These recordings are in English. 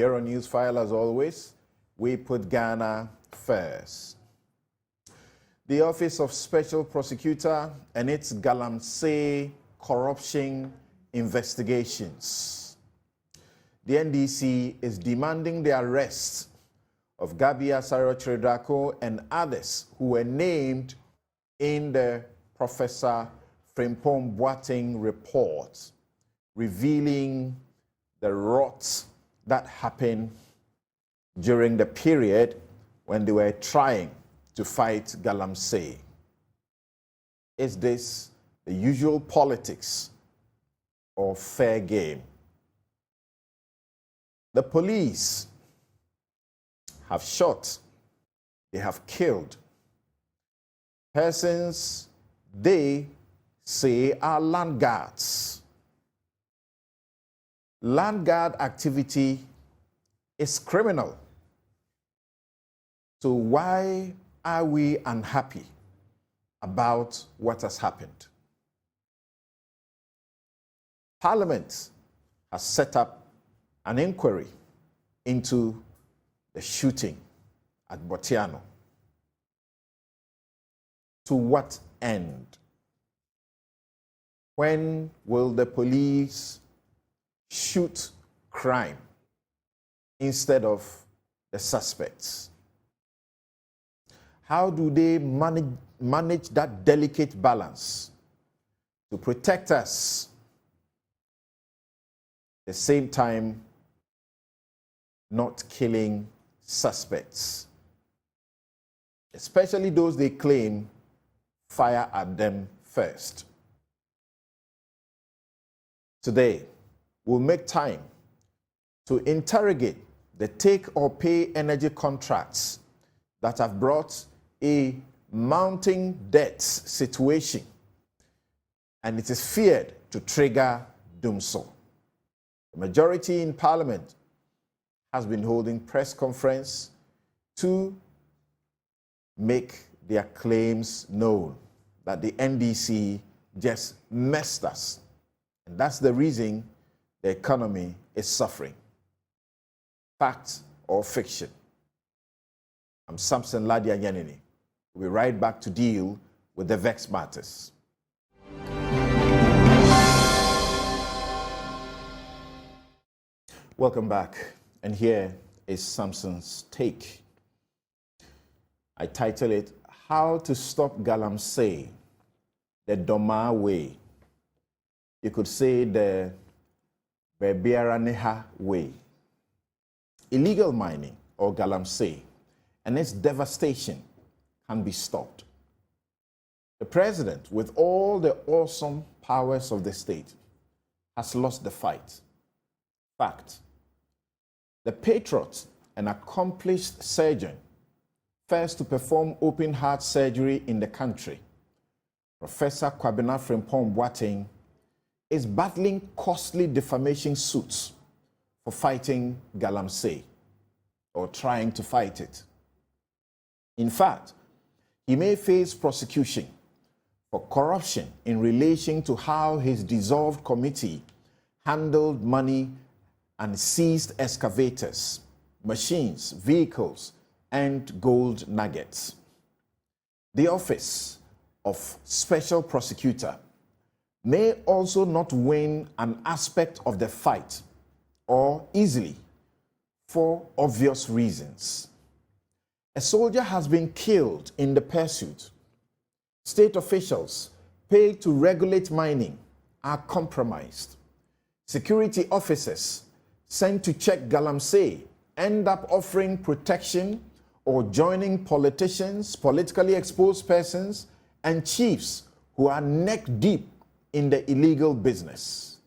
Here on Newsfile, as always, we put Ghana first. The Office of Special Prosecutor and its Galamsey corruption investigations. The NDC is demanding the arrest of Gabi Asare-Tredako and others who were named in the Professor Frimpong Boateng report, revealing the rot that happened during the period when they were trying to fight Galamsey. Is this the usual politics or fair game? The police have shot, they have killed persons they say are land guards. Land guard activity is criminal. So why are we unhappy about what has happened? Parliament has set up an inquiry into the shooting at Botiano. To what end? When will the police shoot crime instead of the suspects? How do they manage that delicate balance to protect us, at the same time not killing suspects, especially those they claim fire at them first? Today, we'll make time to interrogate the take-or-pay energy contracts that have brought a mounting debt situation, and it is feared to trigger doomsday. The majority in Parliament has been holding press conference to make their claims known that the NDC just messed us. And that's the reason the economy is suffering. Fact or fiction? I'm Samson, Lardy, Anyenini. We'll be right back to deal with the vexed matters. Welcome back. And here is Samson's take. I title it, How to Stop Galamsey, the Doma Way. You could say the Bebiaraneha Way. Illegal mining, or Galamsey, and its devastation can be stopped. The president, with all the awesome powers of the state, has lost the fight. Fact. The patriot, an accomplished surgeon, first to perform open heart surgery in the country, Professor Kwabena Frimpong Boateng, is battling costly defamation suits for fighting Galamsey, or trying to fight it. In fact, he may face prosecution for corruption in relation to how his dissolved committee handled money and seized excavators, machines, vehicles, and gold nuggets. The Office of Special Prosecutor may also not win an aspect of the fight, or easily, for obvious reasons. A soldier has been killed in the pursuit. State officials paid to regulate mining are compromised. Security officers sent to check Galamsey end up offering protection or joining politicians, politically exposed persons, and chiefs who are neck deep in the illegal business.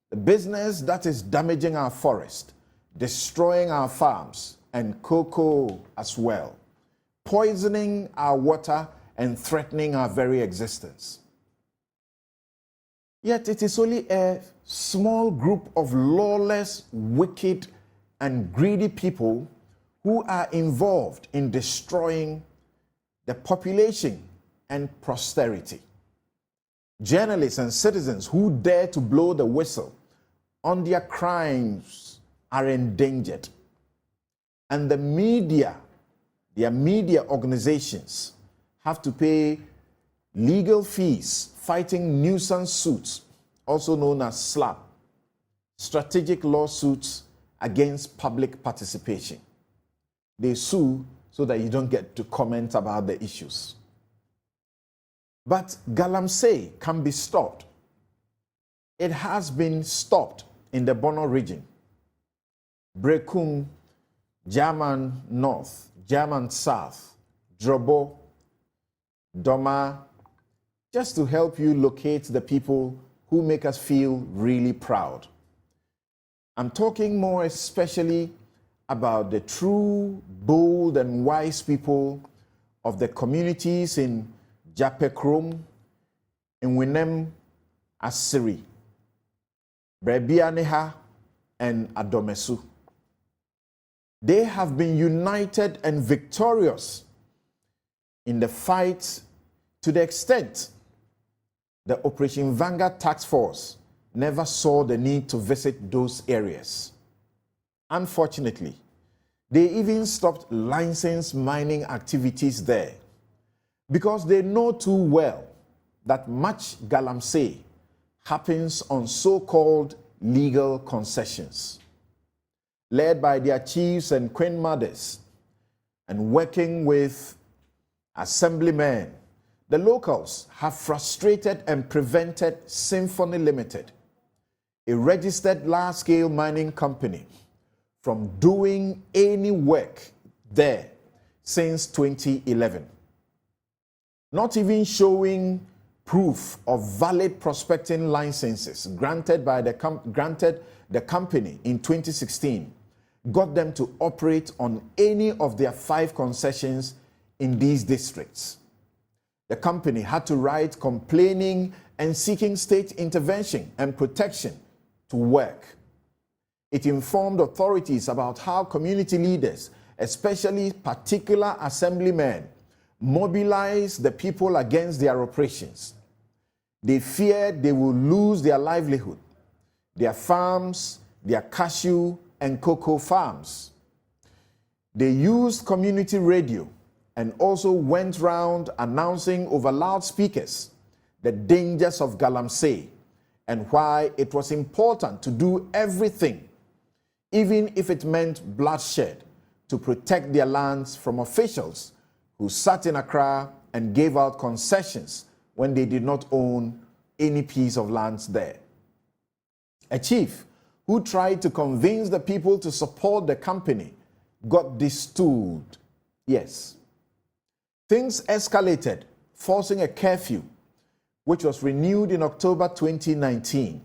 The business that is damaging our forest, destroying our farms, and cocoa as well, poisoning our water and threatening our very existence. Yet it is only a small group of lawless, wicked, and greedy people who are involved in destroying the population and posterity. Journalists and citizens who dare to blow the whistle on their crimes are endangered. And the media, their media organizations, have to pay legal fees fighting nuisance suits, also known as SLAP, strategic lawsuits against public participation. They sue so that you don't get to comment about the issues. But Galamsey can be stopped. It has been stopped in the Bono region. Brekum, German North, German South, Drobo, Doma, just to help you locate the people who make us feel really proud. I'm talking more especially about the true, bold, and wise people of the communities in Japekrom, in Winem, Asiri, Brebianeha, and Adomesu. They have been united and victorious in the fight to the extent the Operation Vanguard Task Force never saw the need to visit those areas. Unfortunately, they even stopped licensed mining activities there because they know too well that much Galamsey happens on so-called legal concessions. Led by their chiefs and queen mothers and working with assemblymen, the locals have frustrated and prevented Symphony Limited, a registered large-scale mining company, from doing any work there since 2011. Not even showing proof of valid prospecting licenses granted by the company in 2016 got them to operate on any of their 5 concessions in these districts. The company had to write complaining and seeking state intervention and protection to work. It informed authorities about how community leaders, especially particular assemblymen, mobilized the people against their operations. They feared they would lose their livelihood, their farms, their cashew and cocoa farms. They used community radio and also went round announcing over loudspeakers the dangers of Galamsey and why it was important to do everything, even if it meant bloodshed, to protect their lands from officials who sat in Accra and gave out concessions when they did not own any piece of land there. A chief who tried to convince the people to support the company got destooled. Yes. Things escalated, forcing a curfew, which was renewed in October 2019.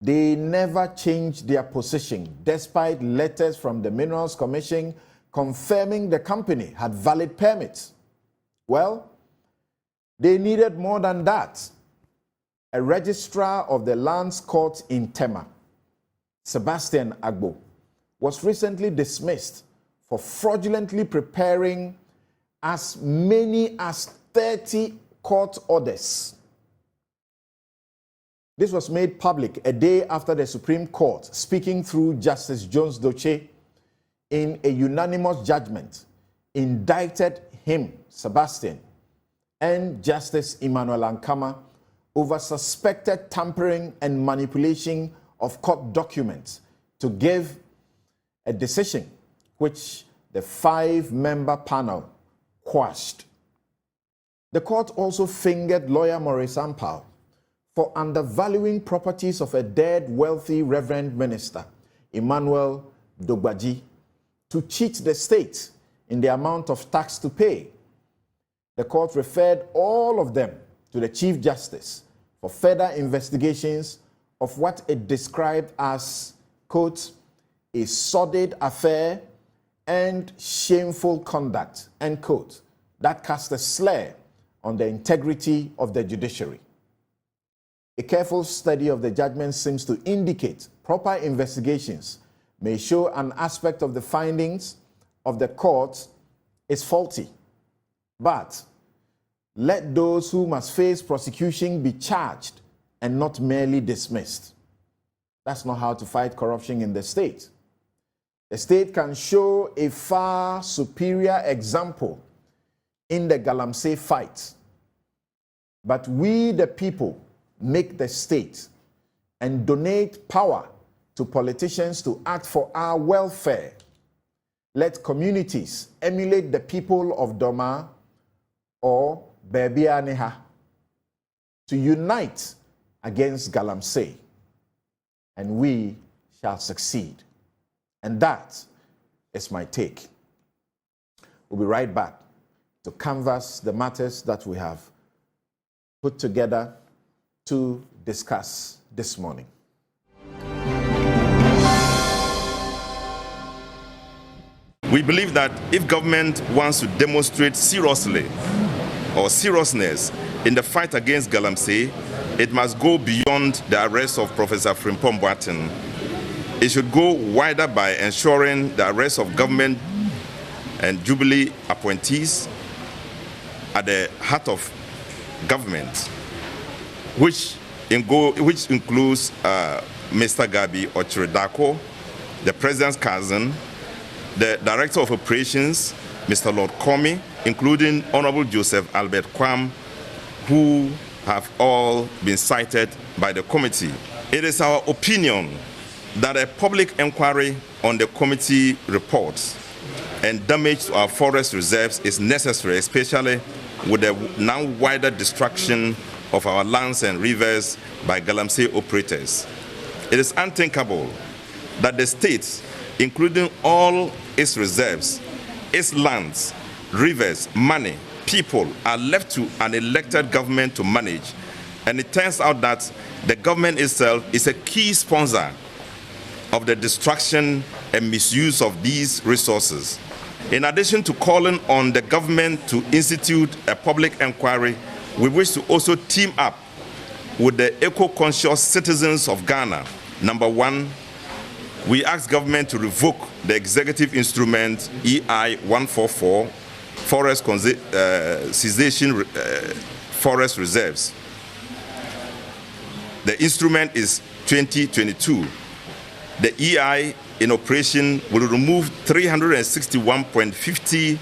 They never changed their position, despite letters from the Minerals Commission confirming the company had valid permits. Well, they needed more than that. A registrar of the lands court in Tema, Sebastian Agbo, was recently dismissed for fraudulently preparing as many as 30 court orders. This was made public a day after the Supreme Court, speaking through Justice Jones Doche, in a unanimous judgment, indicted him, Sebastian, and Justice Emmanuel Ankama over suspected tampering and manipulation of court documents to give a decision which the 5-member panel quashed. The court also fingered lawyer Maurice Ampao for undervaluing properties of a dead wealthy Reverend Minister, Emmanuel Dogbaji, to cheat the state in the amount of tax to pay. The court referred all of them to the Chief Justice for further investigations of what it described as, quote, a sordid affair and shameful conduct, end quote, that cast a slur on the integrity of the judiciary. A careful study of the judgment seems to indicate proper investigations may show an aspect of the findings of the court is faulty. But let those who must face prosecution be charged and not merely dismissed. That's not how to fight corruption in the state. The state can show a far superior example in the Galamsey fight. But we, the people, make the state and donate power to politicians to act for our welfare. Let communities emulate the people of Doma or Bebianeha to unite against Galamsey, and we shall succeed. And that is my take. We'll be right back to canvass the matters that we have put together to discuss this morning. We believe that if government wants to demonstrate seriousness in the fight against Galamsey, it must go beyond the arrest of Professor Frimpong Boateng. It should go wider by ensuring the arrest of government and Jubilee appointees at the heart of government, which includes Mr. Gabi Ochiridako, the President's cousin, the Director of Operations, Mr. Lord Comey, including Honorable Joseph Albert Kwam, who have all been cited by the committee. It is our opinion that a public inquiry on the committee reports and damage to our forest reserves is necessary, especially with the now wider destruction of our lands and rivers by Galamsey operators. It is unthinkable that the state, including all its reserves, its lands, rivers, money, people, are left to an elected government to manage. And it turns out that the government itself is a key sponsor of the destruction and misuse of these resources. In addition to calling on the government to institute a public inquiry, we wish to also team up with the eco-conscious citizens of Ghana. Number one, we ask government to revoke the executive instrument EI 144, forest cessation forest reserves. The instrument is 2022. The EI in operation will remove 361.50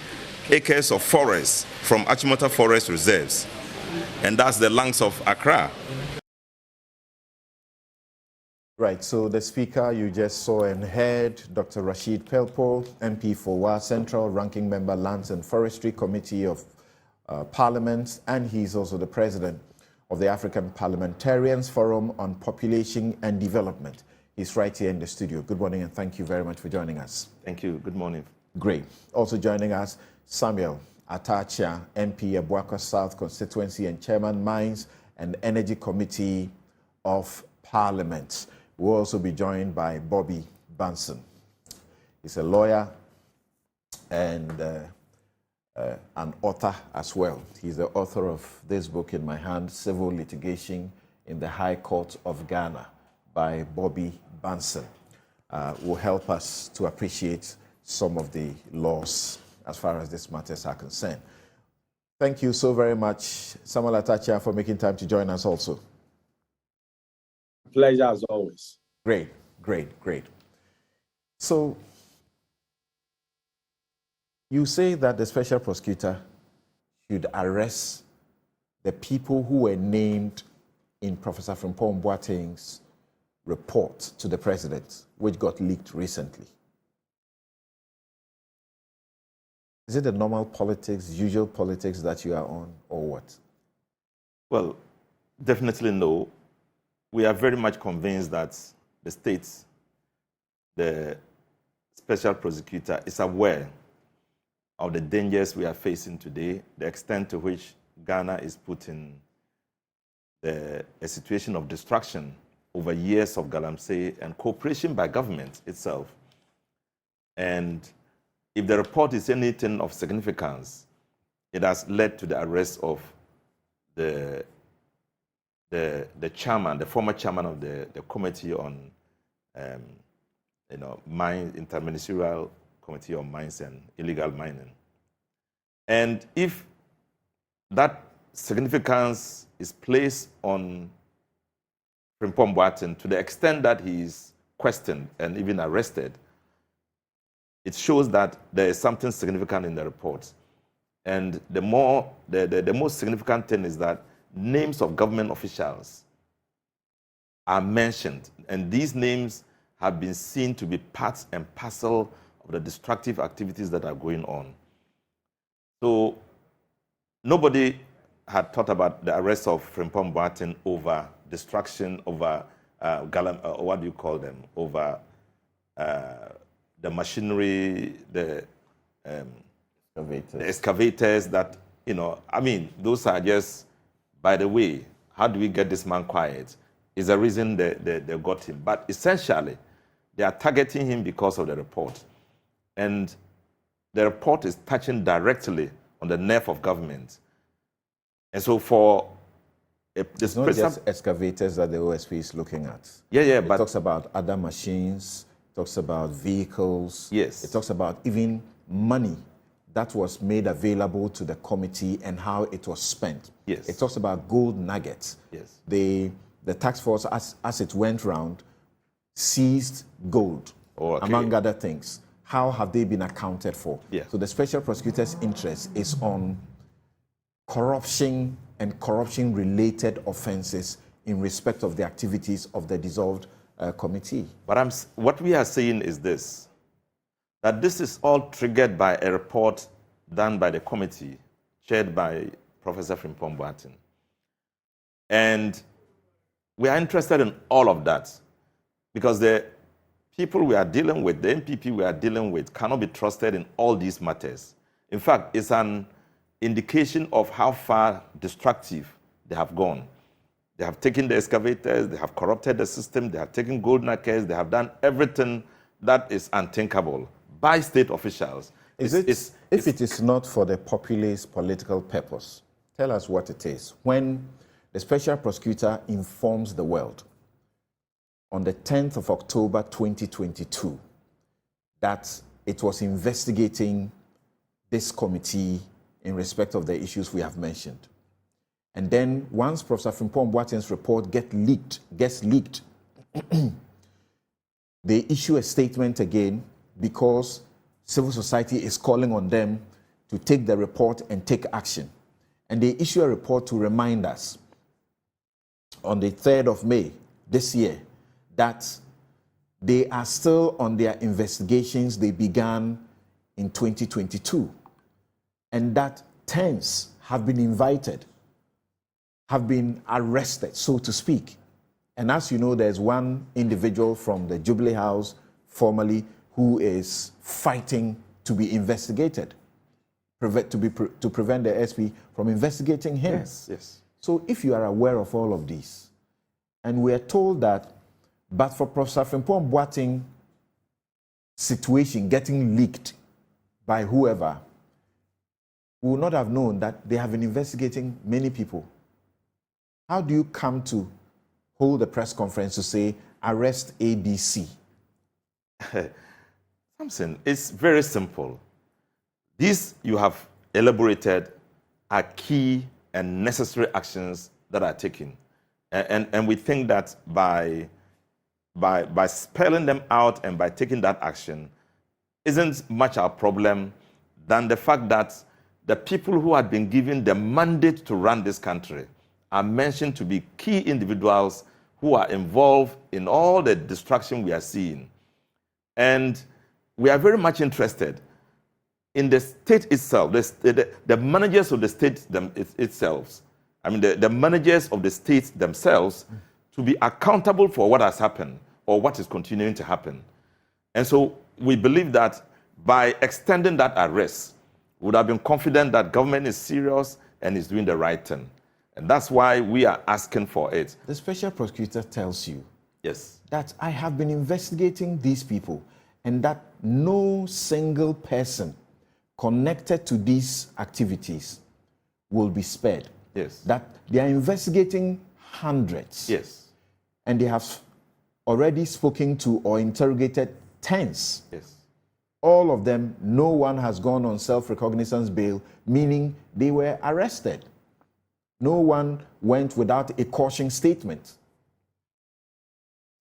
acres of forest from Achimota Forest Reserves, and that's the lungs of Accra. Right, so the speaker you just saw and heard, Dr. Rashid Pelpo, MP for Wa Central, Ranking Member, Lands and Forestry Committee of Parliament, and he's also the president of the African Parliamentarians Forum on Population and Development. He's right here in the studio. Good morning, and thank you very much for joining us. Thank you. Good morning. Great. Also joining us, Samuel Atachia, MP, Abuakwa South Constituency and Chairman, Mines and Energy Committee of Parliament. We'll also be joined by Bobby Banson. He's a lawyer and an author as well. He's the author of this book in my hand, Civil Litigation in the High Court of Ghana, by Bobby Banson. Will help us to appreciate some of the laws as far as these matters are concerned. Thank you so very much, Samuel Atachia, for making time to join us also. Pleasure as always. Great, great, great. So, you say that the special prosecutor should arrest the people who were named in Professor Frimpong Boateng's report to the president, which got leaked recently. Is it the normal politics, usual politics that you are on, or what? Well, definitely no. We are very much convinced that the state, the special prosecutor, is aware of the dangers we are facing today, the extent to which Ghana is put in a situation of destruction over years of Galamsey and cooperation by government itself. And if the report is anything of significance, it has led to the arrest of the chairman, the former chairman of the committee on, interministerial committee on mines and illegal mining. And if that significance is placed on Frimpong Boateng to the extent that he is questioned and even arrested, it shows that there is something significant in the report. And the most significant thing is that names of government officials are mentioned, and these names have been seen to be part and parcel of the destructive activities that are going on. So nobody had thought about the arrest of Frimpong Boateng over destruction, over what do you call them, over the machinery, the excavators that, I mean, those are just, by the way, how do we get this man quiet? Is the reason they got him. But essentially, they are targeting him because of the report. And the report is touching directly on the nerve of government. And so for it's not just excavators that the OSP is looking at. But it talks about other machines, it talks about vehicles. Yes. It talks about even money that was made available to the committee and how it was spent. Yes. It talks about gold nuggets. Yes. The task force, as it went round, seized gold, among other things. How have they been accounted for? Yeah. So the special prosecutor's interest is on corruption and corruption-related offenses in respect of the activities of the dissolved committee. But what we are saying is this, that this is all triggered by a report done by the committee, chaired by Professor Frimpong Boateng. And we are interested in all of that because the people we are dealing with, the MPP we are dealing with, cannot be trusted in all these matters. In fact, it's an indication of how far destructive they have gone. They have taken the excavators, they have corrupted the system, they have taken gold nuggets, they have done everything that is unthinkable by state officials. If it is not for the populist political purpose, tell us what it is. When the special prosecutor informs the world on the 10th of October 2022 that it was investigating this committee in respect of the issues we have mentioned. And then once Professor Frimpong Boateng's report gets leaked, they issue a statement again because civil society is calling on them to take the report and take action. And they issue a report to remind us on the 3rd of May this year that they are still on their investigations they began in 2022, and that tens have been invited, have been arrested, so to speak. And as you know, there's one individual from the Jubilee House, formerly, who is fighting to be investigated, to prevent the SP from investigating him. Yes, yes. So if you are aware of all of these, and we are told that, but for Professor Frimpong Boateng situation getting leaked by whoever, we would not have known that they have been investigating many people. How do you come to hold a press conference to say, arrest ABC? Samson, it's very simple. These you have elaborated are key and necessary actions that are taken. And we think that by spelling them out and by taking that action isn't much our problem than the fact that the people who had been given the mandate to run this country are mentioned to be key individuals who are involved in all the destruction we are seeing. And we are very much interested in the state itself, the managers of the state itself. I mean, the managers of the states themselves to be accountable for what has happened or what is continuing to happen. And so we believe that by extending that arrest, we would have been confident that government is serious and is doing the right thing. And that's why we are asking for it. The special prosecutor tells you yes, that I have been investigating these people and that no single person connected to these activities will be spared. Yes. That they are investigating hundreds. Yes. And they have already spoken to or interrogated tens. Yes. All of them, no one has gone on self-recognizance bail, meaning they were arrested. No one went without a caution statement.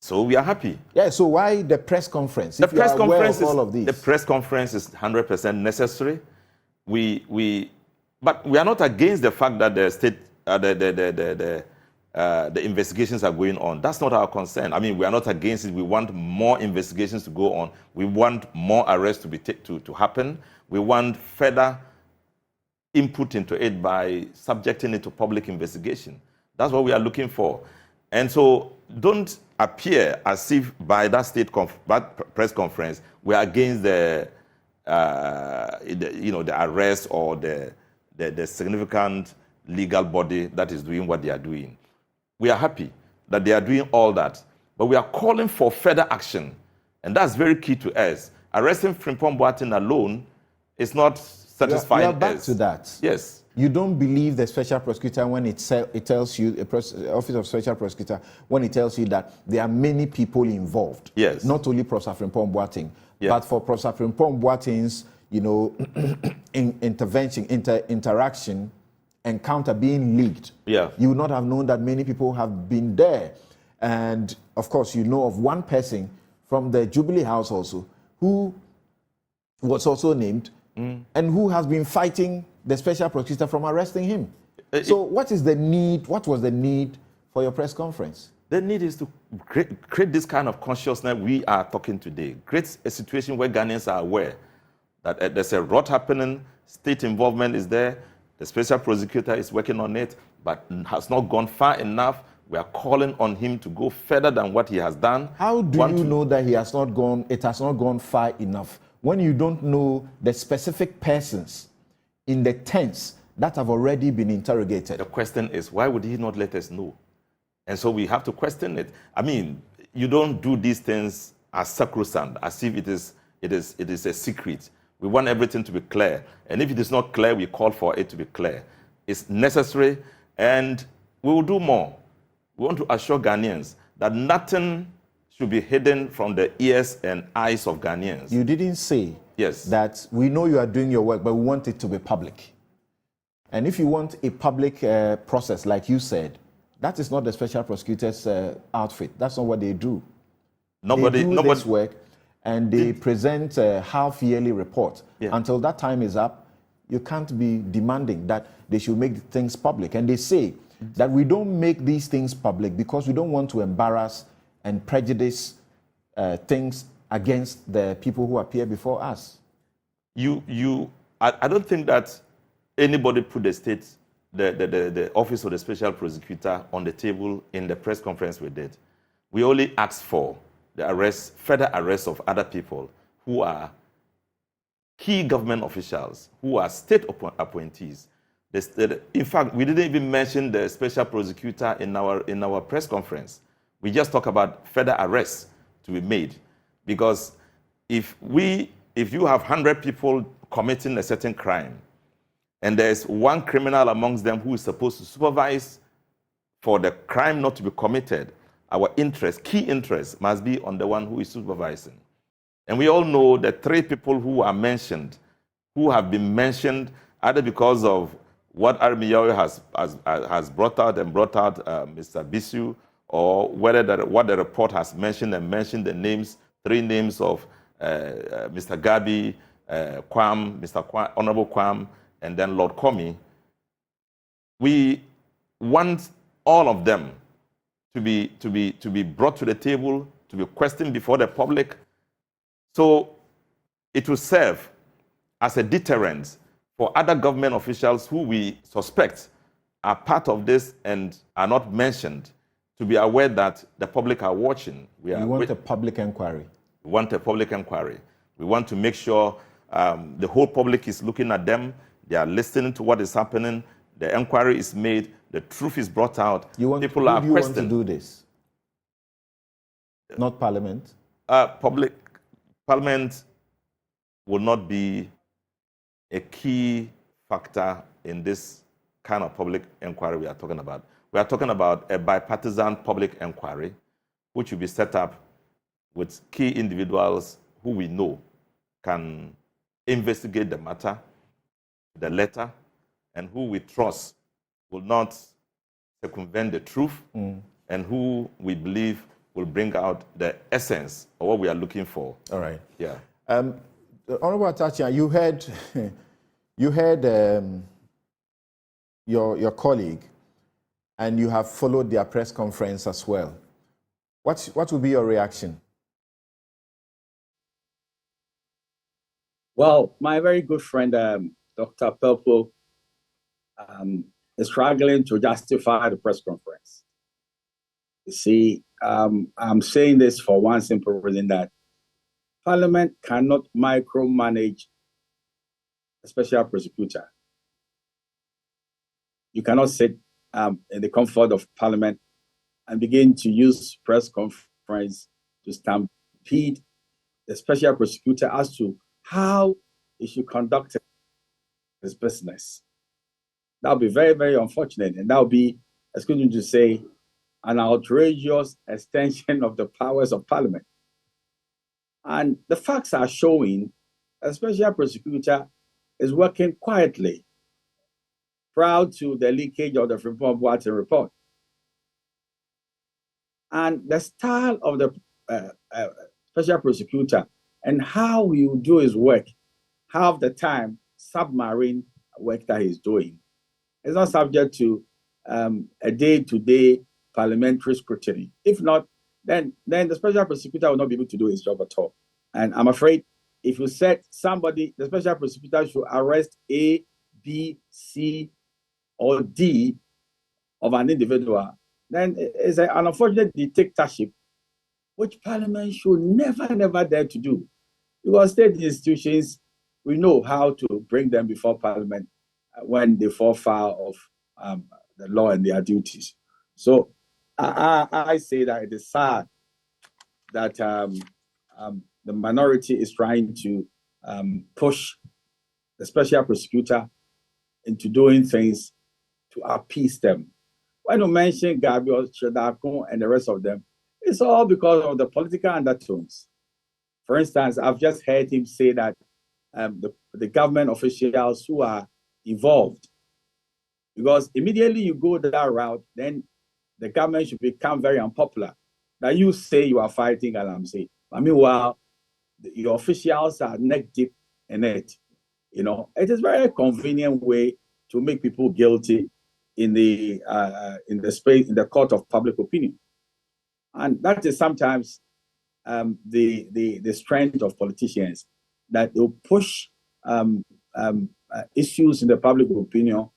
So we are happy. Yeah, so why the press conference? The If you are aware of all of these. The press conference is 100% necessary. But we are not against the fact that the state, the investigations are going on. That's not our concern. I mean, we are not against it. We want more investigations to go on. We want more arrests to happen. We want further input into it by subjecting it to public investigation. That's what we are looking for. And so don't appear as if by that press conference we are against the arrest or the significant legal body that is doing what they are doing. We are happy that they are doing all that, but we are calling for further action, and that's very key to us. Arresting Frimpong Boateng alone is not satisfying us. We are back to that. Yes. You don't believe the special prosecutor when it tells you, the Office of Special Prosecutor, when it tells you that there are many people involved. Yes. Not only Professor Frimpong Boateng, yeah. but for Professor Frimpong Boateng's, interaction, encounter being leaked. Yeah. You would not have known that many people have been there. And of course, you know of one person from the Jubilee House also, who was also named, and who has been fighting the special prosecutor from arresting him. So what was the need for your press conference? The need is to create this kind of consciousness we are talking today. Create a situation where Ghanaians are aware that there's a rot happening, state involvement is there, the special prosecutor is working on it, but has not gone far enough. We are calling on him to go further than what he has done. How do you know that it has not gone far enough when you don't know the specific persons in the tents that have already been interrogated? The question is, why would he not let us know? And so we have to question it. I mean, you don't do these things as sacrosanct, as if it is a secret. We want everything to be clear. And if it is not clear, we call for it to be clear. It's necessary, and we will do more. We want to assure Ghanaians that nothing should be hidden from the ears and eyes of Ghanaians. You didn't say yes. that we know you are doing your work, but we want it to be public. And if you want a public process, like you said, that is not the special prosecutor's outfit. That's not what they do. They do this work, and they present a half-yearly report. Yeah. Until that time is up, you can't be demanding that they should make things public. And they say that we don't make these things public because we don't want to embarrass and prejudice things against the people who appear before us. I don't think that anybody put the Office of the Special Prosecutor on the table in the press conference we did. We only asked for the further arrest of other people who are key government officials, who are state appointees. In fact, we didn't even mention the special prosecutor in our press conference. We just talk about further arrests to be made, because if you have 100 people committing a certain crime, and there's one criminal amongst them who is supposed to supervise for the crime not to be committed, our key interest must be on the one who is supervising. And we all know the 3 people who are mentioned, who have been mentioned either because of what Armiyawe has brought out Mr. Bisu, or what the report has mentioned, and mentioned the names, 3 names of Mr. Gabi, Kwam, Honorable Kwam, and then Lord Komi. We want all of them to be brought to the table, to be questioned before the public. So it will serve as a deterrent for other government officials who we suspect are part of this and are not mentioned, to be aware that the public are watching. We want a public inquiry. We want a public inquiry. We want to make sure the whole public is looking at them. They are listening to what is happening. The inquiry is made. The truth is brought out. People are questioned. Want to do this? Not Parliament? Parliament will not be a key factor in this kind of public inquiry we are talking about. We are talking about a bipartisan public inquiry, which will be set up with key individuals who we know can investigate the matter, the letter, and who we trust will not circumvent the truth, and who we believe will bring out the essence of what we are looking for. All right. Yeah. Honorable Atachia, you heard, your colleague, and you have followed their press conference as well. What will be your reaction? Well, my very good friend, Dr. Pelpo, is struggling to justify the press conference. You see, I'm saying this for one simple reason, that Parliament cannot micromanage a special prosecutor. You cannot sit in the comfort of Parliament and begin to use press conference to stampede the special prosecutor as to how he should conduct his business. That would be very, very unfortunate. And that would be, excuse me to say, an outrageous extension of the powers of Parliament. And the facts are showing a special prosecutor is working quietly, proud to the leakage of the Frimpong Boateng report. And the style of the special prosecutor and how he will do his work, half the time submarine work that he's doing, is not subject to a day-to-day parliamentary scrutiny. If not, then the special prosecutor will not be able to do his job at all. And I'm afraid if you said somebody, the special prosecutor should arrest A, B, C, or D of an individual, then it's an unfortunate dictatorship, which Parliament should never dare to do. Because state institutions, we know how to bring them before Parliament when they fall foul of the law and their duties. So I say that it is sad that the minority is trying to push the special prosecutor into doing things to appease them. When you mention Gabriel Chedako and the rest of them, it's all because of the political undertones. For instance, I've just heard him say that the government officials who are involved, because immediately you go that route, then the government should become very unpopular. Now you say you are fighting Galamsey, but meanwhile, your officials are neck deep in it. You know, it is a very convenient way to make people guilty in the space, in the court of public opinion, and that is sometimes the strength of politicians, that they'll push issues in the public opinion,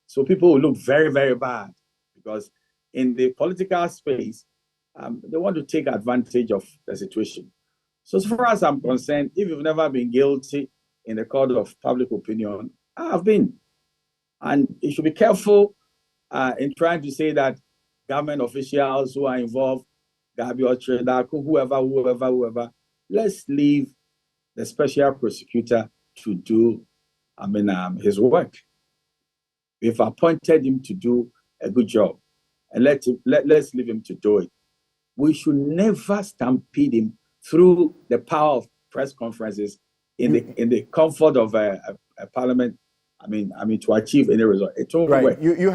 so people will look very, very bad, because in the political space, they want to take advantage of the situation. So as far as I'm concerned, if you've never been guilty in the court of public opinion, I have been. And you should be careful in trying to say that government officials who are involved, Gabriel Chedako, whoever, let's leave the special prosecutor to do his work. We've appointed him to do a good job, and let's leave him to do it. We should never stampede him through the power of press conferences in the comfort of a parliament. I mean, to achieve any result. It won't work. You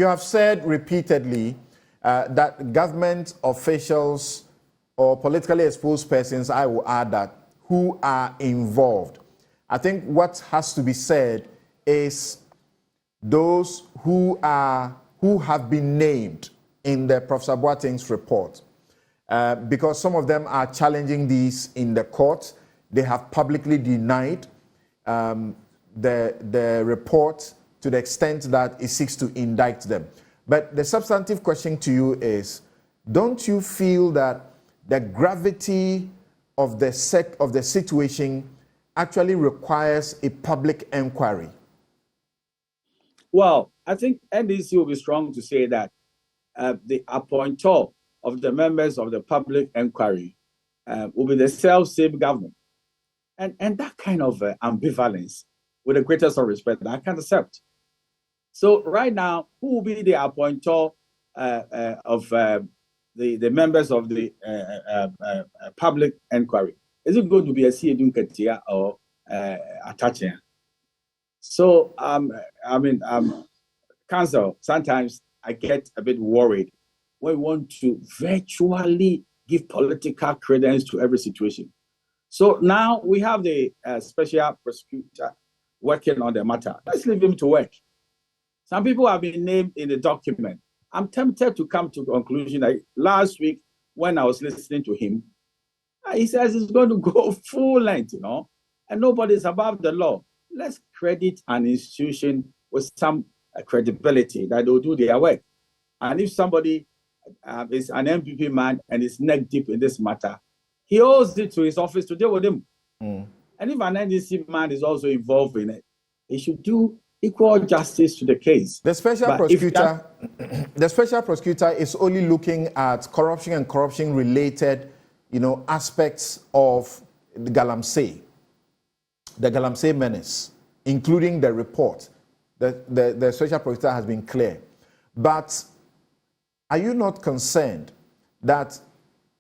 have said repeatedly that government officials or politically exposed persons, I will add that, who are involved. I think what has to be said is those who have been named in the Professor Boateng's report, because some of them are challenging these in the court. They have publicly denied the report to the extent that it seeks to indict them. But the substantive question to you is, don't you feel that the gravity of the situation actually requires a public inquiry? Well, I think NDC will be strong to say that the appointer of the members of the public inquiry will be the self-same government. And that kind of ambivalence, with the greatest of respect, I can't accept. So right now, who will be the appointer of the members of the public inquiry? Is it going to be a C.A. Katia or Atachia? So, Council, sometimes I get a bit worried when we want to virtually give political credence to every situation. So now we have the special prosecutor working on the matter. Let's leave him to work. Some people have been named in the document. I'm tempted to come to a conclusion that last week, when I was listening to him, he says he's going to go full length, and nobody's above the law. Let's credit an institution with some credibility that they'll do their work. And if somebody is an MPP man and is neck deep in this matter, he owes it to his office to deal with him. And if an NDC man is also involved in it, he should do equal justice to the case. The special prosecutor is only looking at corruption and corruption-related, aspects of the Galamsey menace, including the report. The special prosecutor has been clear. But are you not concerned that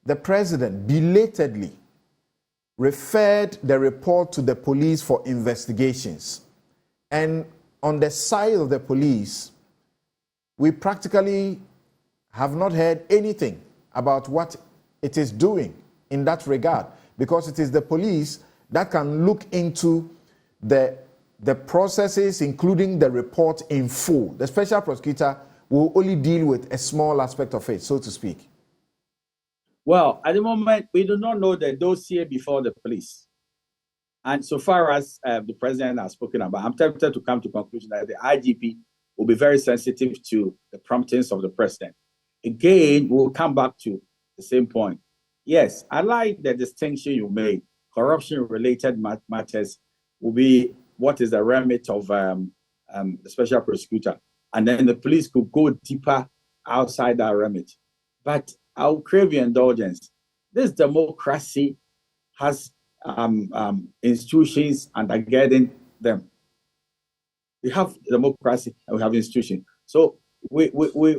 the president belatedly referred the report to the police for investigations? And on the side of the police, we practically have not heard anything about what it is doing in that regard, because it is the police that can look into the processes, including the report in full. The special prosecutor will only deal with a small aspect of it, so to speak. Well, at the moment, we do not know the dossier before the police. And so far as the president has spoken about, I'm tempted to come to the conclusion that the IGP will be very sensitive to the promptings of the president. Again, we'll come back to the same point. Yes, I like the distinction you made. Corruption-related matters will be what is the remit of the special prosecutor. And then the police could go deeper outside that remit. But I'll crave your indulgence. This democracy has institutions undergirding them. We have democracy and we have institutions. So we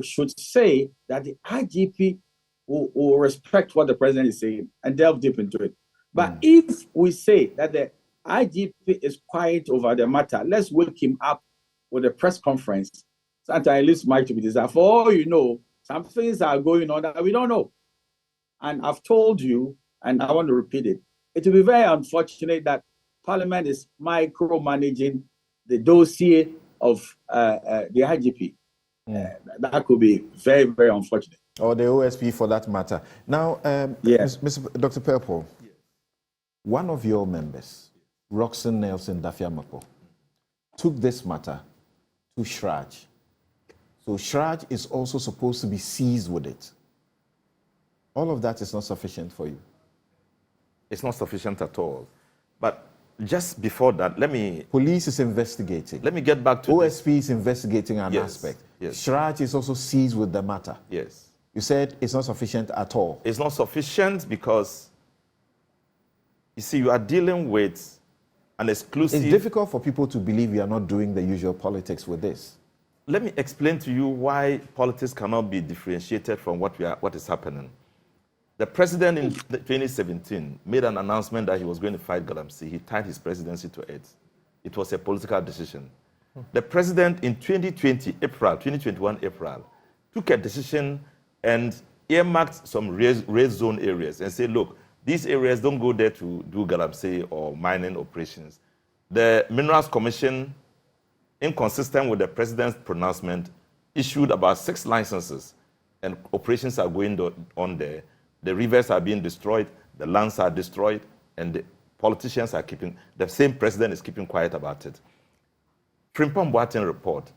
should say that the IGP will respect what the president is saying and delve deep into it. But if we say that the IGP is quiet over the matter, let's wake him up with a press conference. Sometimes at least might be desired. For all you know, some things are going on that we don't know. And I've told you, and I want to repeat it, it will be very unfortunate that Parliament is micromanaging the dossier of the IGP. That could be very, very unfortunate. Or the OSP for that matter. Now, Dr. Purple, one of your members, Roxanne Nelson Dafiamako, took this matter to Shraj. So Shraj is also supposed to be seized with it. All of that is not sufficient for you. It's not sufficient at all. But just before that, Police is investigating. Let me get back to OSP is investigating an aspect. Yes. Shraj is also seized with the matter. Yes. You said it's not sufficient at all. It's not sufficient because, you see, you are dealing with an exclusive... It's difficult for people to believe we are not doing the usual politics with this. Let me explain to you why politics cannot be differentiated from what is happening. The president in 2017 made an announcement that he was going to fight Galamsey. He tied his presidency to it. It was a political decision. The president in 2021 April, took a decision and earmarked some red zone areas and said, look, these areas don't go there to do Galamsey or mining operations. The Minerals Commission, inconsistent with the president's pronouncement, issued about 6 licenses and operations are going on there. The rivers are being destroyed, the lands are destroyed, and the politicians are the same president is keeping quiet about it. Frimpong Boateng report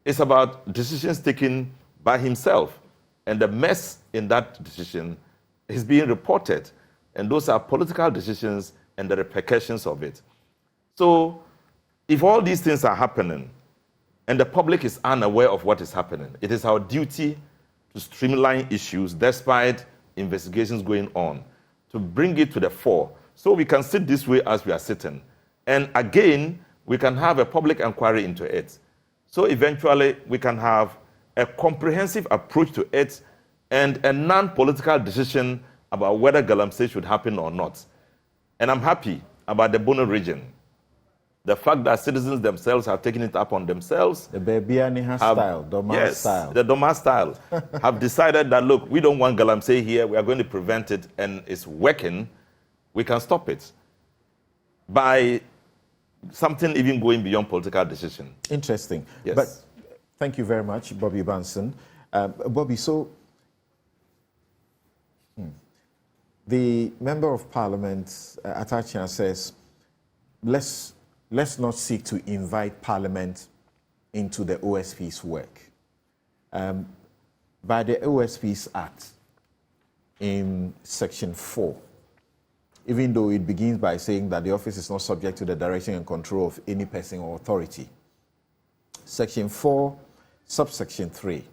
is about decisions taken by himself, and the mess in that decision is being reported, and those are political decisions and the repercussions of it. So if all these things are happening, and the public is unaware of what is happening, it is our duty to streamline issues despite investigations going on, to bring it to the fore, so we can sit this way as we are sitting. And again, we can have a public inquiry into it. So eventually, we can have a comprehensive approach to it and a non-political decision about whether Galamsey should happen or not. And I'm happy about the Bono region. The fact that citizens themselves have taken it upon themselves. The Bebianiha style, Doma style. The Doma style, have decided that, look, we don't want Galamsey here, we are going to prevent it, and it's working, we can stop it by something even going beyond political decision. Interesting. Yes. But thank you very much, Bobby Benson. Bobby, so the Member of Parliament, Atachian, says, let's not seek to invite Parliament into the OSP's work. By the OSP's Act, in Section 4, even though it begins by saying that the office is not subject to the direction and control of any person or authority, Section 4, subsection 3,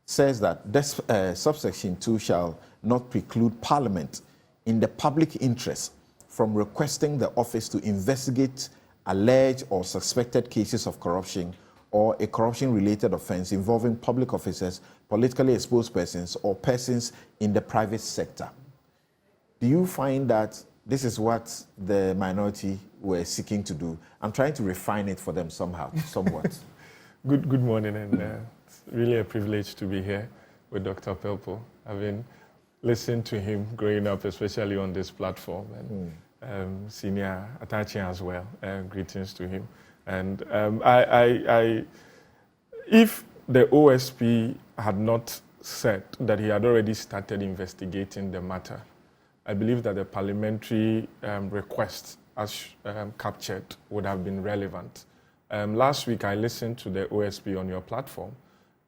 says that this, subsection 2 shall not preclude Parliament in the public interest from requesting the office to investigate alleged or suspected cases of corruption or a corruption-related offense involving public officers, politically exposed persons, or persons in the private sector. Do you find that this is what the minority were seeking to do? I'm trying to refine it for them somehow, somewhat. Good morning, and it's really a privilege to be here with Dr. Pelpo. Having listened to him growing up, especially on this platform, and Senior Atachian as well. Greetings to him. And if the OSP had not said that he had already started investigating the matter, I believe that the parliamentary request as captured would have been relevant. Last week, I listened to the OSP on your platform,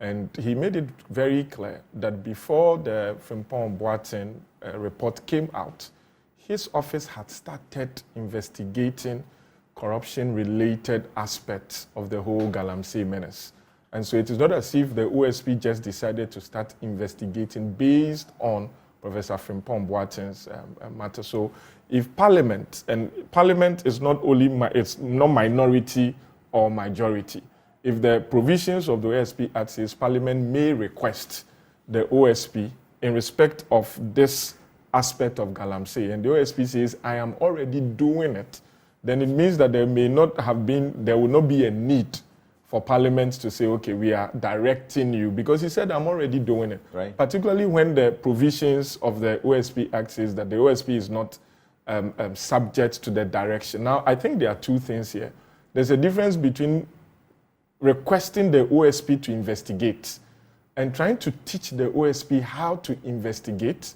and he made it very clear that before the Frimpong Boateng report came out, his office had started investigating corruption-related aspects of the whole Galamsey menace. And so it is not as if the OSP just decided to start investigating based on Professor Frimpong Boateng's matter. So if Parliament, and Parliament is not only, it's not minority or majority. If the provisions of the OSP Act says Parliament may request the OSP in respect of this aspect of Galamsey, and the OSP says, I am already doing it, then it means that there will not be a need for Parliament to say, okay, we are directing you, because he said, I'm already doing it. Right. Particularly when the provisions of the OSP Act says that the OSP is not subject to the direction. Now, I think there are two things here. There's a difference between requesting the OSP to investigate and trying to teach the OSP how to investigate,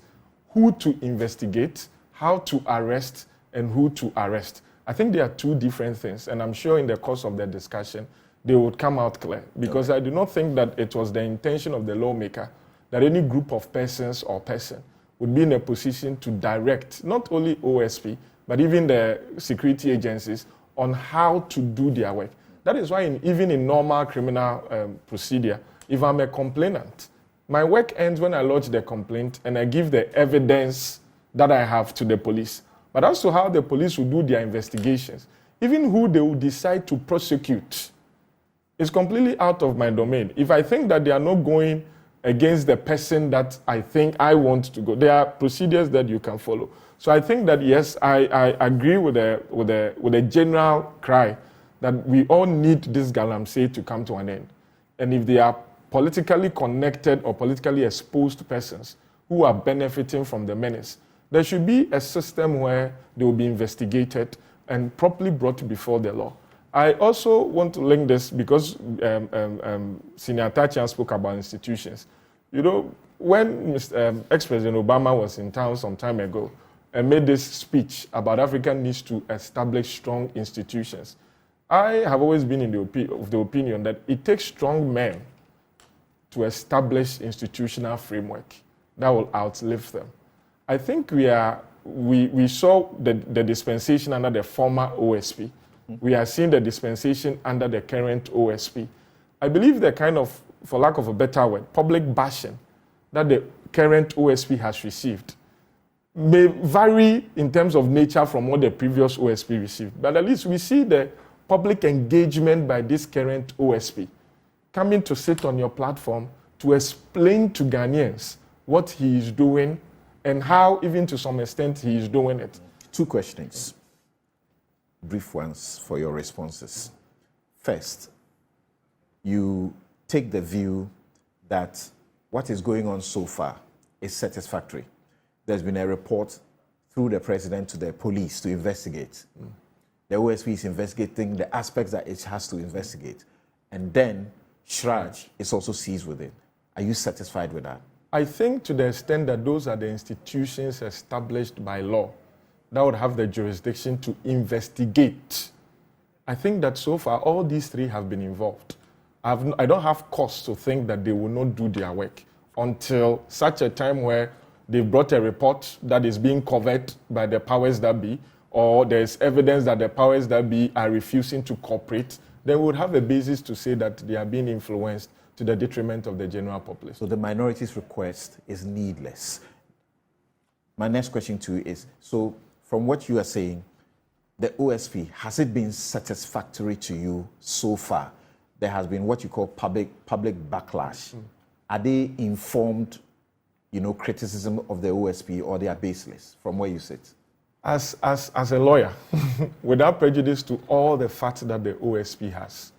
who to investigate, how to arrest, and who to arrest. I think there are two different things, and I'm sure in the course of the discussion, they would come out clear, because I do not think that it was the intention of the lawmaker that any group of persons or person would be in a position to direct not only OSP, but even the security agencies on how to do their work. That is why even in normal criminal procedure, if I'm a complainant, my work ends when I lodge the complaint and I give the evidence that I have to the police. But as to how the police will do their investigations, even who they will decide to prosecute, is completely out of my domain. If I think that they are not going against the person that I think I want to go, there are procedures that you can follow. So I think that, yes, I agree with the general cry that we all need this Galamsey to come to an end. And if they are politically connected or politically exposed persons who are benefiting from the menace, there should be a system where they will be investigated and properly brought before the law. I also want to link this because Senior Atachian spoke about institutions. You know, when ex-President Obama was in town some time ago and made this speech about Africa needs to establish strong institutions, I have always been of the opinion that it takes strong men to establish institutional framework that will outlive them. I think we saw the dispensation under the former OSP. We are seeing the dispensation under the current OSP. I believe the kind of, for lack of a better word, public bashing that the current OSP has received may vary in terms of nature from what the previous OSP received. But at least we see the public engagement by this current OSP coming to sit on your platform to explain to Ghanaians what he is doing and how, even to some extent, he is doing it. Two questions. brief ones for your responses. First, you take the view that what is going on so far is satisfactory. There's been a report through the president to the police to investigate. The OSP is investigating the aspects that it has to investigate. And then Shraj is also seized with it. Are you satisfied with that? I think to the extent that those are the institutions established by law that would have the jurisdiction to investigate, I think that so far all these three have been involved. I don't have cause to think that they will not do their work until such a time where they've brought a report that is being covered by the powers that be, or there's evidence that the powers that be are refusing to cooperate. Then we would have a basis to say that they are being influenced to the detriment of the general populace. So the minority's request is needless. My next question to you is, so from what you are saying, the OSP, has it been satisfactory to you so far? There has been what you call public backlash. Are they informed, criticism of the OSP, or they are baseless from where you sit? As a lawyer, without prejudice to all the facts that the OSP has,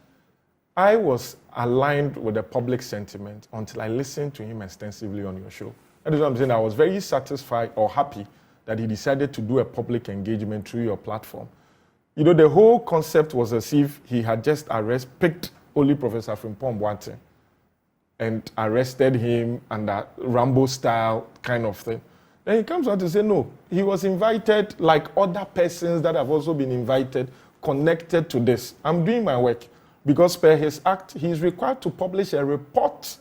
I was aligned with the public sentiment until I listened to him extensively on your show. That is what I'm saying. I was very satisfied or happy that he decided to do a public engagement through your platform. The whole concept was as if he had just picked only Professor Frimpong Boateng and arrested him under Rambo style kind of thing. Then he comes out to say, no, he was invited like other persons that have also been invited, connected to this. I'm doing my work. Because per his act, he's required to publish a report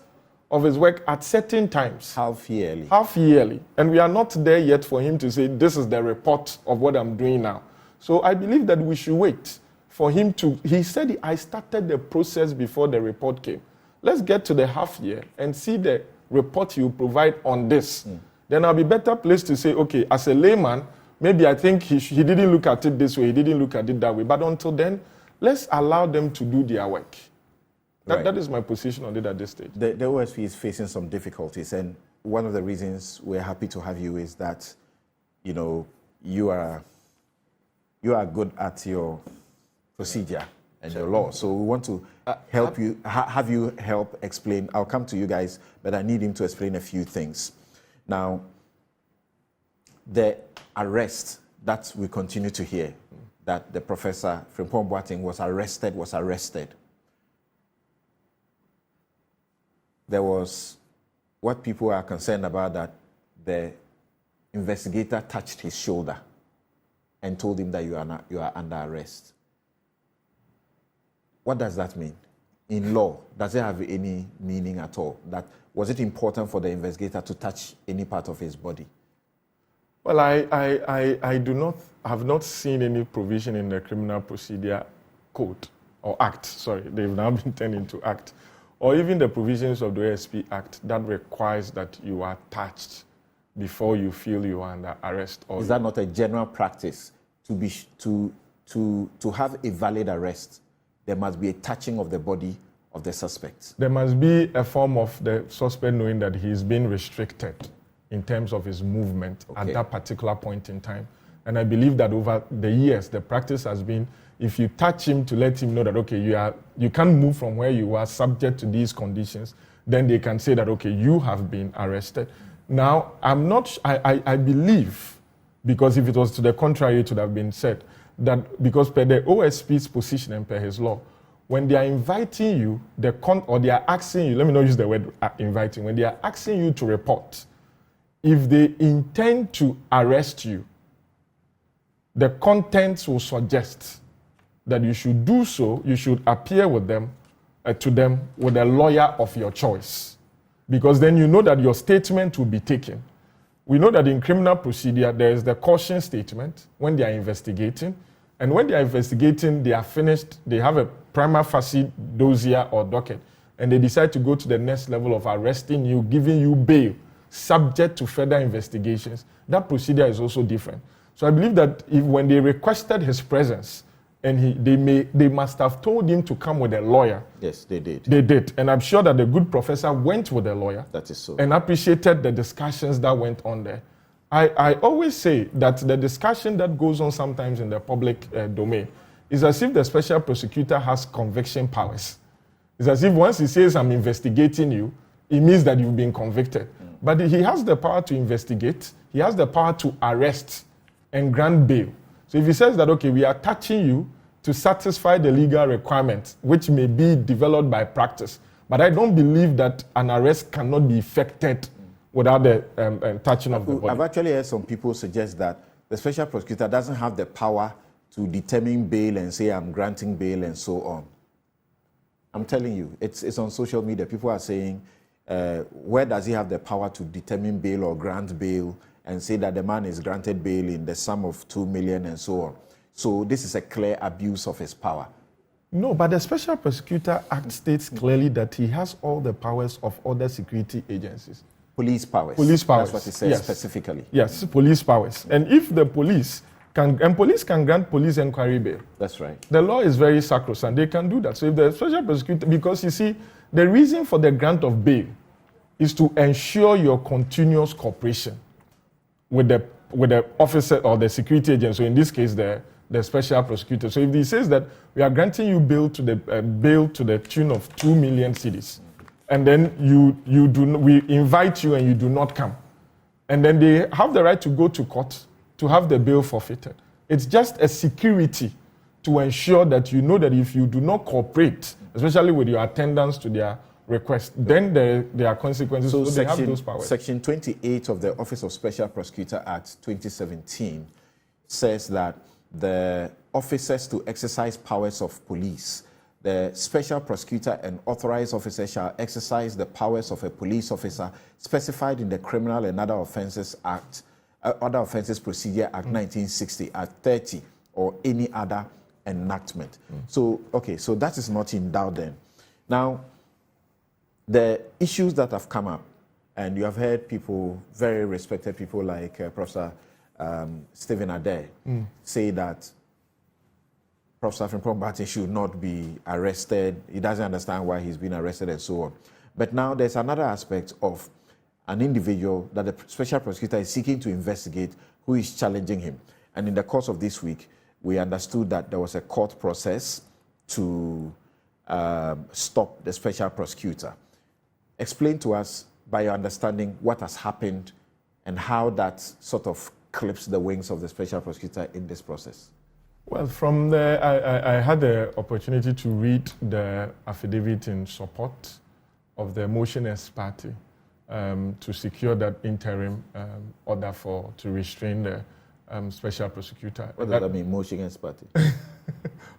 of his work at certain times. Half yearly. Half yearly. And we are not there yet for him to say, this is the report of what I'm doing now. So I believe that we should wait for him to, he said, I started the process before the report came. Let's get to the half year and see the report you provide on this. Then I'll be better placed to say, okay, as a layman, maybe I think he didn't look at it this way, he didn't look at it that way. But until then, let's allow them to do their work. That is my position on it at this stage. The OSP is facing some difficulties, and one of the reasons we're happy to have you is that, you are good at your procedure and your law. So we want to help you, have you help explain. I'll come to you guys, but I need him to explain a few things. Now, the arrest that we continue to hear, that the Professor Frimpong Boateng was arrested. There was what people are concerned about, that the investigator touched his shoulder and told him that you are under arrest. What does that mean? In law, does it have any meaning at all? Was it important for the investigator to touch any part of his body? Well, I have not seen any provision in the Criminal Procedure Code, or Act, sorry, they've now been turned into Act, or even the provisions of the OSP Act that requires that you are touched before you feel you are under arrest. Or is that not a general practice? To have a valid arrest, there must be a touching of the body of the suspect. There must be a form of the suspect knowing that he's been restricted in terms of his movement at that particular point in time. And I believe that over the years, the practice has been, if you touch him to let him know that, okay, you can't move from where you are subject to these conditions, then they can say that, okay, you have been arrested. Now, I believe, because if it was to the contrary, it would have been said, that because per the OSP's position and per his law, when they are inviting you, or they are asking you, let me not use the word inviting, when they are asking you to report, if they intend to arrest you, the contents will suggest that you should do so, you should appear with them, to them with a lawyer of your choice. Because then you know that your statement will be taken. We know that in criminal procedure, there is the caution statement when they are investigating. And when they are investigating, they are finished, they have a prima facie dossier or docket, and they decide to go to the next level of arresting you, giving you bail, subject to further investigations. That procedure is also different. So I believe that when they requested his presence, and they must have told him to come with a lawyer. Yes, they did. They did. And I'm sure that the good professor went with a lawyer. That is so. And appreciated the discussions that went on there. I always say that the discussion that goes on sometimes in the public domain is as if the special prosecutor has conviction powers. It's as if once he says, I'm investigating you, it means that you've been convicted. But he has the power to investigate. He has the power to arrest and grant bail. So if he says that, okay, we are touching you to satisfy the legal requirements, which may be developed by practice, but I don't believe that an arrest cannot be effected without the touching of the body. I've actually heard some people suggest that the special prosecutor doesn't have the power to determine bail and say, I'm granting bail and so on. I'm telling you, it's on social media. People are saying, where does he have the power to determine bail or grant bail and say that the man is granted bail in the sum of 2 million and so on? So this is a clear abuse of his power. No, but the Special Prosecutor Act states clearly that he has all the powers of other security agencies. Police powers. Police powers. That's what it says specifically. Yes, police powers. And if the police can grant police inquiry bail. That's right. The law is very sacrosanct. They can do that. So if the Special Prosecutor, because you see, the reason for the grant of bail is to ensure your continuous cooperation with the officer or the security agent. So in this case, the Special Prosecutor. So if he says that we are granting you bail to the tune of 2 million cedis, and then we invite you and you do not come, and then they have the right to go to court to have the bail forfeited. It's just a security to ensure that you know that if you do not cooperate, especially with your attendance to their request, then there are consequences. So they have those powers. Section 28 of the Office of Special Prosecutor Act 2017 says that the officers to exercise powers of police, the special prosecutor and authorized officer shall exercise the powers of a police officer specified in the Criminal and Other Offences Act, Other Offences Procedure Act 1960, Act 30, or any other enactment. So, okay, so that is not in doubt then. Now, the issues that have come up, and you have heard people, very respected people like Professor Stephen Adair, say that Professor Frimpong Boateng should not be arrested. He doesn't understand why he's been arrested and so on. But now there's another aspect of an individual that the special prosecutor is seeking to investigate who is challenging him. And in the course of this week, we understood that there was a court process to stop the special prosecutor. Explain to us, by your understanding, what has happened and how that sort of clips the wings of the special prosecutor in this process. Well, from the, I had the opportunity to read the affidavit in support of the motioners party to secure that interim order to restrain the special prosecutor. What does that mean, motioners party?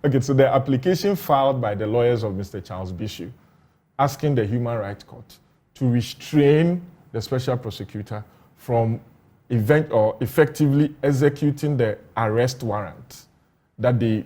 Okay, so the application filed by the lawyers of Mr. Charles Bishop asking the Human Rights Court to restrain the special prosecutor from effectively executing the arrest warrant that they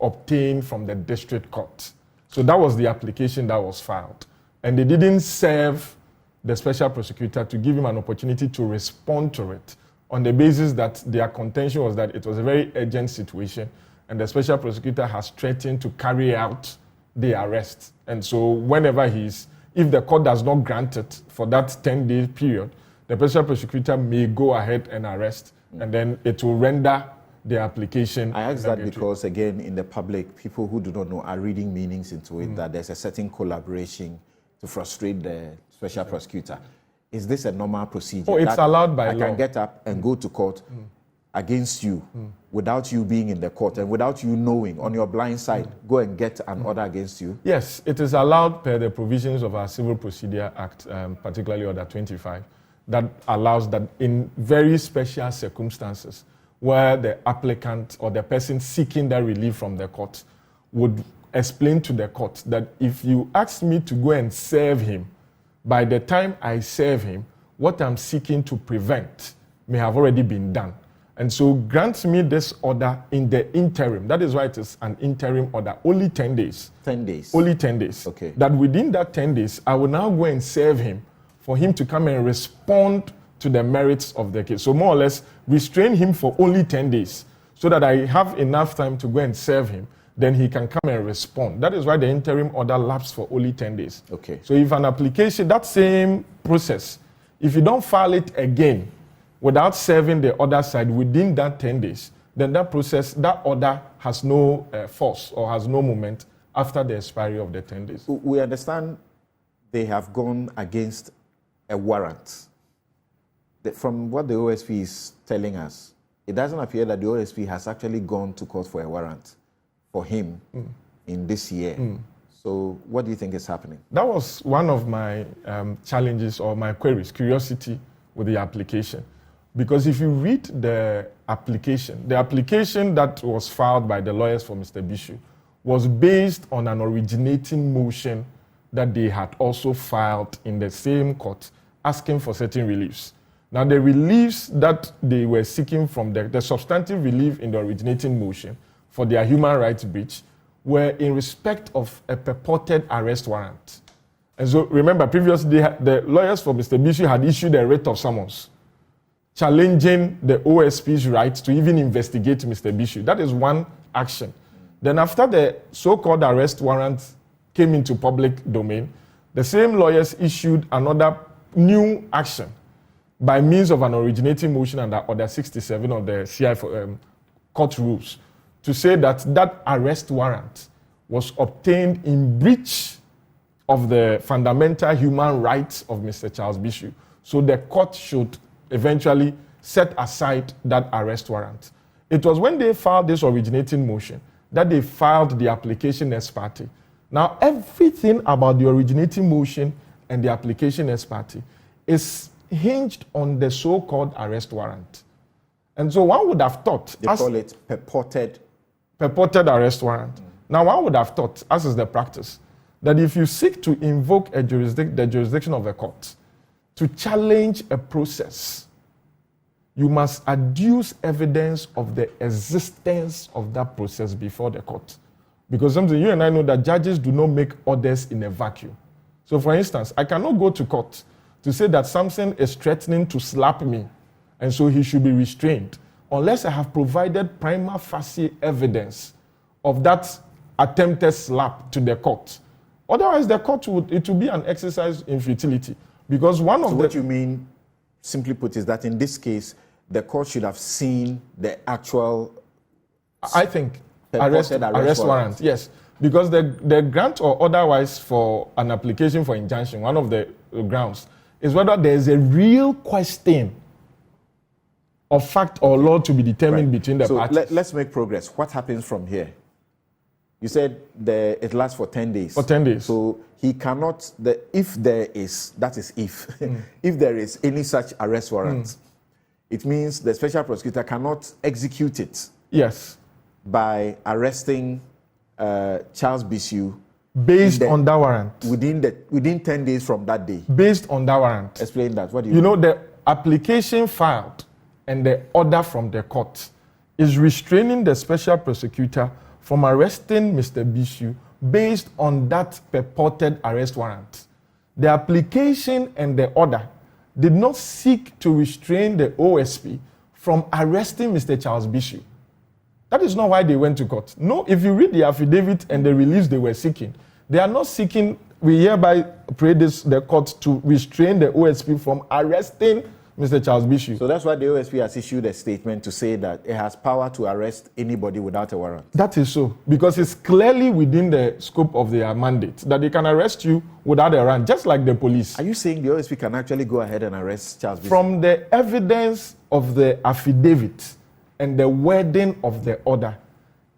obtained from the district court. So that was the application that was filed. And they didn't serve the special prosecutor to give him an opportunity to respond to it on the basis that their contention was that it was a very urgent situation and the special prosecutor has threatened to carry out the arrest. And so whenever if the court does not grant it for that 10-day period, the special prosecutor may go ahead and arrest, and then it will render the application. I ask that because, again, in the public, people who do not know are reading meanings into it, that there's a certain collaboration to frustrate the special prosecutor. Is this a normal procedure? Oh, it's allowed by law. I can get up and go to court against you without you being in the court and without you knowing on your blind side, go and get an order against you? Yes, it is allowed per the provisions of our Civil Procedure Act, particularly Order 25, that allows that in very special circumstances where the applicant or the person seeking that relief from the court would explain to the court that if you ask me to go and serve him, by the time I serve him, what I'm seeking to prevent may have already been done. And so grant me this order in the interim. That is why it is an interim order, only 10 days. 10 days? Only 10 days. Okay. That within that 10 days, I will now go and serve him for him to come and respond to the merits of the case. So more or less, restrain him for only 10 days so that I have enough time to go and serve him. Then he can come and respond. That is why the interim order lasts for only 10 days. Okay. So if an application, that same process, if you don't file it again, without serving the other side within that 10 days, then that order has no force or has no moment after the expiry of the 10 days. We understand they have gone against a warrant. From what the OSP is telling us, it doesn't appear that the OSP has actually gone to court for a warrant for him in this year. So what do you think is happening? That was one of my challenges or my queries, curiosity with the application. Because if you read the application that was filed by the lawyers for Mr. Bishu was based on an originating motion that they had also filed in the same court asking for certain reliefs. Now, the reliefs that they were seeking from the substantive relief in the originating motion for their human rights breach were in respect of a purported arrest warrant. And so, remember, previously, the lawyers for Mr. Bishu had issued a writ of summons challenging the OSP's right to even investigate Mr. Bishu. That is one action. Then after the so-called arrest warrant came into public domain, the same lawyers issued another new action by means of an originating motion under Order 67 of the CI court rules to say that that arrest warrant was obtained in breach of the fundamental human rights of Mr. Charles Bishu. So the court should eventually set aside that arrest warrant. It was when they filed this originating motion that they filed the application ex parte. Now, everything about the originating motion and the application ex parte is hinged on the so-called arrest warrant. And so one would have thought... They call it purported arrest warrant. Now, one would have thought, as is the practice, that if you seek to invoke the jurisdiction of a court to challenge a process, you must adduce evidence of the existence of that process before the court. Because something you and I know that judges do not make orders in a vacuum. So, for instance, I cannot go to court to say that Samson is threatening to slap me, and so he should be restrained, unless I have provided prima facie evidence of that attempted slap to the court. Otherwise, the court it will be an exercise in futility. Because one of what you mean, simply put, is that in this case, the court should have seen the actual... I think arrest warrant, yes. Because the grant or otherwise for an application for injunction, one of the grounds, is whether there is a real question of fact or law to be determined between the parties. So let's make progress. What happens from here? You said it lasts for 10 days. For 10 days. So he cannot, if there is, that is if there is any such arrest warrant, it means the special prosecutor cannot execute it. Yes. By arresting Charles Bishu. Based on that warrant. Within 10 days from that day. Based on that warrant. Explain that. What do you mean? You know, the application filed and the order from the court is restraining the special prosecutor from arresting Mr. Bishu based on that purported arrest warrant. The application and the order did not seek to restrain the OSP from arresting Mr. Charles Bishu. That is not why they went to court. No, if you read the affidavit and the reliefs they were seeking, they are not seeking, we hereby pray the court to restrain the OSP from arresting Mr. Charles Bishu. So that's why the OSP has issued a statement to say that it has power to arrest anybody without a warrant. That is so, because it's clearly within the scope of their mandate that they can arrest you without a warrant, just like the police. Are you saying the OSP can actually go ahead and arrest Charles Bishu? From the evidence of the affidavit and the wording of the order,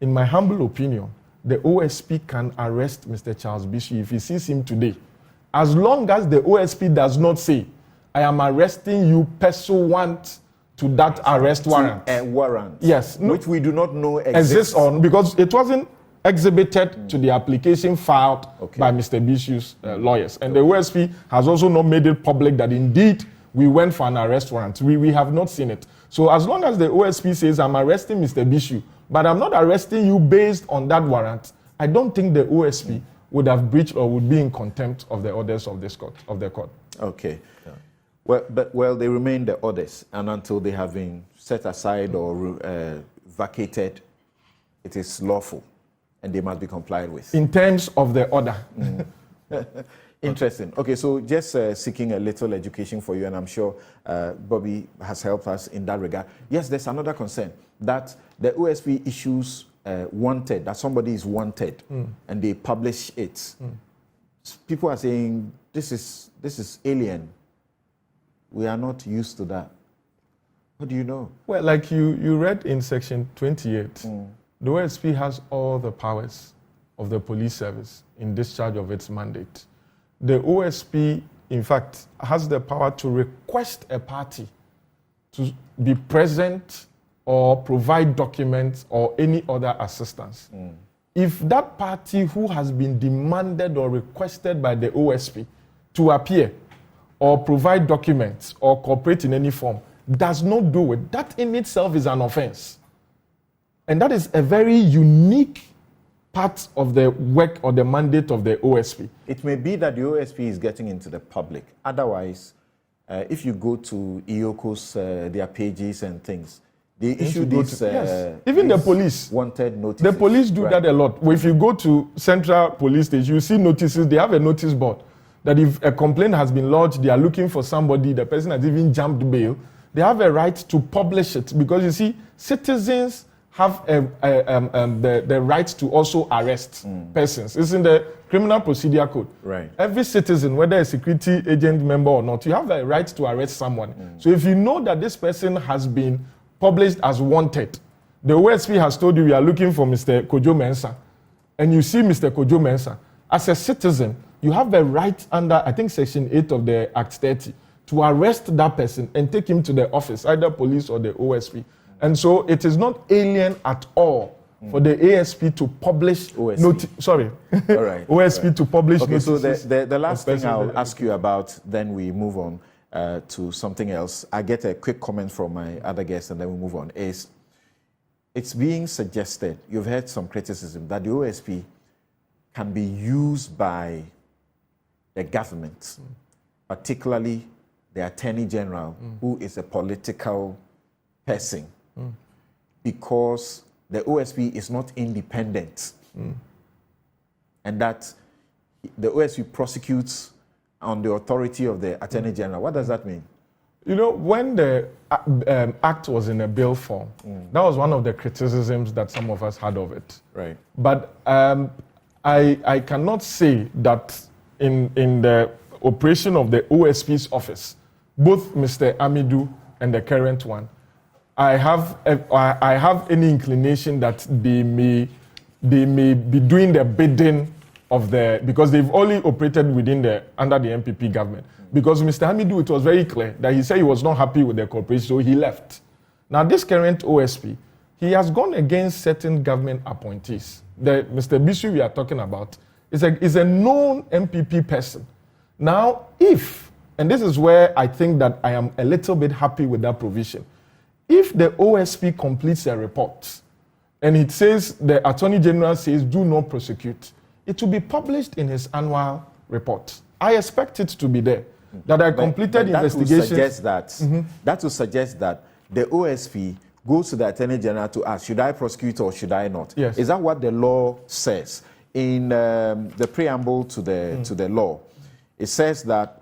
in my humble opinion, the OSP can arrest Mr. Charles Bishu if he sees him today, as long as the OSP does not say, I am arresting you pursuant to that arrest warrant. A warrant. Yes. Which we do not know exists on, because it wasn't exhibited to the application filed by Mr. Bishu's lawyers. And the OSP has also not made it public that indeed we went for an arrest warrant. We have not seen it. So as long as the OSP says, I'm arresting Mr. Bishu, but I'm not arresting you based on that warrant, I don't think the OSP would have breached or would be in contempt of the orders of this court, of the court. Okay. Yeah. Well, they remain the orders, and until they have been set aside or vacated, it is lawful, and they must be complied with. In terms of the order. Interesting. Okay, so just seeking a little education for you, and I'm sure Bobby has helped us in that regard. Yes, there's another concern that the OSP issues wanted, that somebody is wanted, and they publish it. People are saying, this is alien. We are not used to that. What do you know? Well, like you read in section 28, the OSP has all the powers of the police service in discharge of its mandate. The OSP, in fact, has the power to request a party to be present or provide documents or any other assistance. If that party who has been demanded or requested by the OSP to appear or provide documents or cooperate in any form does not do it, that in itself is an offense. And that is a very unique part of the work or the mandate of the OSP. It may be that the OSP is getting into the public. Otherwise, if you go to EOCO's, their pages and things, they issue these even the police wanted notices. The police do that a lot. If you go to Central Police Station, you see notices. They have a notice board that if a complaint has been lodged, they are looking for somebody, the person has even jumped bail, they have a right to publish it, because you see, citizens have the right to also arrest persons. It's in the Criminal Procedure Code. Right. Every citizen, whether a security agent member or not, you have the right to arrest someone. So if you know that this person has been published as wanted, the OSP has told you we are looking for Mr. Kojo Mensah, and you see Mr. Kojo Mensah, as a citizen, you have the right under, I think, Section 8 of the Act 30, to arrest that person and take him to the office, either police or the OSP. And so it is not alien at all for the ASP to publish OSP to publish okay, notices. So the last thing I'll ask you about, then we move on to something else. I get a quick comment from my other guests and then we move on. It's being suggested, you've heard some criticism, that the OSP can be used by the government, particularly the Attorney General, who is a political person, because the OSP is not independent, and that the OSP prosecutes on the authority of the Attorney General. What does that mean? You know, when the Act was in a bill form, that was one of the criticisms that some of us had of it. Right. But I cannot say that in the operation of the OSP's office, both Mr. Amidu and the current one, I have any inclination that they may be doing the bidding of the, because they've only operated under the MPP government. Because Mr. Amidu, it was very clear that he said he was not happy with the corporation, so he left. Now this current OSP, he has gone against certain government appointees. Mr. Bisu we are talking about is a known MPP person. Now and this is where I think that I am a little bit happy with that provision. If the OSP completes a report and it says, the Attorney General says, do not prosecute, it will be published in his annual report. I expect it to be there. That I completed investigations. That will suggest that the OSP goes to the Attorney General to ask, should I prosecute or should I not? Yes. Is that what the law says? In the preamble to the law, it says that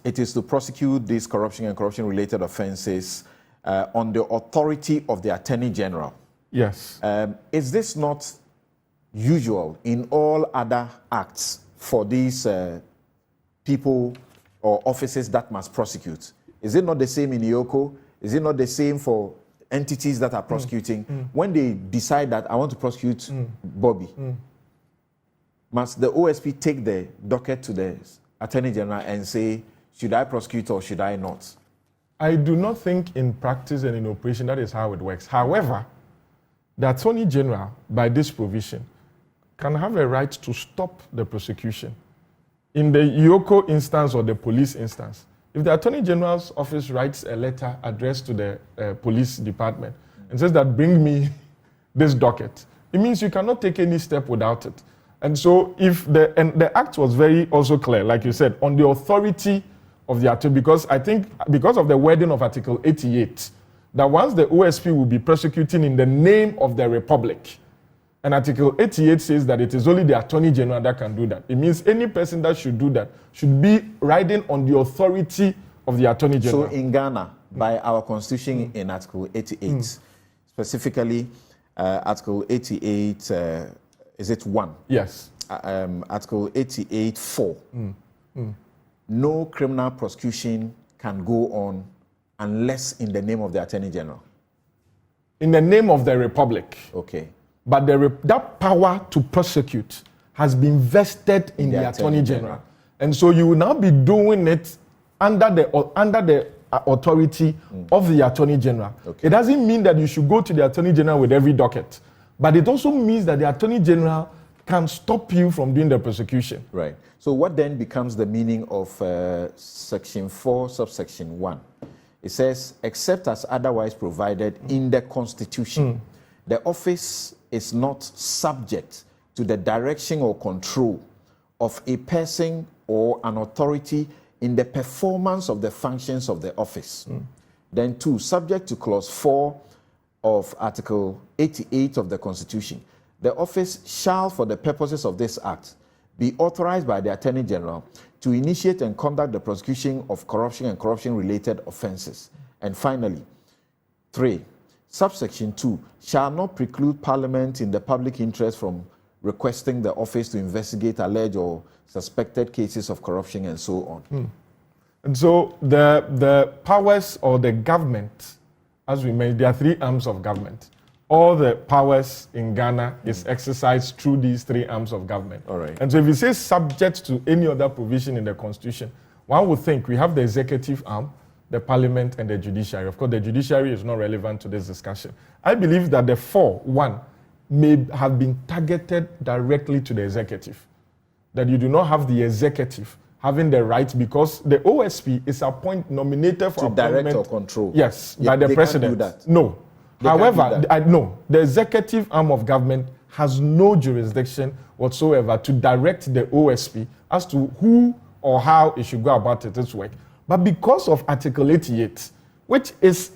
it is to prosecute these corruption and corruption-related offenses on the authority of the Attorney General. Yes. Is this not usual in all other acts for these people or offices that must prosecute? Is it not the same in IOCO? Is it not the same for entities that are prosecuting? When they decide that I want to prosecute Bobby, must the OSP take the docket to the Attorney General and say, should I prosecute or should I not? I do not think in practice and in operation that is how it works. However, the Attorney General, by this provision, can have a right to stop the prosecution. In the IOCO instance or the police instance, if the Attorney General's office writes a letter addressed to the police department and says that bring me this docket, it means you cannot take any step without it. And so the act was very also clear, like you said, on the authority of the attorney, because I think because of the wording of Article 88, that once the OSP will be prosecuting in the name of the Republic, And Article 88 says that it is only the Attorney General that can do that. It means any person that should do that should be riding on the authority of the Attorney General. So in Ghana, by our constitution in Article 88, specifically Article 88, is it 1? Yes. Article 88, 4. No criminal prosecution can go on unless in the name of the Attorney General. In the name of the Republic. Okay. But that power to prosecute has been vested in the Attorney General. And so you will now be doing it under the authority of the Attorney General. Okay. It doesn't mean that you should go to the Attorney General with every docket, but it also means that the Attorney General can stop you from doing the prosecution. Right. So what then becomes the meaning of Section 4, subsection 1? It says, except as otherwise provided in the Constitution, the office is not subject to the direction or control of a person or an authority in the performance of the functions of the office. Then 2, subject to clause 4 of Article 88 of the Constitution, the office shall, for the purposes of this act, be authorized by the Attorney General to initiate and conduct the prosecution of corruption and corruption-related offenses. And finally, 3, subsection 2 shall not preclude Parliament in the public interest from requesting the office to investigate alleged or suspected cases of corruption and so on. And so the powers or the government, as we mentioned, there are 3 arms of government. All the powers in Ghana is exercised through these 3 arms of government. All right. And so if you say subject to any other provision in the Constitution, one would think we have the executive arm, the parliament, and the judiciary. Of course, the judiciary is not relevant to this discussion. I believe that the 4.1 may have been targeted directly to the executive. That you do not have the executive having the right, because the OSP is nominated for to direct or control. Yes, by the president. Can't do that. No. However, no, the executive arm of government has no jurisdiction whatsoever to direct the OSP as to who or how it should go about its work. But because of Article 88, which is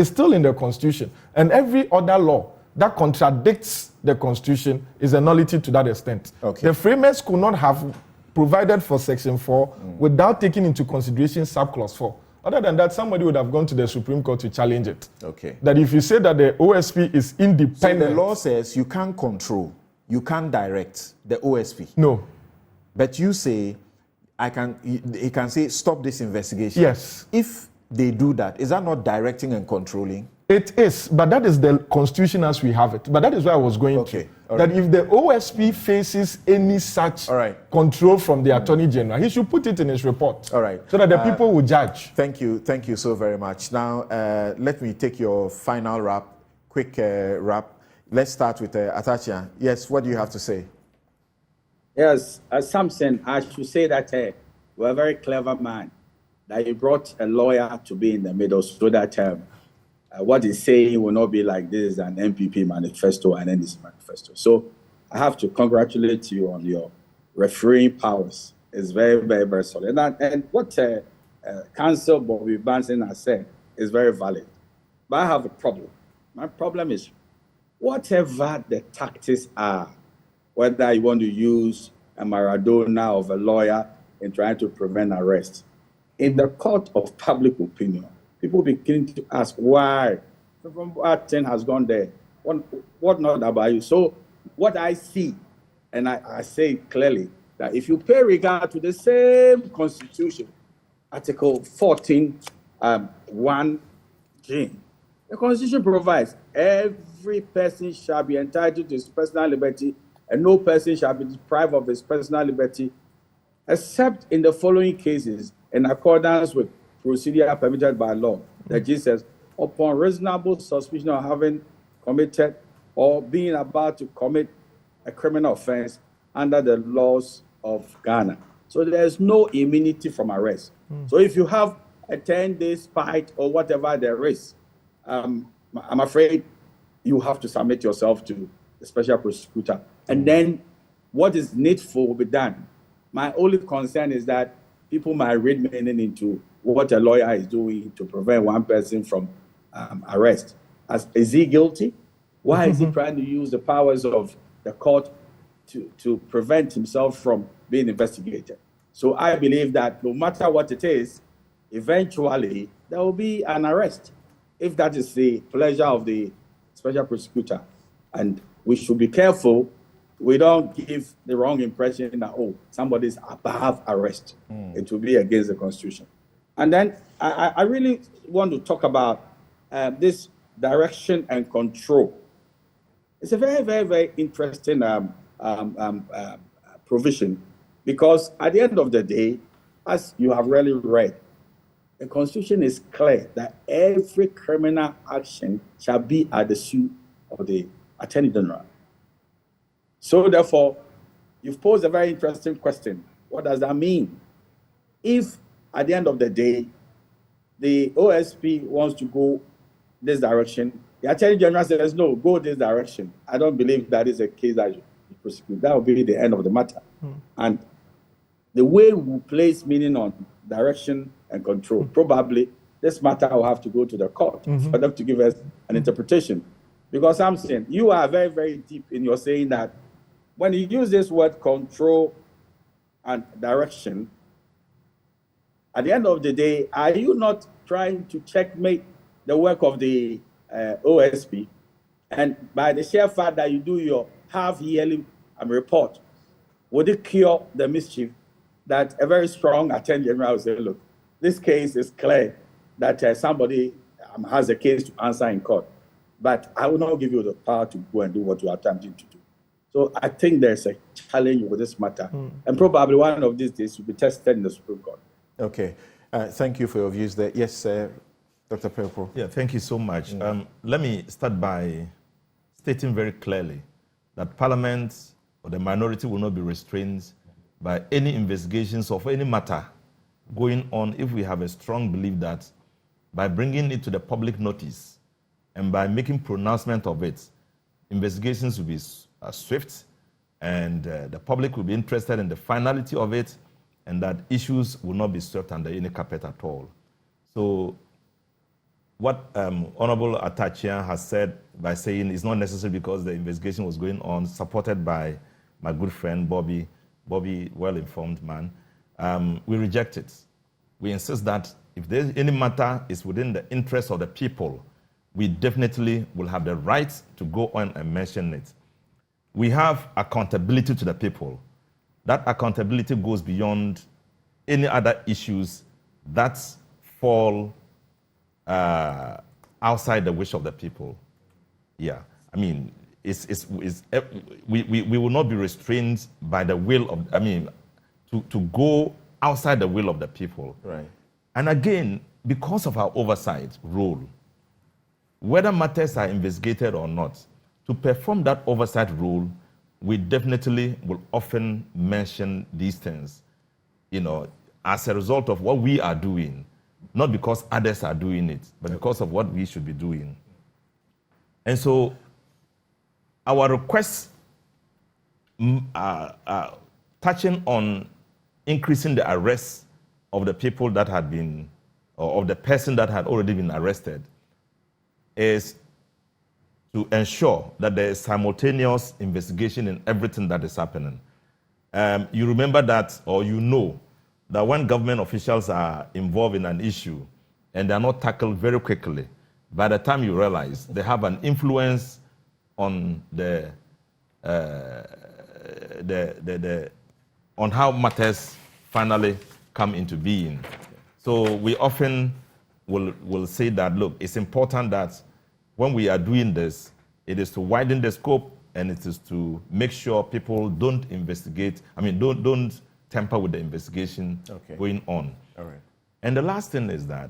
still in the Constitution, and every other law that contradicts the Constitution is a nullity to that extent. Okay. The framers could not have provided for Section 4 without taking into consideration subclause 4. Other than that, somebody would have gone to the Supreme Court to challenge it. Okay. That if you say that the OSP is independent... So the law says you can't control, you can't direct the OSP. No. But you say, he can say, stop this investigation. Yes. If they do that, is that not directing and controlling? It is, but that is the Constitution as we have it. But that is where I was going to. That if the OSP faces any such control from the Attorney General, he should put it in his report. All right. So that the people will judge. Thank you so very much. Now, let me take your final quick wrap. Let's start with Atachia. Yes, what do you have to say? Yes, Samson, I should say that you're a very clever man, that you brought a lawyer to be in the middle so that what he's saying will not be like this is an MPP manifesto and then this manifesto. So I have to congratulate you on your refereeing powers. It's very, very, very solid. And what Council Bobby Banson has said is very valid. But I have a problem. My problem is whatever the tactics are, whether you want to use a Maradona of a lawyer in trying to prevent arrest, in the court of public opinion, people begin to ask why what thing has gone there. What not about you? So what I see, and I say clearly, that if you pay regard to the same Constitution, Article 14, 1G, the Constitution provides every person shall be entitled to his personal liberty, and no person shall be deprived of his personal liberty, except in the following cases, in accordance with procedure permitted by law. That Jesus, upon reasonable suspicion of having committed or being about to commit a criminal offense under the laws of Ghana. So there's no immunity from arrest. So if you have a 10-day spite or whatever there is, I'm afraid you have to submit yourself to the special prosecutor. And then what is needful will be done. My only concern is that people might read meaning into what a lawyer is doing to prevent one person from arrest. Is he guilty? Why is he trying to use the powers of the court to prevent himself from being investigated? So I believe that no matter what it is, eventually there will be an arrest, if that is the pleasure of the special prosecutor. And we should be careful we don't give the wrong impression that, oh, somebody's above arrest. It will be against the Constitution. And then I really want to talk about this direction and control. It's a very, very, very interesting provision, because at the end of the day, as you have really read, the Constitution is clear that every criminal action shall be at the suit of the Attorney General. So therefore, you've posed a very interesting question. What does that mean? If at the end of the day, the OSP wants to go this direction, the Attorney General says, no, go this direction. I don't believe that is a case that you prosecute. That will be the end of the matter. And the way we place meaning on direction and control, probably this matter will have to go to the court for them to give us an interpretation. Because Samson, you are very, very deep in your saying that when you use this word control and direction, at the end of the day, are you not trying to checkmate the work of the OSP? And by the sheer fact that you do your half-yearly report, would it cure the mischief that a very strong Attorney General will say, look, this case is clear that somebody has a case to answer in court, but I will not give you the power to go and do what you are attempting to do. So I think there's a challenge with this matter, and probably one of these days will be tested in the Supreme Court. Okay. Thank you for your views there. Yes, Dr. Pepo. Yeah, thank you so much. Let me start by stating very clearly that Parliament or the minority will not be restrained by any investigations of any matter going on if we have a strong belief that by bringing it to the public notice and by making pronouncement of it, investigations will be swift, and the public will be interested in the finality of it, and that issues will not be swept under any carpet at all. So what Honorable Atachia has said by saying it's not necessary because the investigation was going on, supported by my good friend Bobby, well-informed man, we reject it. We insist that if there's any matter is within the interest of the people, we definitely will have the right to go on and mention it. We have accountability to the people. That accountability goes beyond any other issues that fall outside the wish of the people. Yeah, I mean, we will not be restrained by the will of, to go outside the will of the people. Right. And again, because of our oversight role, whether matters are investigated or not, to perform that oversight role, we definitely will often mention these things, as a result of what we are doing, not because others are doing it, but because of what we should be doing. And so our requests touching on increasing the arrests of the people that had been, or of the person that had already been arrested, is to ensure that there is simultaneous investigation in everything that is happening. You remember that, or you know, that when government officials are involved in an issue and they are not tackled very quickly, by the time you realize they have an influence on on how matters finally come into being. So we often will say that, look, it's important that when we are doing this, it is to widen the scope, and it is to make sure people don't investigate, don't tamper with the investigation going on. All right. And the last thing is that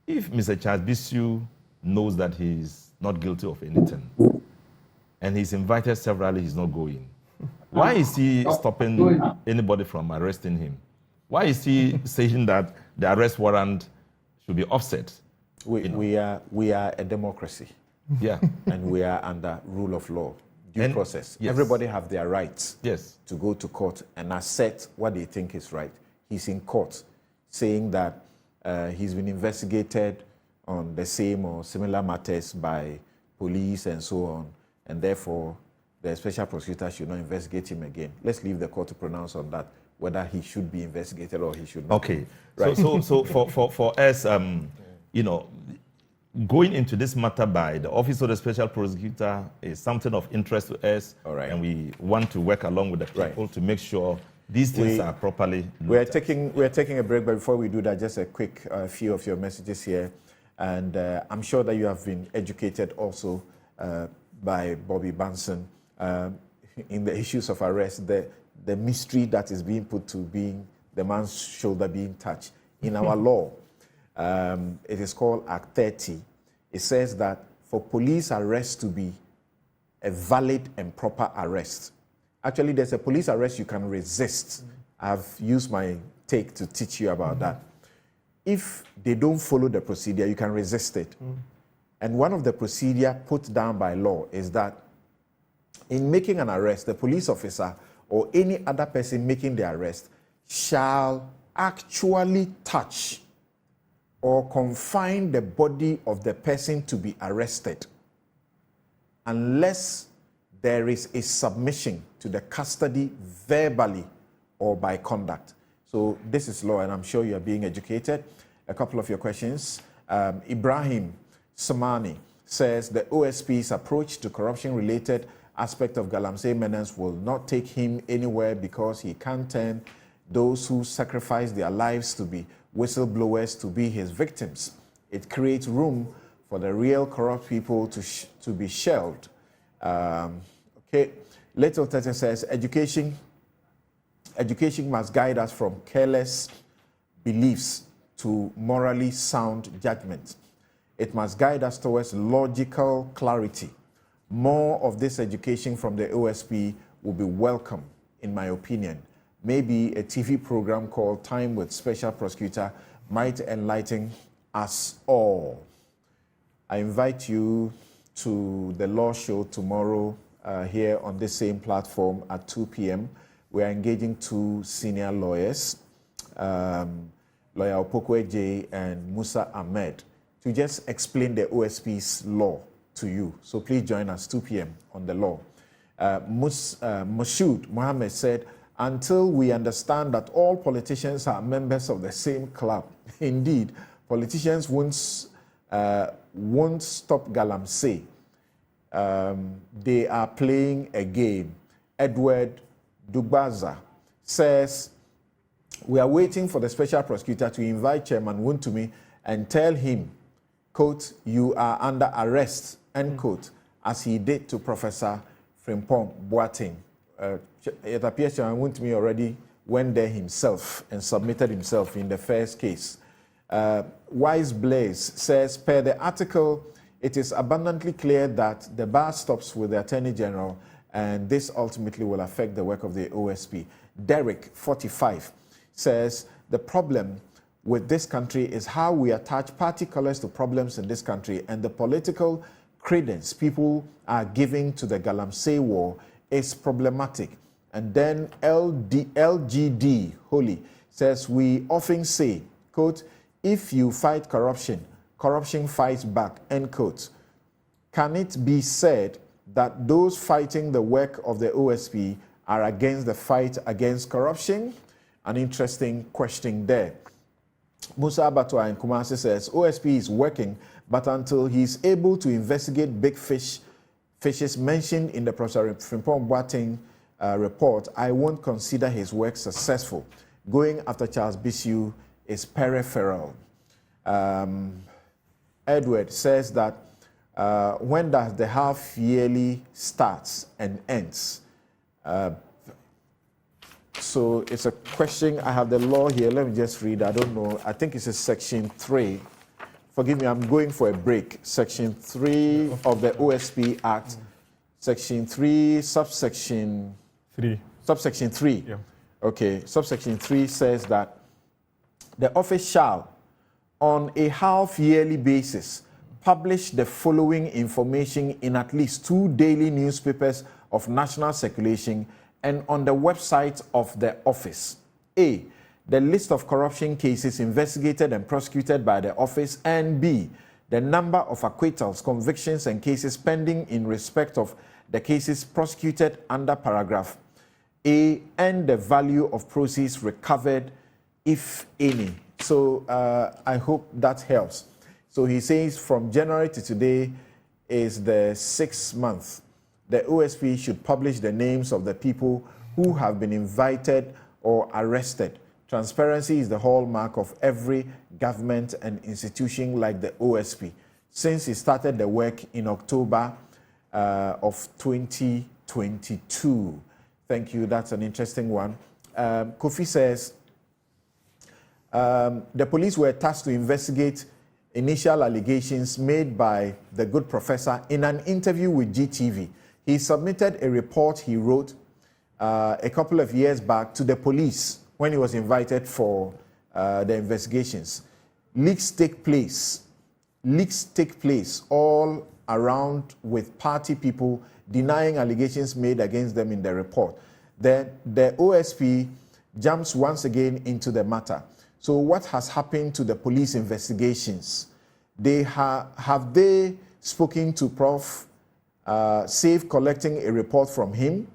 if Mr. Charles Bisu knows that he's not guilty of anything, and he's invited severally, he's not going, why is he stopping anybody from arresting him? Why is he saying that the arrest warrant should be offset? We are a democracy. Yeah. And we are under rule of law, due process. Yes. Everybody have their rights to go to court and assert what they think is right. He's in court saying that he's been investigated on the same or similar matters by police and so on, and therefore the special prosecutor should not investigate him again. Let's leave the court to pronounce on that, whether he should be investigated or he should not. Okay, right. So for us, you know, going into this matter by the Office of the Special Prosecutor is something of interest to us, and we want to work along with the people to make sure these things are properly we're taking a break, but before we do that, just a quick few of your messages here. And I'm sure that you have been educated also by Bobby Banson in the issues of arrest, the mystery that is being put to being the man's shoulder being touched. In our law, it is called Act 30. It says that for police arrest to be a valid and proper arrest, actually there's a police arrest you can resist. I've used my take to teach you about that. If they don't follow the procedure, you can resist it. And one of the procedure put down by law is that in making an arrest, the police officer or any other person making the arrest shall actually touch or confine the body of the person to be arrested unless there is a submission to the custody verbally or by conduct. So this is law, and I'm sure you are being educated. A couple of your questions. Ibrahim Samani says the OSP's approach to corruption-related aspect of Galamsey menace will not take him anywhere because he can't turn those who sacrifice their lives to be whistleblowers to be his victims. It creates room for the real corrupt people to be shelved. Okay. Little Tete says education must guide us from careless beliefs to morally sound judgment. It must guide us towards logical clarity. More of this education from the OSP will be welcome, in my opinion. Maybe a TV program called Time with Special Prosecutor might enlighten us all. I invite you to the law show tomorrow here on this same platform at 2 p.m. We are engaging two senior lawyers, Lawyer Opokwe J and Musa Ahmed, to just explain the OSP's law to you. So please join us 2 p.m. on the law. Moshood Mohammed said, until we understand that all politicians are members of the same club, indeed, politicians won't stop Galamsey. They are playing a game. Edward Dugbaza says, we are waiting for the special prosecutor to invite Chairman Wontumi and tell him, quote, you are under arrest, end quote, as he did to Professor Frimpong Boateng. It appears Chairman Wontumi already went there himself and submitted himself in the first case. Wise Blaze says, per the article, it is abundantly clear that the bar stops with the Attorney General, and this ultimately will affect the work of the OSP. Derek, 45, says, the problem with this country is how we attach party colors to problems in this country, and the political credence people are giving to the Galamsey war is problematic. And then LGD, Holy, says, we often say, quote, if you fight corruption, corruption fights back, end quote. Can it be said that those fighting the work of the OSP are against the fight against corruption? An interesting question there. Musa Abatwa in Kumasi says, OSP is working, but until he is able to investigate big fishes mentioned in the Professor Frimpong Boateng report, I won't consider his work successful. Going after Charles Bissiou is peripheral. Edward says that when does the half yearly starts and ends? So it's a question. I have the law here. Let me just read. I don't know. I think it's a section 3. Forgive me, I'm going for a break. Section 3 of the OSP Act. Section 3, subsection 3. Subsection 3. Yeah. Okay. Subsection 3 says that the office shall, on a half-yearly basis, publish the following information in at least 2 daily newspapers of national circulation and on the website of the office. A, the list of corruption cases investigated and prosecuted by the office, and B, the number of acquittals, convictions, and cases pending in respect of the cases prosecuted under paragraph A, and the value of proceeds recovered, if any. So I hope that helps. So he says from January to today is the 6th month. The OSP should publish the names of the people who have been invited or arrested. Transparency is the hallmark of every government and institution like the OSP. Since he started the work in October of 2022. Thank you, that's an interesting one. Kofi says, the police were tasked to investigate initial allegations made by the good professor in an interview with GTV. He submitted a report he wrote a couple of years back to the police when he was invited for the investigations. Leaks take place all around with party people denying allegations made against them in the report. Then the OSP jumps once again into the matter. So what has happened to the police investigations? Have they spoken to Prof. Safe collecting a report from him?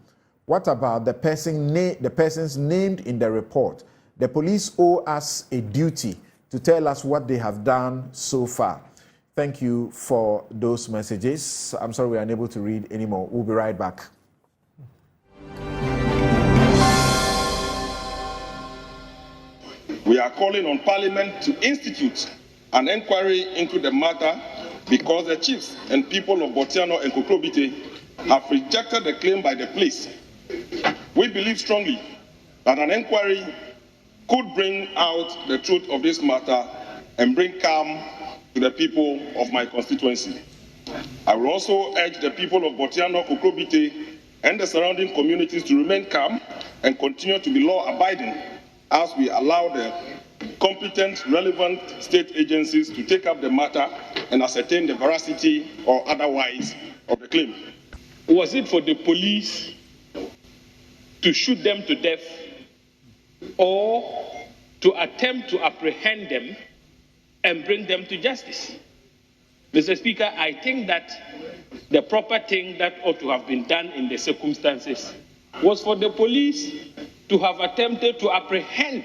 What about the persons named in the report? The police owe us a duty to tell us what they have done so far. Thank you for those messages. I'm sorry we are unable to read anymore. We'll be right back. We are calling on Parliament to institute an inquiry into the matter because the chiefs and people of Botiano and Kokrobite have rejected the claim by the police. We believe strongly that an inquiry could bring out the truth of this matter and bring calm to the people of my constituency. I will also urge the people of Botiano, Kokrobite, and the surrounding communities to remain calm and continue to be law-abiding as we allow the competent, relevant state agencies to take up the matter and ascertain the veracity or otherwise of the claim. Was it for the police to shoot them to death or to attempt to apprehend them and bring them to justice? Mr. Speaker, I think that the proper thing that ought to have been done in the circumstances was for the police to have attempted to apprehend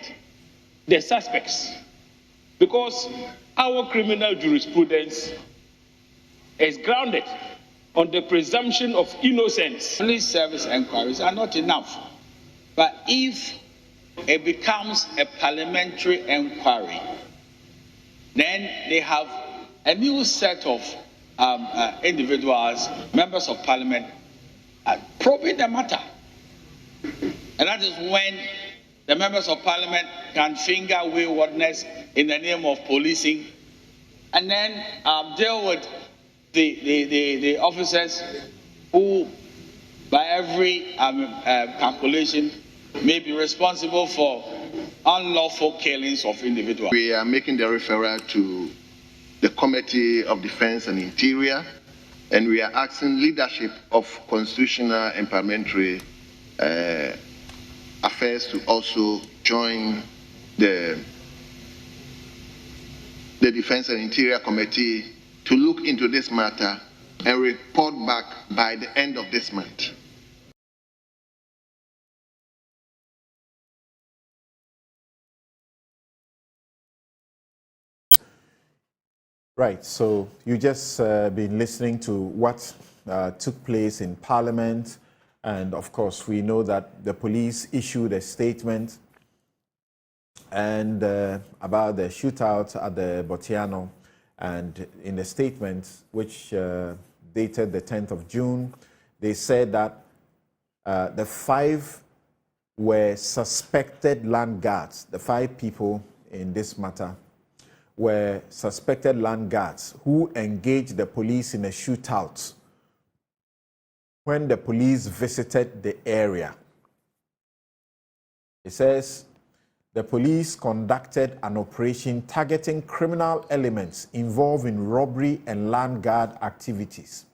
the suspects, because our criminal jurisprudence is grounded on the presumption of innocence. Police service inquiries are not enough, but if it becomes a parliamentary inquiry, then they have a new set of individuals, members of parliament, probing the matter. And that is when the members of parliament can finger waywardness in the name of policing and then deal with the officers who, by every calculation, may be responsible for unlawful killings of individuals. We are making the referral to the Committee of Defense and Interior, and we are asking leadership of constitutional and parliamentary affairs to also join the Defense and Interior Committee to look into this matter and report back by the end of this month. Right, so you just been listening to what took place in Parliament, and of course we know that the police issued a statement and about the shootout at the Botiano, and in the statement which dated the 10th of June, they said that the 5 were suspected land guards. The 5 people in this matter were suspected land guards who engaged the police in a shootout when the police visited the area. It says the police conducted an operation targeting criminal elements involved in robbery and land guard activities.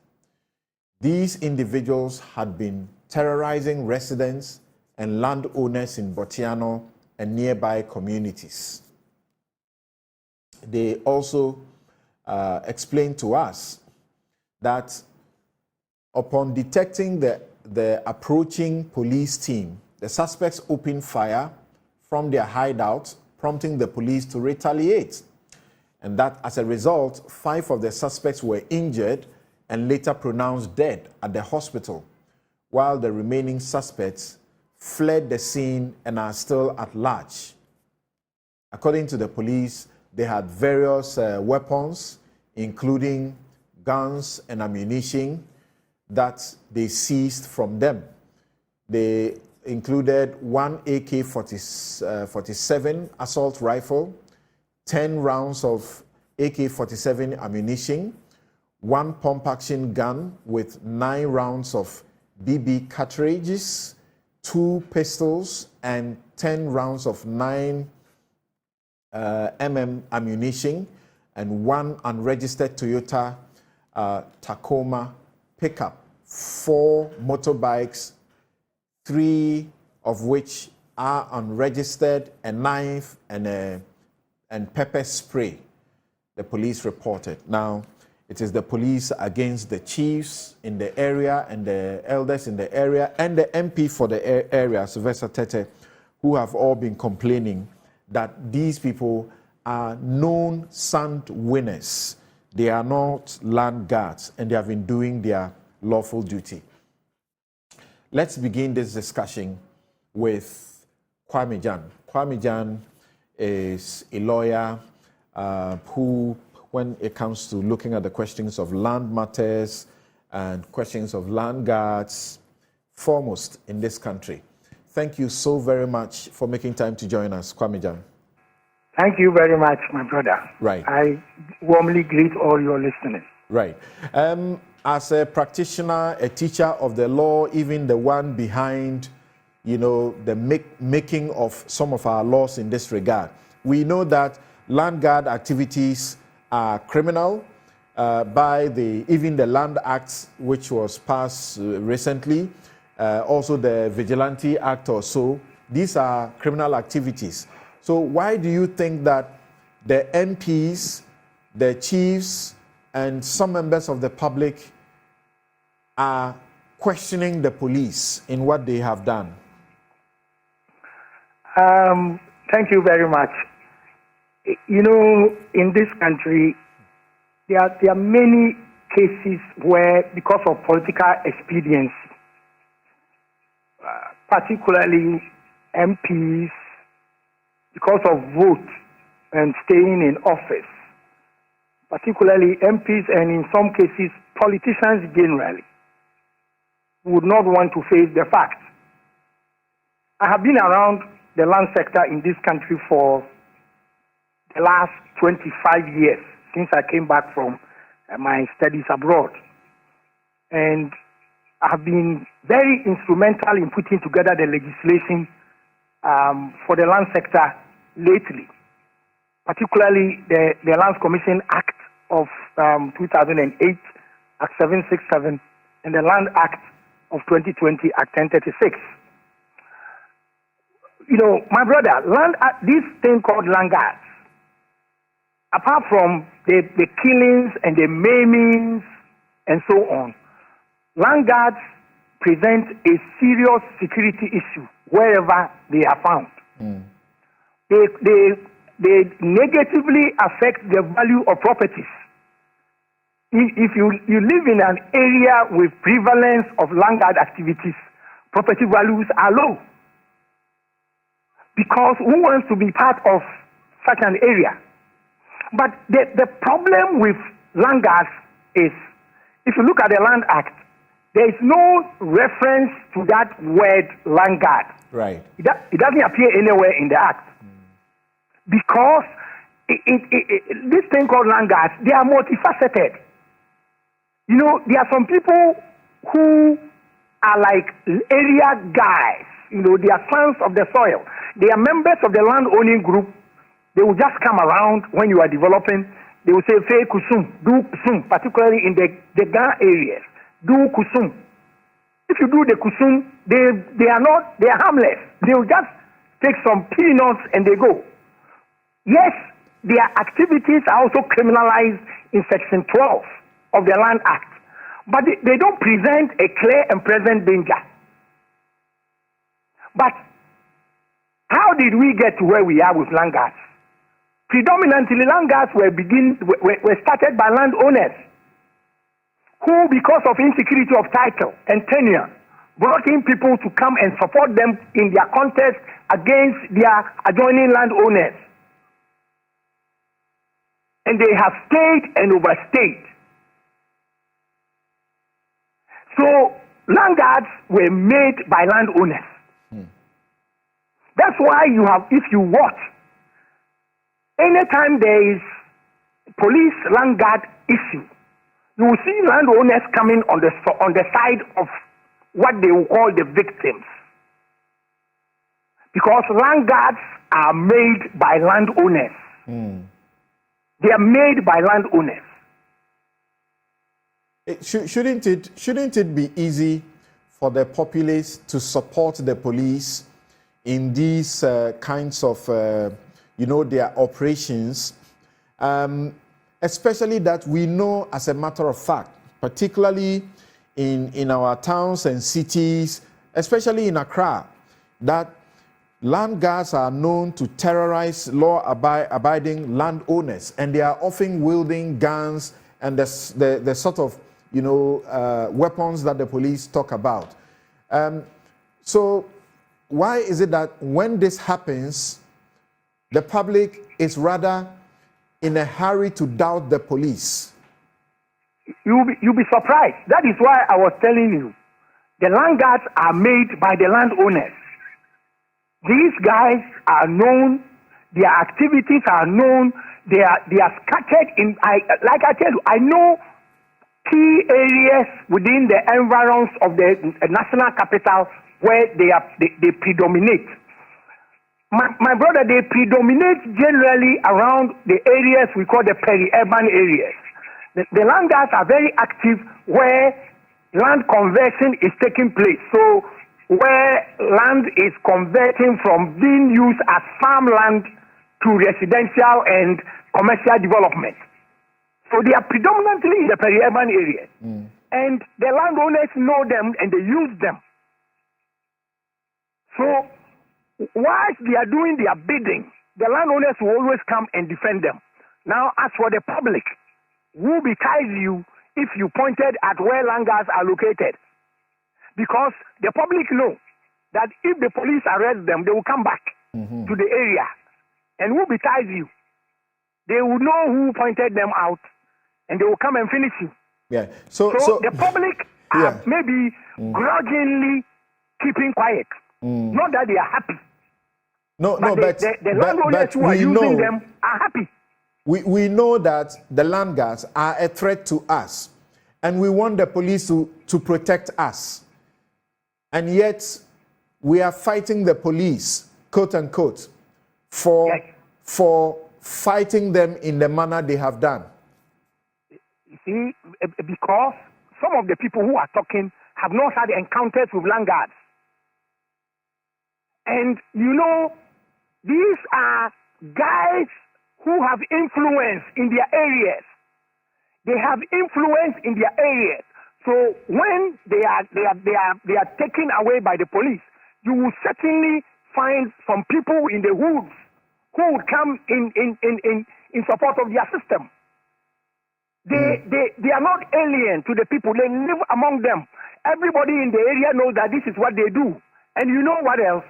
These individuals had been terrorizing residents and landowners in Botiano and nearby communities. They also explained to us that upon detecting the approaching police team, the suspects opened fire from their hideout, prompting the police to retaliate. And that as a result, 5 of the suspects were injured and later pronounced dead at the hospital, while the remaining suspects fled the scene and are still at large. According to the police, they had various weapons, including guns and ammunition, that they seized from them. They included 1 AK-47 assault rifle, 10 rounds of AK-47 ammunition, 1 pump-action gun with 9 rounds of BB cartridges, 2 pistols, and 10 rounds of 9 mm ammunition, and 1 unregistered Toyota Tacoma pickup, 4 motorbikes, 3 of which are unregistered, a knife, and pepper spray, the police reported. Now, it is the police against the chiefs in the area and the elders in the area and the MP for the area, Sylvester Tete, who have all been complaining that these people are known sand winners. They are not land guards, and they have been doing their lawful duty. Let's begin this discussion with Kwame Jan. Kwame Jan is a lawyer who, when it comes to looking at the questions of land matters and questions of land guards, foremost in this country. Thank you so very much for making time to join us, Kwame Jan. Thank you very much, my brother. Right. I warmly greet all your listeners. Right. As a practitioner, a teacher of the law, even the one behind, the making of some of our laws in this regard, we know that land guard activities are criminal by even the Land Act, which was passed recently, also the Vigilante Act or so. These are criminal activities. So why do you think that the MPs, the chiefs, and some members of the public are questioning the police in what they have done? Thank you very much. In this country, there are many cases where, because of political expediency, particularly MPs, because of vote and staying in office, particularly MPs and in some cases politicians generally, would not want to face the facts. I have been around the land sector in this country for the last 25 years, since I came back from my studies abroad. And I have been very instrumental in putting together the legislation for the land sector lately, particularly the Lands Commission Act of 2008, Act 767, and the Land Act of 2020, Act 1036. My brother, this thing called land guards, apart from the killings and the maimings and so on, land guards present a serious security issue wherever they are found. They negatively affect the value of properties. If you live in an area with prevalence of land guard activities, property values are low. Because who wants to be part of such an area? But the problem with land guards is, if you look at the Land Act, there is no reference to that word land guard. Right. It doesn't appear anywhere in the Act. Because this thing called land guards, they are multifaceted. There are some people who are like area guys. They are sons of the soil. They are members of the land owning group. They will just come around when you are developing. They will say, "Fei kusum, do kusum," particularly in the Ghana areas. Do kusum. If you do the kusum, they are harmless. They will just take some peanuts and they go. Yes, their activities are also criminalized in Section 12 of the Land Act, but they don't present a clear and present danger. But how did we get to where we are with land guards? Predominantly, land guards were started by landowners who, because of insecurity of title and tenure, brought in people to come and support them in their contest against their adjoining landowners. And they have stayed and overstayed. So land guards were made by landowners. That's why you have, if you watch, anytime there is police land guard issue, you will see landowners coming on the side of what they will call the victims. Because land guards are made by landowners. They are made by landowners. Shouldn't it be easy for the populace to support the police in these kinds of, their operations, especially that we know, as a matter of fact, particularly in our towns and cities, especially in Accra, that land guards are known to terrorize law-abiding landowners, and they are often wielding guns and the sort of, weapons that the police talk about. So why is it that when this happens, the public is rather in a hurry to doubt the police? You'll be surprised. That is why I was telling you, the land guards are made by the landowners. These guys are known, their activities are known, they are scattered in, like I tell you, I know key areas within the environs of the national capital where they predominate. My brother, they predominate generally around the areas we call the peri-urban areas. The land guards are very active where land conversion is taking place. So where land is converting from being used as farmland to residential and commercial development. So they are predominantly in the peri-urban areas. And the landowners know them and they use them. So whilst they are doing their bidding, the landowners will always come and defend them. Now, as for the public, who will betize you if you pointed at where land guards are located? Because the public know that if the police arrest them, they will come back to the area. And who betize you? They will know who pointed them out, and they will come and finish you. Yeah. So the public are maybe grudgingly keeping quiet. Not that they are happy. But the landowners who are using them are happy. We know that the land guards are a threat to us, and we want the police to protect us. And yet, we are fighting the police, quote unquote, for fighting them in the manner they have done. You see, because some of the people who are talking have not had encounters with land guards. And these are guys who have influence in their areas. They have influence in their areas. So when they are taken away by the police, you will certainly find some people in the hoods who would come in support of their system. They are not alien to the people. They live among them. Everybody in the area knows that this is what they do. And you know what else?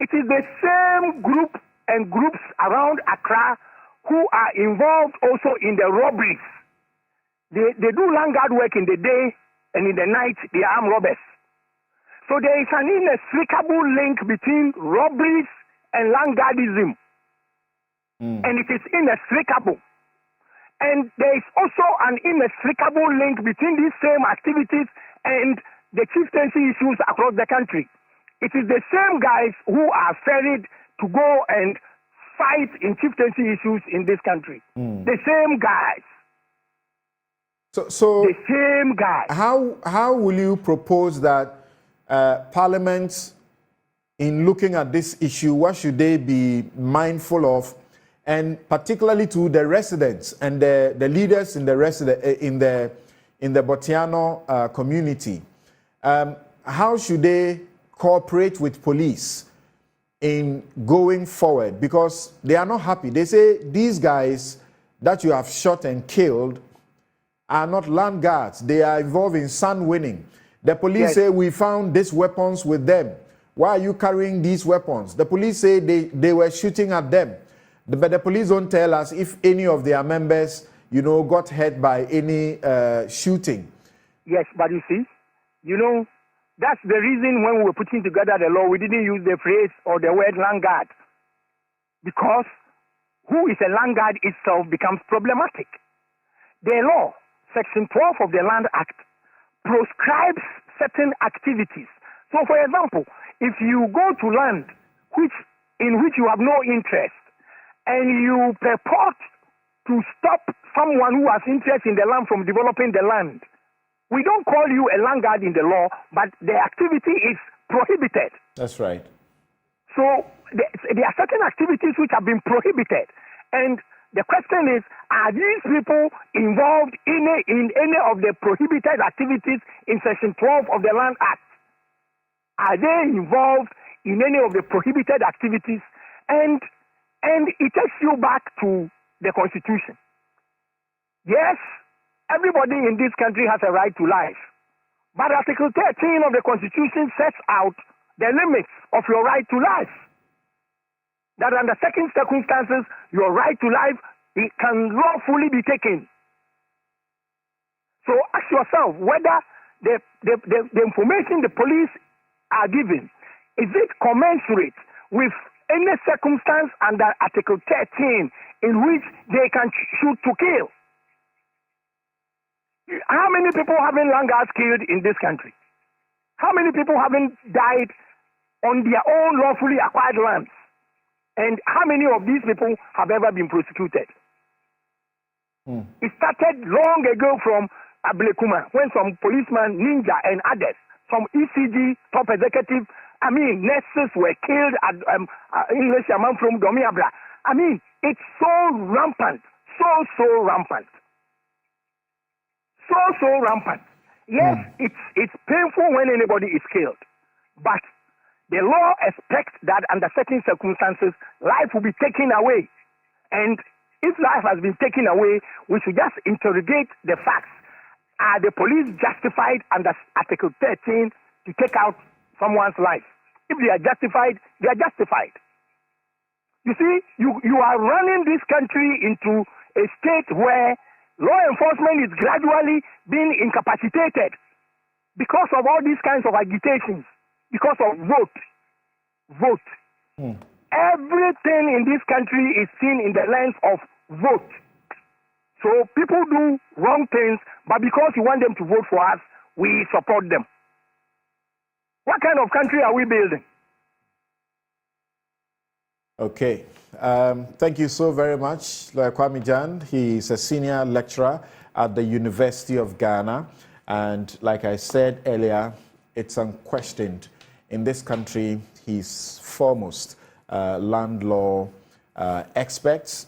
It is the same group and groups around Accra who are involved also in the robberies. They do land guard work in the day, and in the night they are armed robbers. So there is an inextricable link between robberies and land guardism. And it is inextricable. And there is also an inextricable link between these same activities and the chieftaincy issues across the country. It is the same guys who are ferried to go and fight in chieftaincy issues in this country. The same guys. So the same guys. How will you propose that Parliament, in looking at this issue, what should they be mindful of and particularly to the residents and the leaders in the Botiano community. How should they cooperate with police in going forward? Because they are not happy. They say these guys that you have shot and killed are not land guards. They are involved in sun winning. The police say we found these weapons with them. Why are you carrying these weapons? The police say they were shooting at them. But the police don't tell us if any of their members, got hurt by any shooting. Yes, but you see, that's the reason when we were putting together the law, we didn't use the phrase or the word land guard. Because who is a land guard itself becomes problematic. The law, Section 12 of the Land Act, proscribes certain activities. So, for example, if you go to land in which you have no interest and you purport to stop someone who has interest in the land from developing the land, we don't call you a land guard in the law, but the activity is prohibited. That's right. So there are certain activities which have been prohibited. And the question is, are these people involved in any of the prohibited activities in Section 12 of the Land Act? Are they involved in any of the prohibited activities? And it takes you back to the Constitution. Yes, everybody in this country has a right to life. But Article 13 of the Constitution sets out the limits of your right to life. That under certain circumstances, your right to life can lawfully be taken. So ask yourself whether the information the police are giving, is it commensurate with any circumstance under Article 13 in which they can shoot to kill? How many people have been land guards killed in this country? How many people haven't died on their own lawfully acquired lands? And how many of these people have ever been prosecuted? It started long ago from Ablekuma, when some policemen, Ninja and others, some ECG top executive, nurses were killed at English Yaman from Domiabra. It's so rampant, so rampant. So rampant. Yes, it's painful when anybody is killed, but the law expects that under certain circumstances, life will be taken away. And if life has been taken away, we should just interrogate the facts. Are the police justified under Article 13 to take out someone's life? If they are justified, they are justified. You see, you are running this country into a state where law enforcement is gradually being incapacitated because of all these kinds of agitations, because of vote. Everything in this country is seen in the lens of vote. So people do wrong things, but because you want them to vote for us, we support them. What kind of country are we building? Okay. Thank you so very much, Lawyer Kwame Jan. He is a senior lecturer at the University of Ghana. And like I said earlier, it's unquestioned. In this country, he's foremost land law expert.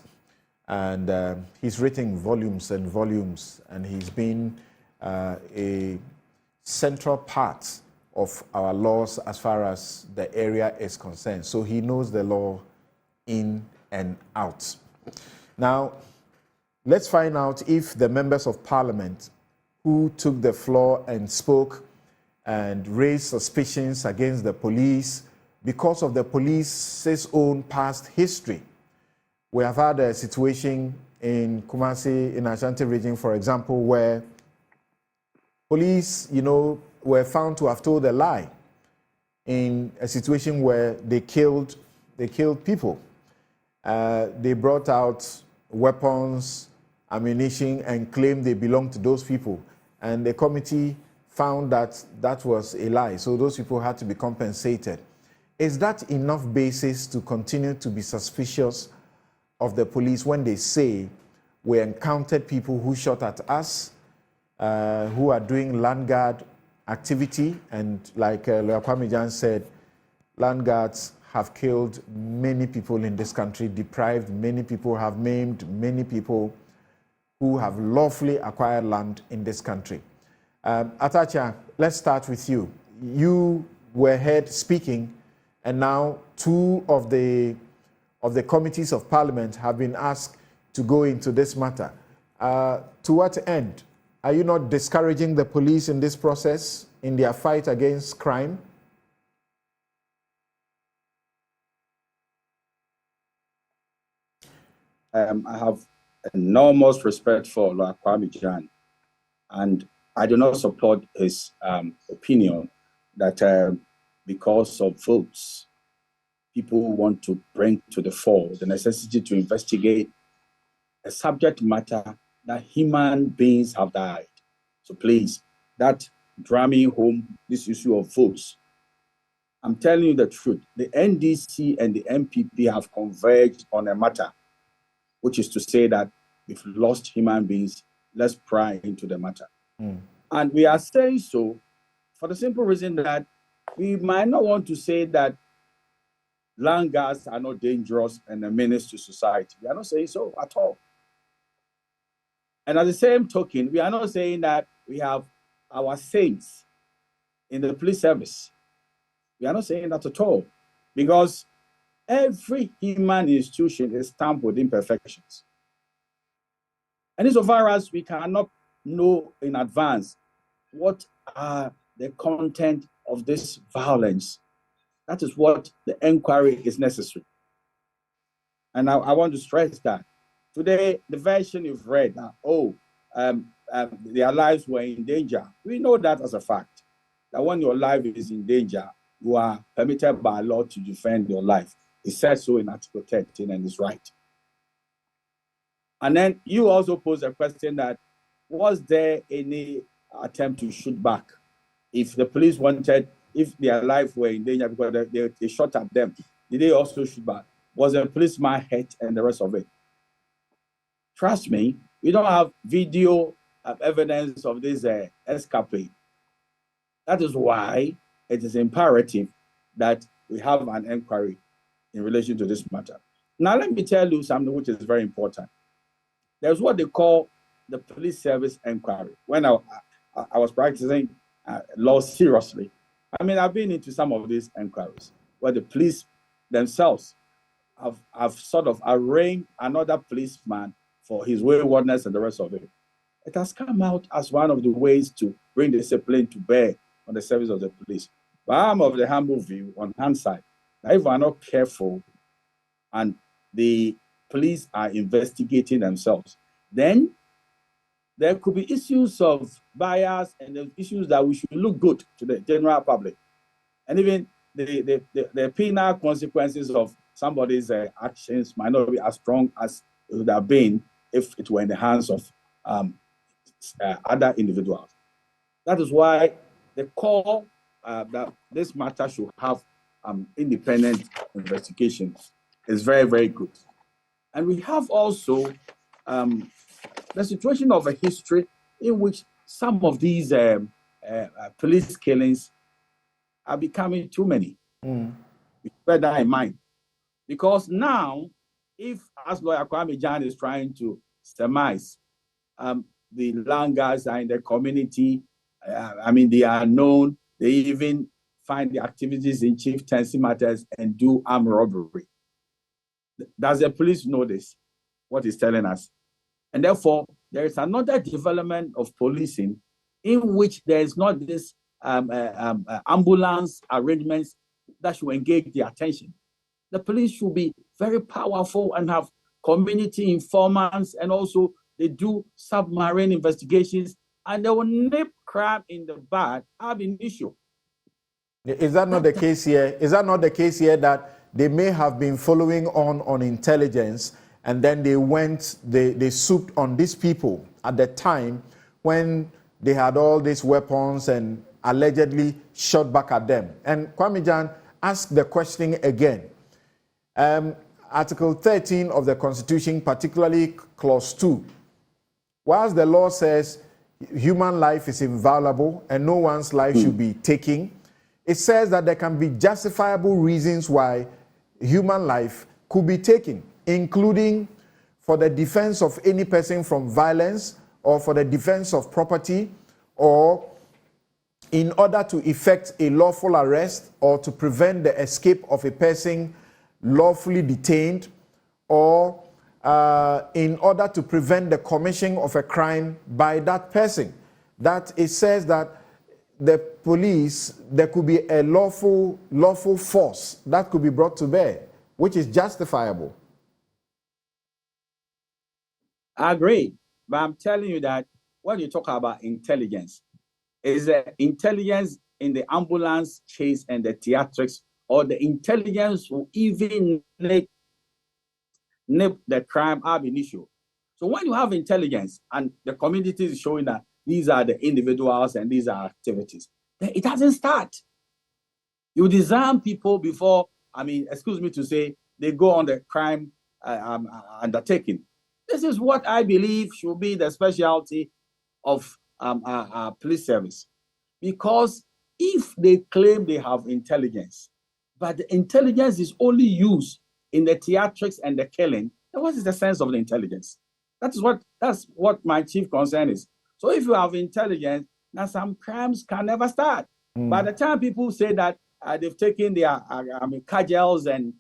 And he's written volumes and volumes. And he's been a central part of our laws as far as the area is concerned. So he knows the law in and out. Now, let's find out if the members of parliament who took the floor and spoke and raised suspicions against the police because of the police's own past history. We have had a situation in Kumasi, in Ashanti region, for example, where police, were found to have told a lie in a situation where they killed people. They brought out weapons, ammunition, and claimed they belonged to those people. And the committee found that that was a lie, so those people had to be compensated. Is that enough basis to continue to be suspicious of the police when they say we encountered people who shot at us, who are doing land guard activity, and like Lawyer Kwame Jan said, land guards have killed many people in this country, deprived many people, have maimed many people who have lawfully acquired land in this country. Atacha, let's start with you. You were heard speaking, and now two of the committees of parliament have been asked to go into this matter. To what end? Are you not discouraging the police in this process, in their fight against crime? I have enormous respect for Lord Kwame Jan, and I do not support his opinion that because of votes, people want to bring to the fore the necessity to investigate a subject matter that human beings have died. So please, that drumming home this issue of votes, I'm telling you the truth. The NDC and the MPP have converged on a matter, which is to say that we've lost human beings. Let's pry into the matter. And we are saying so for the simple reason that we might not want to say that land guards are not dangerous and a menace to society. We are not saying so at all. And at the same token, we are not saying that we have our saints in the police service. We are not saying that at all, because every human institution is stamped with imperfections. And insofar as we cannot know in advance what are the content of this violence, that is what the inquiry is necessary. And I want to stress that. Today, the version you've read, their lives were in danger. We know that as a fact, that when your life is in danger, you are permitted by law to defend your life. It says so in Article 13 and it's right. And then you also pose a question that, was there any attempt to shoot back? If the police wanted, if their life were in danger because they shot at them, did they also shoot back? Was a policeman hurt and the rest of it? Trust me, we don't have video evidence of this escapade. That is why it is imperative that we have an inquiry in relation to this matter. Now, let me tell you something which is very important. There's what they call the police service inquiry. When I was practicing law seriously, I mean, I've been into some of these inquiries where the police themselves have sort of arraigned another policeman for his waywardness and the rest of it. It has come out as one of the ways to bring discipline to bear on the service of the police. But I'm of the humble view on hindsight that if we're not careful and the police are investigating themselves, then there could be issues of bias and issues that we should look good to the general public. And even the penal consequences of somebody's actions might not be as strong as it would have been if it were in the hands of other individuals. That is why the call that this matter should have independent investigations is very, very good. And we have also the situation of a history in which some of these police killings are becoming too many. Bear that in mind. Because now, if, as Lawyer Kwame Jan is trying to surmise, the Langas are in the community, they are known, they even find the activities in chieftaincy matters and do armed robbery. Does the police know this? What he's telling us? And therefore, there is another development of policing in which there is not this ambulance arrangements that should engage the attention. The police should be very powerful and have community informants, and also they do submarine investigations, and they will nip crime in the bud ab initio. Is that not the case here? Is that not the case here that they may have been following on intelligence, and then they swooped on these people at the time when they had all these weapons and allegedly shot back at them? And Kwame Jan asked the question again. Article 13 of the Constitution, particularly Clause 2, whilst the law says human life is inviolable and no one's life should be taken, it says that there can be justifiable reasons why human life could be taken, including for the defense of any person from violence, or for the defense of property, or in order to effect a lawful arrest, or to prevent the escape of a person lawfully detained, or in order to prevent the commission of a crime by that person. That it says that the police, there could be a lawful force that could be brought to bear, which is justifiable. I agree, but I'm telling you that when you talk about intelligence, is the intelligence in the ambulance chase and the theatrics, or the intelligence who even nip the crime ab initio. So when you have intelligence and the community is showing that these are the individuals and these are activities, then it doesn't start. You disarm people before, excuse me to say, they go on the crime undertaking. This is what I believe should be the specialty of police service. Because if they claim they have intelligence, but the intelligence is only used in the theatrics and the killing, then what is the sense of the intelligence? That's what my chief concern is. So if you have intelligence, now some crimes can never start. By the time people say that they've taken their cudgels and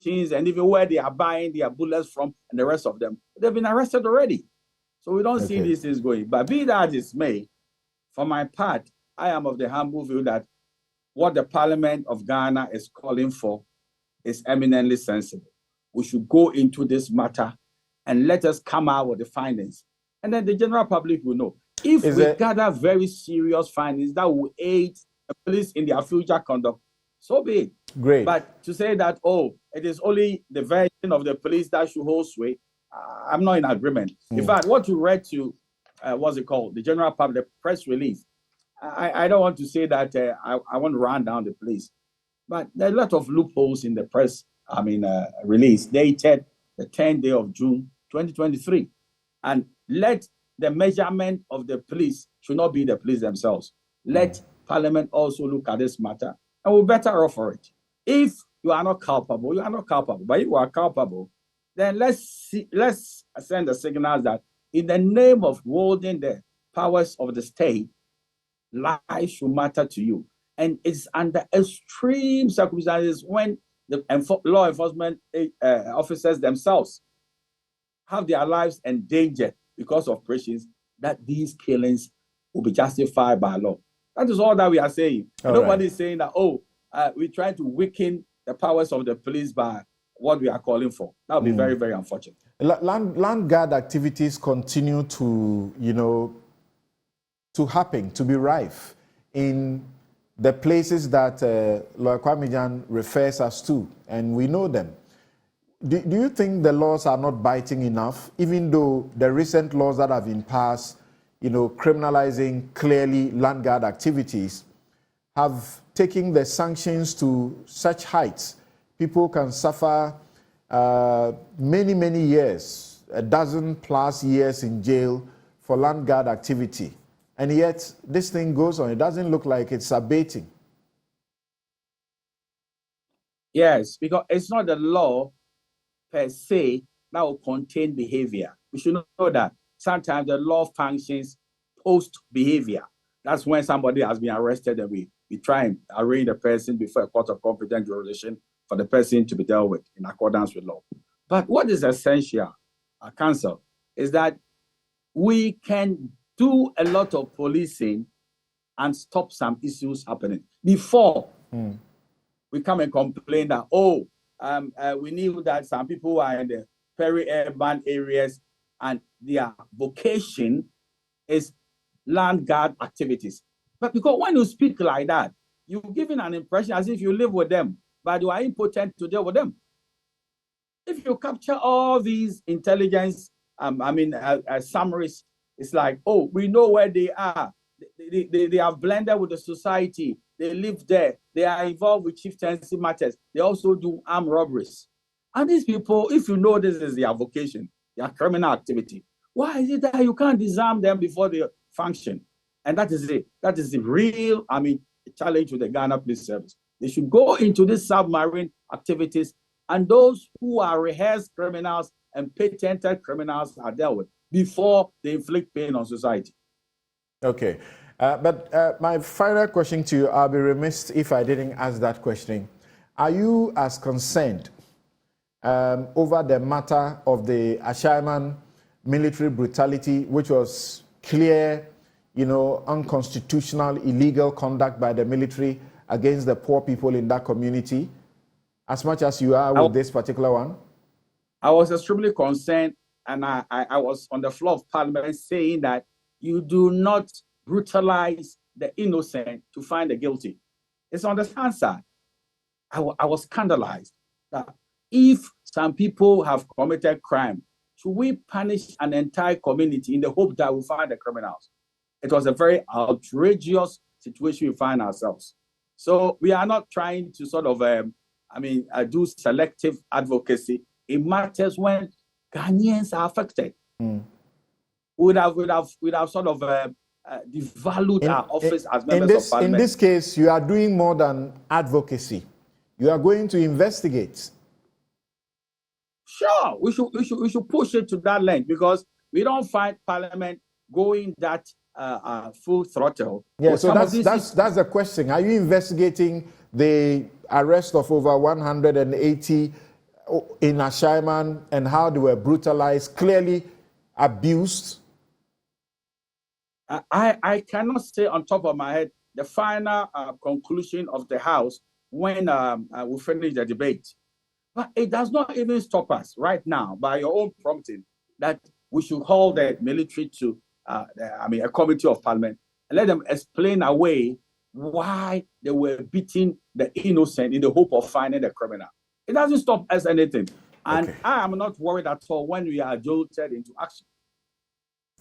machines, and even where they are buying their bullets from and the rest of them, they've been arrested already. So we don't see these things going. But be that as it may, for my part, I am of the humble view that what the Parliament of Ghana is calling for is eminently sensible. We should go into this matter and let us come out with the findings. And then the general public will know. If we gather very serious findings that will aid the police in their future conduct, so be it. Great. But to say that, it is only the version of the police that should hold sway, I'm not in agreement. In fact, what you read to, the general public, the press release, I don't want to say that I want to run down the police, but there are a lot of loopholes in the press, release dated the 10th day of June, 2023. And let the measurement of the police should not be the police themselves. Let Parliament also look at this matter, and we're better off for it. If you are not culpable, you are not culpable. But if you are culpable, then let's send the signals that in the name of holding the powers of the state, life should matter to you. And it's under extreme circumstances when the law enforcement officers themselves have their lives endangered because of operations, that these killings will be justified by law. That is all that we are saying. Nobody is saying that, we try to weaken the powers of the police by what we are calling for. That would be very, very unfortunate. Land guard activities continue to, to happen, to be rife in the places that Lawyer Kwame refers us to, and we know them. Do you think the laws are not biting enough, even though the recent laws that have been passed, criminalizing clearly land guard activities, have taken the sanctions to such heights? People can suffer many, many years, 12+ years in jail for land guard activity. And yet, this thing goes on. It doesn't look like it's abating. Yes, because it's not the law per se that will contain behavior. We should know that sometimes the law functions post-behavior. That's when somebody has been arrested and we try and arraign the person before a court of competent jurisdiction for the person to be dealt with in accordance with law. But what is essential, Council, is that we can do a lot of policing and stop some issues happening before we come and complain that, we knew that some people are in the peri-urban areas and their vocation is land guard activities. But because when you speak like that, you're giving an impression as if you live with them, but you are impotent to deal with them. If you capture all these intelligence, summaries, it's like, we know where they are. They have blended with the society. They live there. They are involved with chieftaincy matters. They also do armed robberies. And these people, if you know this is their vocation, their criminal activity, why is it that you can't disarm them before they function? And that is it. That is the real, challenge to the Ghana Police Service. They should go into these submarine activities, and those who are rehearsed criminals and patented criminals are dealt with before they inflict pain on society. Okay. But my final question to you, I'll be remiss if I didn't ask that question. Are you as concerned over the matter of the Ashaiman military brutality, which was clear, unconstitutional, illegal conduct by the military against the poor people in that community, as much as you are with this particular one? I was extremely concerned, and I was on the floor of Parliament saying that you do not brutalize the innocent to find the guilty. It's on the side. I was scandalized that if some people have committed crime, should we punish an entire community in the hope that we'll find the criminals? It was a very outrageous situation we find ourselves. So we are not trying to sort of, do selective advocacy. It matters when Ghanaians are affected. We'd have sort of devalued our office as members of Parliament. In this case, you are doing more than advocacy. You are going to investigate. Sure, we should push it to that length, because we don't find Parliament going that full throttle. Yeah, so that's the question. Are you investigating the arrest of over 180 in Ashaiman and how they were brutalized, clearly abused? I cannot say on top of my head the final conclusion of the House when we finish the debate. But it does not even stop us right now, by your own prompting, that we should hold the military to a committee of Parliament and let them explain away why they were beating the innocent in the hope of finding the criminal. It doesn't stop us anything. And I am not worried at all when we are jolted into action.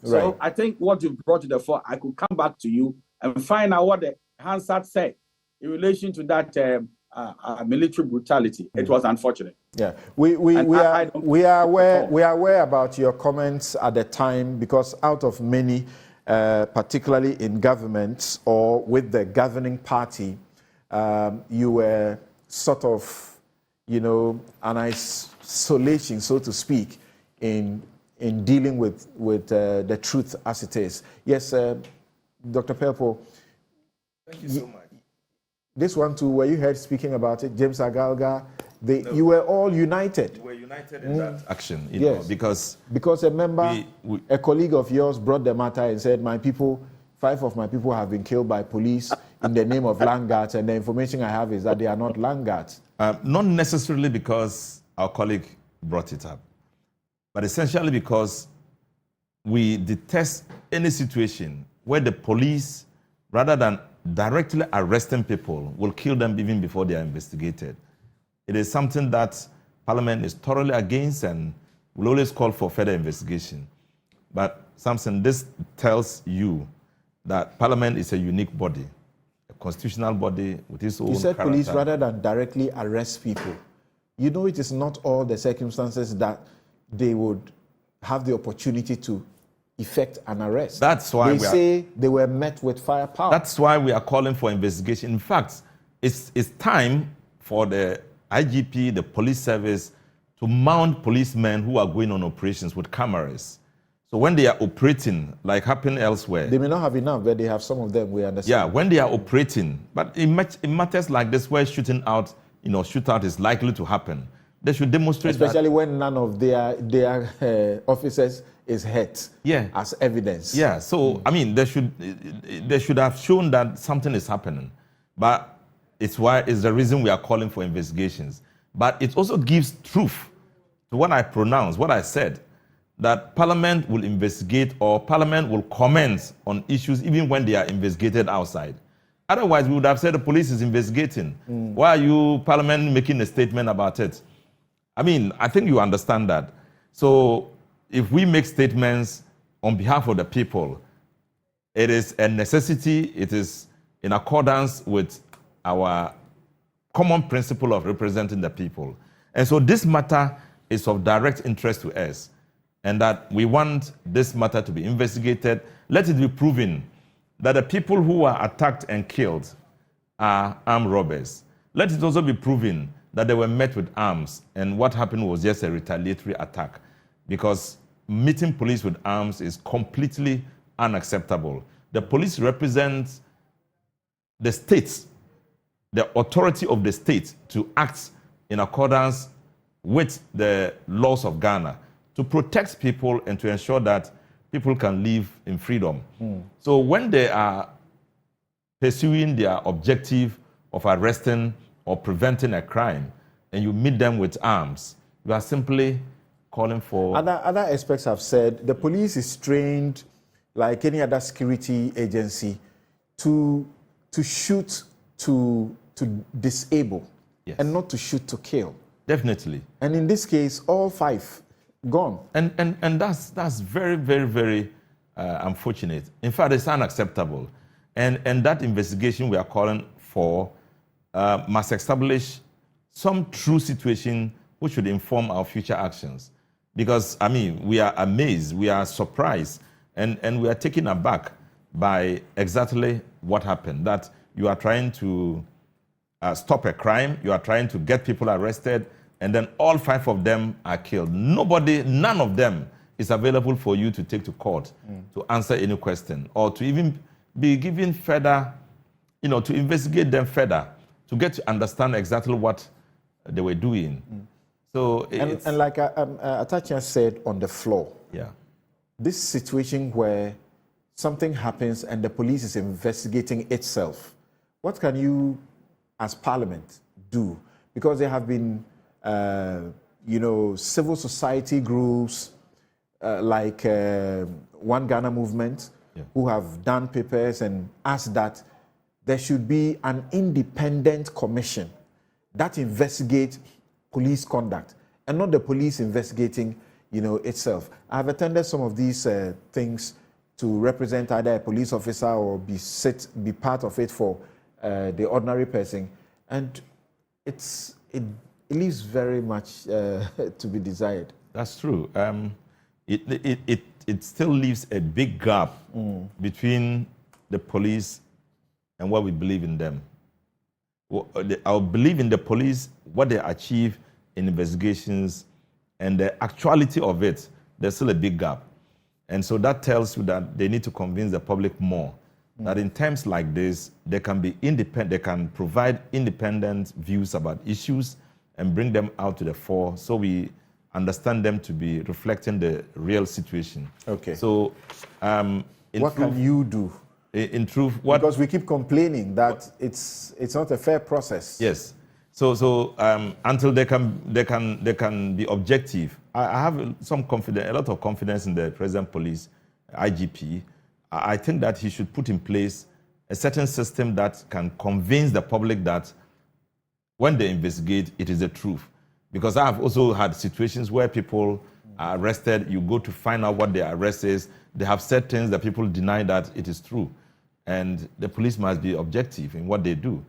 Right. So I think what you've brought to the fore, I could come back to you and find out what the Hansard said in relation to that military brutality. It was unfortunate. Yeah, we are aware about your comments at the time, because out of many, particularly in government or with the governing party, you were sort of, an isolation, so to speak, in dealing with the truth as it is. Yes, Dr. Pelpo. Thank you so much. This one too, were you heard speaking about it? James Agalga, you were all united. We were united in that action, yes. Because a member, a colleague of yours brought the matter and said, 5 of my people have been killed by police in the name of land guards, and the information I have is that they are not land guards. Not necessarily because our colleague brought it up, but essentially because we detest any situation where the police, rather than directly arresting people, will kill them even before they are investigated. It is something that Parliament is thoroughly against and will always call for further investigation. But Samson, this tells you that Parliament is a unique body, a constitutional body with its own character. You said police rather than directly arrest people. It is not all the circumstances that they would have the opportunity to effect an arrest. That's why they say they were met with firepower. That's why we are calling for investigation. In fact, it's time for the IGP, the police service, to mount policemen who are going on operations with cameras. So when they are operating, like happened elsewhere. They may not have enough, but they have some of them, we understand. Yeah, when they are operating. But in matters like this, where shootout is likely to happen, they should demonstrate especially when none of their officers is hurt as evidence. Yeah, so they should have shown that something is happening. But it's the reason we are calling for investigations. But it also gives truth to what I said, that Parliament will investigate or Parliament will comment on issues even when they are investigated outside. Otherwise, we would have said the police is investigating. Why are you, Parliament, making a statement about it? I think you understand that. So if we make statements on behalf of the people, it is a necessity, it is in accordance with our common principle of representing the people. And so this matter is of direct interest to us, and that we want this matter to be investigated. Let it be proven that the people who were attacked and killed are armed robbers. Let it also be proven that they were met with arms and what happened was just a retaliatory attack, because meeting police with arms is completely unacceptable. The police represent the state, the authority of the state to act in accordance with the laws of Ghana, to protect people and to ensure that people can live in freedom. So when they are pursuing their objective of arresting or preventing a crime, and you meet them with arms, you are simply calling for... Other aspects have said the police is trained, like any other security agency, to shoot to disable, Yes. and not to shoot to kill. Definitely. And in this case, all 5 gone. And that's very, very, very unfortunate. In fact, it's unacceptable. And that investigation we are calling for must establish some true situation which should inform our future actions. Because, I mean, we are amazed, we are surprised, and we are taken aback by exactly what happened. That you are trying to stop a crime, you are trying to get people arrested, and then all 5 of them are killed. None of them is available for you to take to court to answer any question, or to even be given further, to investigate them further, to get to understand exactly what they were doing. So and like Atachian said on the floor, yeah, this situation where something happens and the police is investigating itself, what can you, as Parliament, do? Because there have been, civil society groups like One Ghana Movement, who have done papers and asked that there should be an independent commission that investigates police conduct and not the police investigating, itself. I've attended some of these things to represent either a police officer or be part of it for the ordinary person, and it leaves very much to be desired. That's true. It still leaves a big gap between the police and what we believe in them. Our belief in the police, what they achieve in investigations, and the actuality of it, there's still a big gap. And so that tells you that they need to convince the public more that in times like this, they can be independent, they can provide independent views about issues and bring them out to the fore, so we understand them to be reflecting the real situation. Okay. So, what can you do? In truth, what? Because we keep complaining that it's not a fair process. Yes. So until they can be objective, I have some confidence, a lot of confidence in the present police, IGP. I think that he should put in place a certain system that can convince the public that when they investigate, it is the truth. Because I have also had situations where people are arrested, you go to find out what their arrest is, they have said things that people deny that it is true. And the police must be objective in what they do.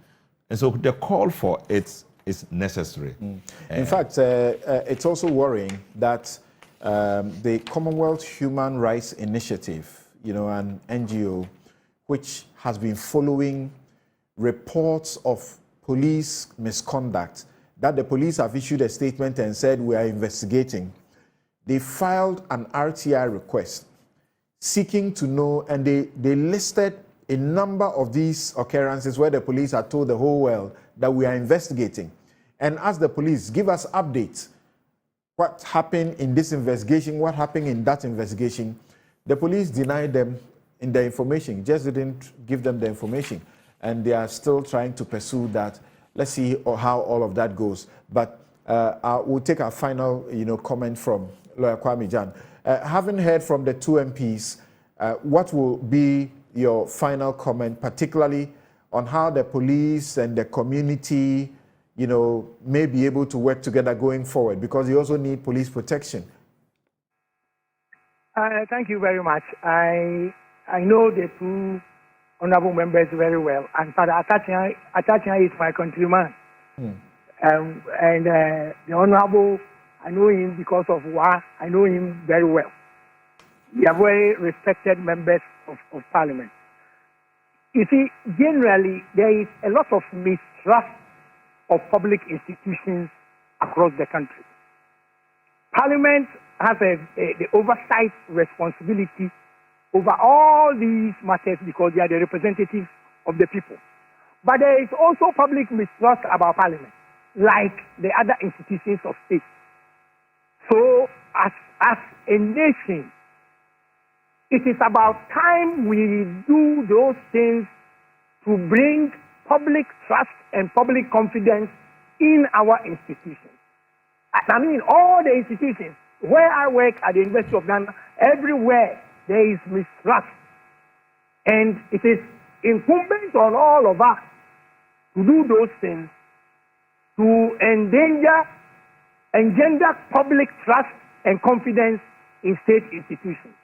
And so the call for it is necessary. In fact, it's also worrying that the Commonwealth Human Rights Initiative, an NGO, which has been following reports of police misconduct, that the police have issued a statement and said we are investigating. They filed an RTI request seeking to know, and they listed a number of these occurrences where the police had told the whole world that we are investigating, and asked the police, give us updates. What happened in this investigation? What happened in that investigation? The police denied them in the information, just didn't give them the information. And they are still trying to pursue that. Let's see how all of that goes. But we'll take our final comment from Lawyer Kwame Jan. Having heard from the 2 MPs, what will be your final comment, particularly on how the police and the community, may be able to work together going forward, because you also need police protection? Thank you very much. I know the 2 honorable members very well, and Father Atachian is my countryman. And the honorable, I know him because of WA. I know him very well. We are very respected members of Parliament. You see, generally, there is a lot of mistrust of public institutions across the country. Parliament has the oversight responsibility over all these matters because they are the representatives of the people. But there is also public mistrust about Parliament, like the other institutions of state. So, as a nation, it is about time we do those things to bring public trust and public confidence in our institutions. I mean, all the institutions, where I work at the University of Ghana, everywhere there is mistrust. And it is incumbent on all of us to do those things to engender public trust and confidence in state institutions.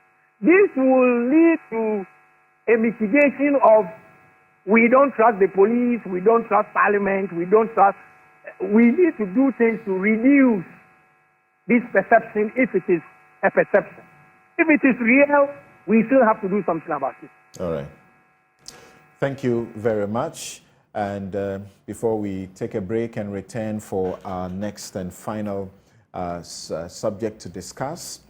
This will lead to a mitigation of we don't trust the police, we don't trust Parliament, we need to do things to reduce this perception if it is a perception. If it is real, we still have to do something about it. All right. Thank you very much. And before we take a break and return for our next and final subject to discuss,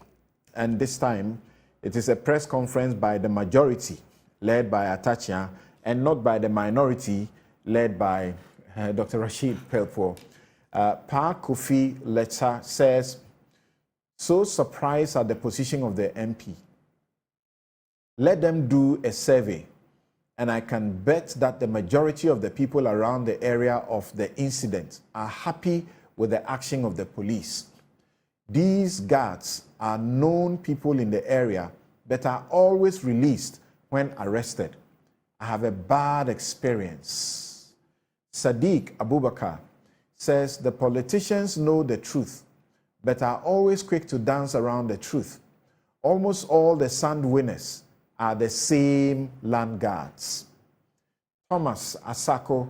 and this time it is a press conference by the majority led by Atachia and not by the minority led by Dr. Rashid Pelpo. Pa Kofi letter says, so surprised at the position of the MP. Let them do a survey, and I can bet that the majority of the people around the area of the incident are happy with the action of the police. These guards are known people in the area but are always released when arrested. I have a bad experience. Sadiq Abubakar says the politicians know the truth but are always quick to dance around the truth. Almost all the sand winners are the same land guards. Thomas Asako,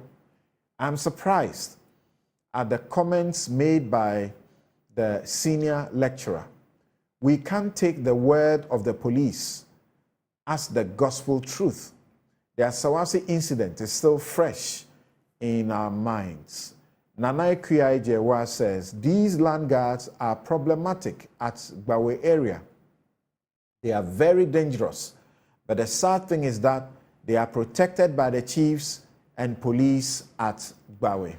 I'm surprised at the comments made by the senior lecturer. We can't take the word of the police as the gospel truth. The Asawasi incident is still fresh in our minds. Nanai Kuai Jewa says, these land guards are problematic at Gbawe area. They are very dangerous. But the sad thing is that they are protected by the chiefs and police at Gbawe.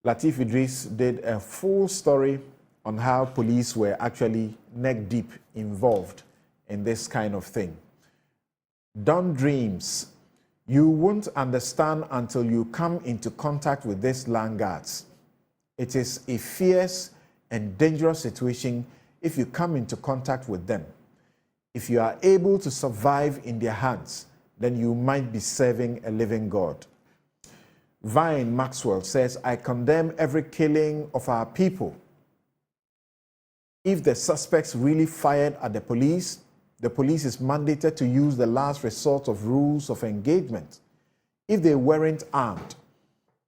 Latif Idris did a full story on how police were actually neck deep involved in this kind of thing. Don't dreams. You won't understand until you come into contact with these land guards. It is a fierce and dangerous situation if you come into contact with them. If you are able to survive in their hands, then you might be serving a living God. Vine Maxwell says, I condemn every killing of our people. If the suspects really fired at the police is mandated to use the last resort of rules of engagement. If they weren't armed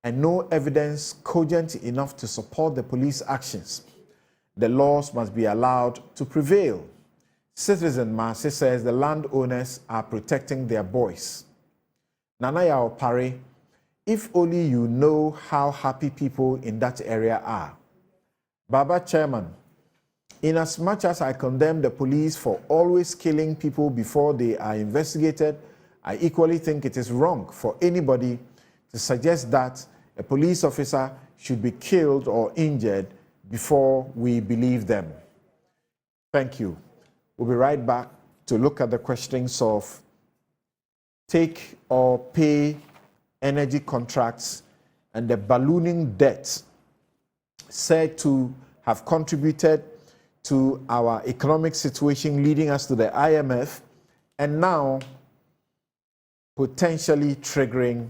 and no evidence cogent enough to support the police actions, the laws must be allowed to prevail. Citizen Marcy says the landowners are protecting their boys. Nanaya Opare, if only you know how happy people in that area are. Baba Chairman, inasmuch as I condemn the police for always killing people before they are investigated, I equally think it is wrong for anybody to suggest that a police officer should be killed or injured before we believe them. Thank you. We'll be right back to look at the questions of take or pay energy contracts and the ballooning debt said to have contributed to our economic situation, leading us to the IMF, and now potentially triggering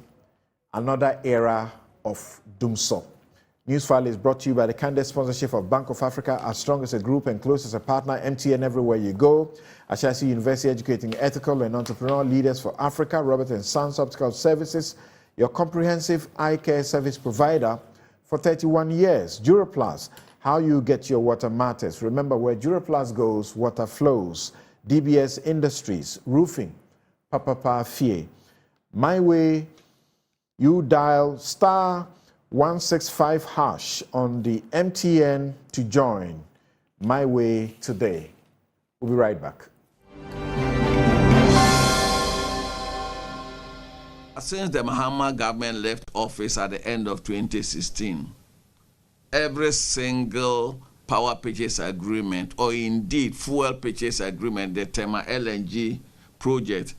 another era of doomsday. Newsfile is brought to you by the candid sponsorship of Bank of Africa, as strong as a group and close as a partner, MTN everywhere you go. Ashasi University, educating ethical and entrepreneurial leaders for Africa. Robert & Sons Optical Services, your comprehensive eye care service provider for 31 years. Duraplus, how you get your water matters. Remember, where Duraplus goes, water flows. DBS Industries, roofing, Papa Fie. My Way, you dial *165# on the MTN to join My Way today. We'll be right back. Since the Mahama government left office at the end of 2016, every single power purchase agreement, or indeed fuel purchase agreement, the Tema LNG project,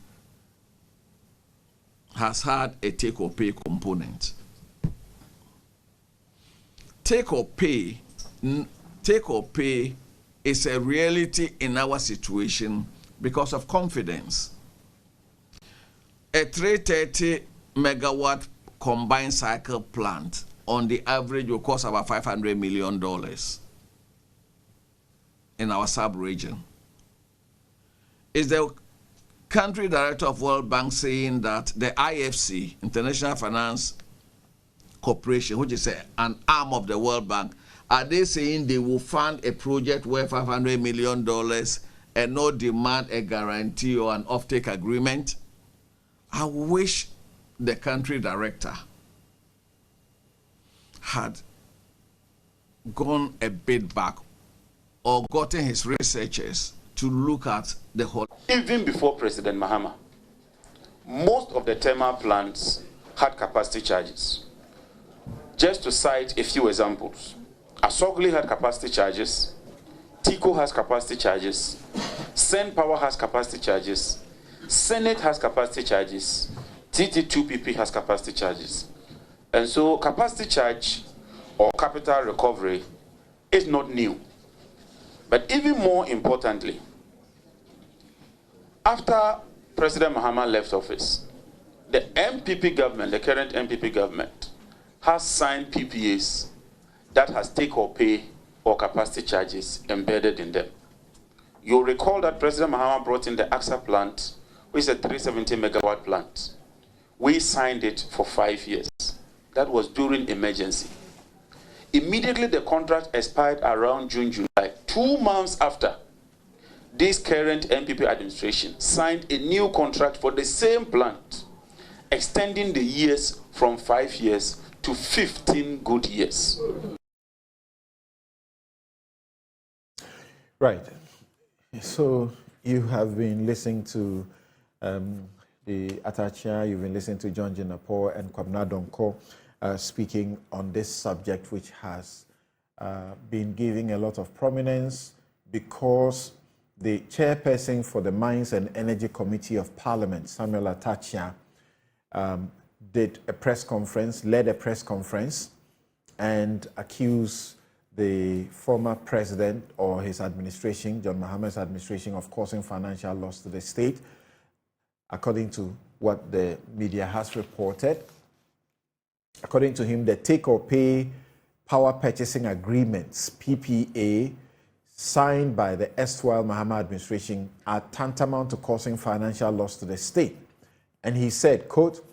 has had a take-or-pay component. Take-or-pay is a reality in our situation because of confidence. A 330 megawatt combined cycle plant on the average will cost about $500 million in our sub-region. Is the country director of World Bank saying that the IFC, International Finance Corporation, which is an arm of the World Bank, are they saying they will fund a project worth $500 million and not demand a guarantee or an offtake agreement? I wish the country director had gone a bit back or gotten his researchers to look at the whole. Even before President Mahama, most of the thermal plants had capacity charges. Just to cite a few examples, Asogli had capacity charges, TICO has capacity charges, Sen Power has capacity charges, Senate has capacity charges, TT2PP has capacity charges. And so capacity charge or capital recovery is not new. But even more importantly, after President Mahama left office, the MPP government, the current MPP government, has signed PPAs that has take-or-pay or capacity charges embedded in them. You'll recall that President Mahama brought in the AXA plant, which is a 370 megawatt plant. We signed it for 5 years. That was during emergency. Immediately the contract expired around June, July. 2 months after, this current MPP administration signed a new contract for the same plant, extending the years from 5 years to 15 good years. Right. So you have been listening to the Atachia, you've been listening to John Jinapor and Kwabena Donko speaking on this subject, which has been giving a lot of prominence because the chairperson for the Mines and Energy Committee of Parliament, Samuel Atachia, did a press conference, led a press conference, and accused the former president or his administration, John Mahama's administration, of causing financial loss to the state, according to what the media has reported. According to him, the take-or-pay power purchasing agreements, PPA, signed by the erstwhile Mahama administration are tantamount to causing financial loss to the state. And he said, quote,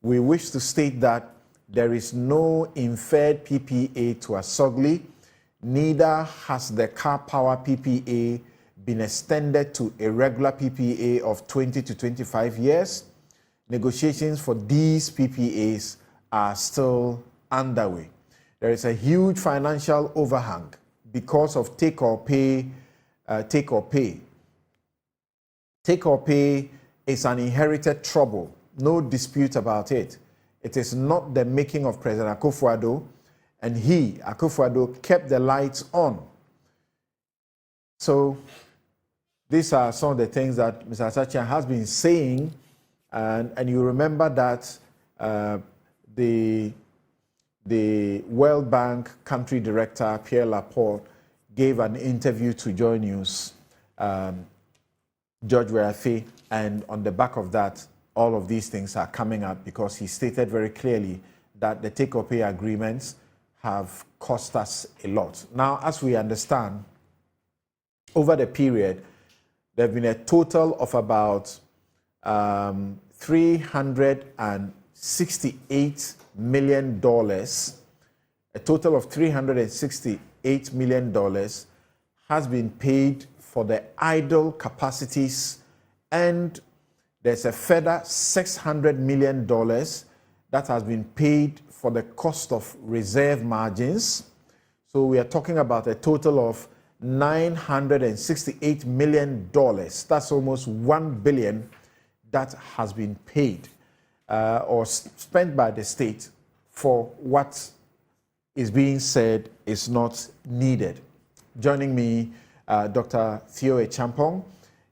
"We wish to state that there is no inferred PPA to Asogli, neither has the car power PPA been extended to a regular PPA of 20 to 25 years. Negotiations for these PPAs are still underway. There is a huge financial overhang because of take-or-pay. Take-or-pay is an inherited trouble, no dispute about it. It is not the making of President Akufo-Addo, and he, Akufo-Addo, kept the lights on." So these are some of the things that Mr. Atachia has been saying, and you remember that the World Bank country director, Pierre Laporte, gave an interview to Joy News, George Weafe, and on the back of that, all of these things are coming up because he stated very clearly that the take-or-pay agreements have cost us a lot. Now, as we understand, over the period, there have been a total of about $368 million. A total of $368 million has been paid for the idle capacities and There's a further $600 million that has been paid for the cost of reserve margins. So we are talking about a total of $968 million. That's almost $1 billion that has been paid or spent by the state for what is being said is not needed. Joining me, Dr. Theo Echampong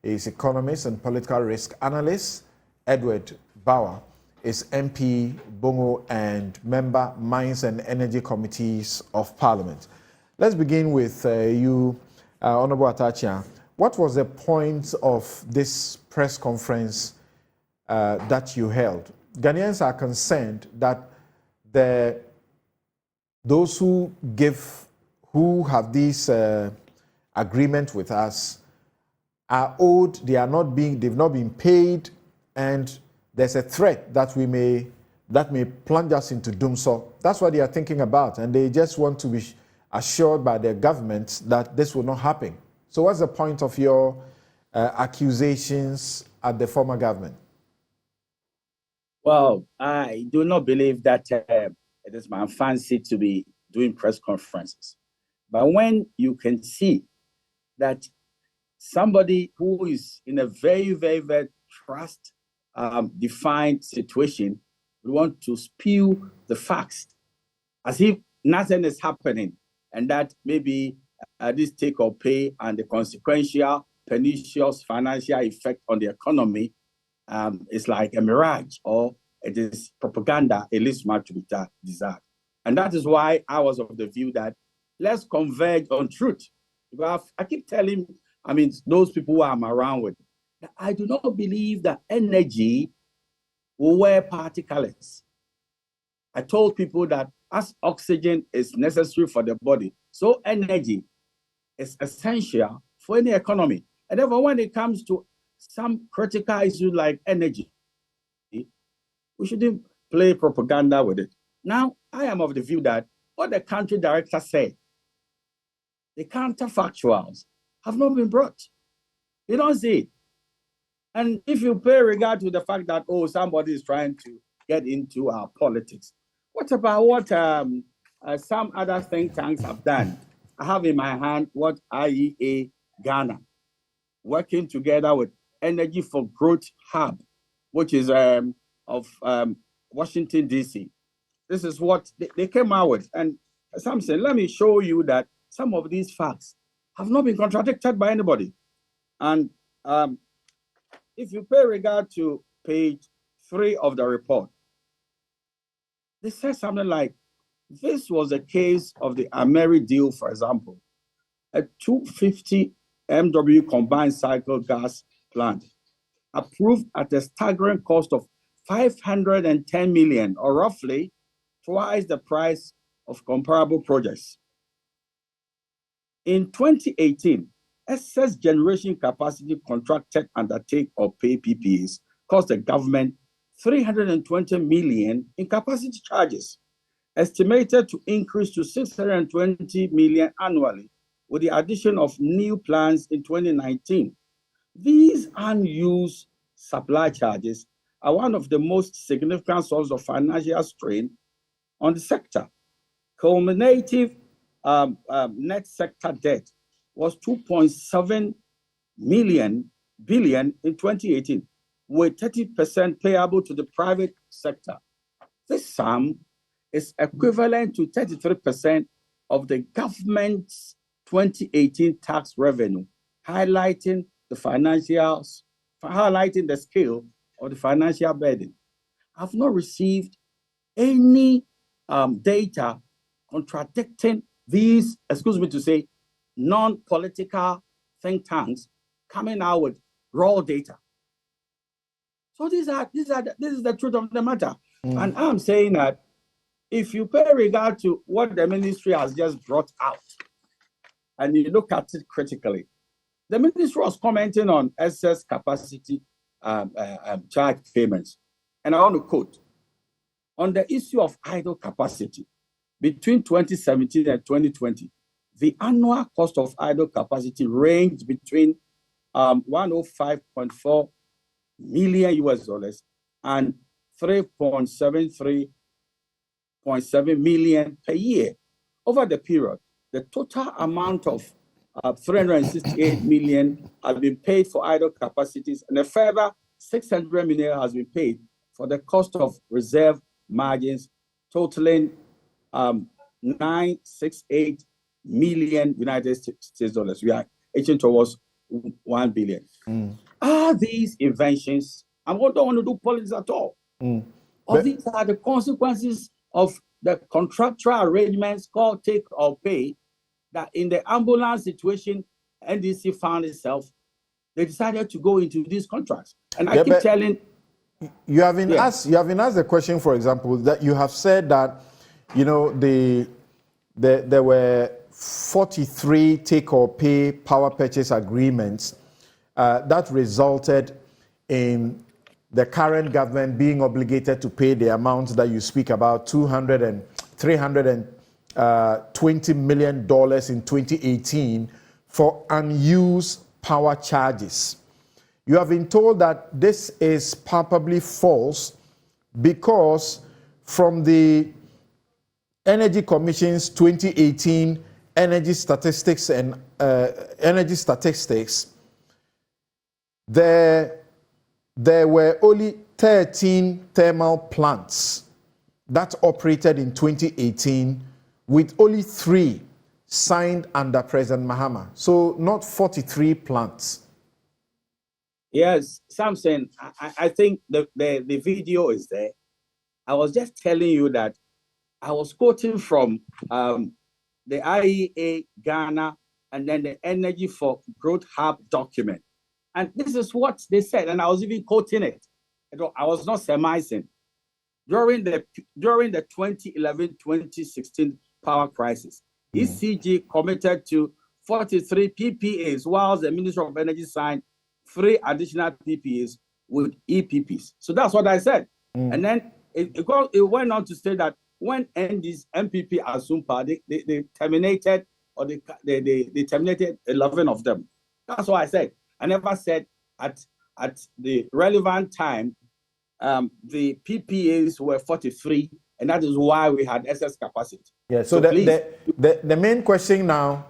is economist and political risk analyst. Edward Bauer is MP, Bongo, and member Mines and Energy Committees of Parliament. Let's begin with you, Honorable Atachia. What was the point of this press conference that you held? Ghanaians are concerned that those who have this agreement with us are owed, they've not been paid, and there's a threat that may plunge us into doom. So that's what they are thinking about, and they just want to be assured by their government that this will not happen. So what's the point of your accusations at the former government? Well, I do not believe that it is my fancy to be doing press conferences. But when you can see that somebody who is in a very, very, very trust-defined situation will want to spew the facts as if nothing is happening, and that maybe this take or pay and the consequential pernicious financial effect on the economy is like a mirage, or it is propaganda, at least much to be desired. And that is why I was of the view that let's converge on truth. Because I keep telling, those people who I'm around with, that I do not believe that energy will wear party colors. I told people that as oxygen is necessary for the body, so energy is essential for any economy. And therefore, when it comes to some critical issues like energy, we shouldn't play propaganda with it. Now, I am of the view that what the country director said, the counterfactuals have not been brought. You don't see it. And if you pay regard to the fact that, somebody is trying to get into our politics, what about what some other think tanks have done? I have in my hand what IEA Ghana, working together with Energy for Growth Hub, which is of Washington, D.C. This is what they came out with. And Samson, let me show you that some of these facts have not been contradicted by anybody. And if you pay regard to page 3 of the report, they said something like, this was a case of the Ameri deal, for example, a 250 MW combined cycle gas plant approved at a staggering cost of 510 million, or roughly twice the price of comparable projects. In 2018, excess generation capacity contracted under take or pay PPAs cost the government 320 million in capacity charges, estimated to increase to 620 million annually with the addition of new plants in 2019. These unused supply charges are one of the most significant sources of financial strain on the sector. Cumulative net sector debt was 2.7 billion in 2018, with 30% payable to the private sector. This sum is equivalent to 33% of the government's 2018 tax revenue, highlighting the scale of the financial burden. I've not received any data contradicting these, non-political think tanks coming out with raw data. So this is the truth of the matter. And I'm saying that if you pay regard to what the ministry has just brought out, and you look at it critically, the ministry was commenting on excess capacity charge payments. And I want to quote, on the issue of idle capacity, between 2017 and 2020, the annual cost of idle capacity ranged between 105.4 million US dollars and 3.73.7 million per year. Over the period, the total amount of 368 million has been paid for idle capacities, and a further 600 million has been paid for the cost of reserve margins, totaling 968 million United States dollars. We are edging towards 1 billion. Are these inventions? I don't want to do politics at all. Or these are the consequences of the contractual arrangements called take or pay, that in the ambulance situation, NDC found itself, they decided to go into these contracts. And I keep telling... You have been asked the question, for example, that you have said that, there were 43 take or pay power purchase agreements that resulted in the current government being obligated to pay the amounts that you speak about, $320 million in 2018 for unused power charges. You have been told that this is palpably false because from the Energy Commission's 2018 energy statistics there were only 13 thermal plants that operated in 2018, with only 3 signed under President Mahama. So not 43 plants. Yes, Samson, I think the video is there. I was just telling you that I was quoting from the IEA Ghana and then the Energy for Growth Hub document. And this is what they said, and I was even quoting it. I was not surmising. During the 2011-2016 power crisis, ECG committed to 43 PPAs, while the Ministry of Energy signed 3 additional PPAs with EPPs. So that's what I said. And then it went on to say that when MPP assumed power, they terminated, or they terminated 11 of them. That's what I said. I never said at the relevant time the PPAs were 43, and that is why we had excess capacity. Yeah. So the main question now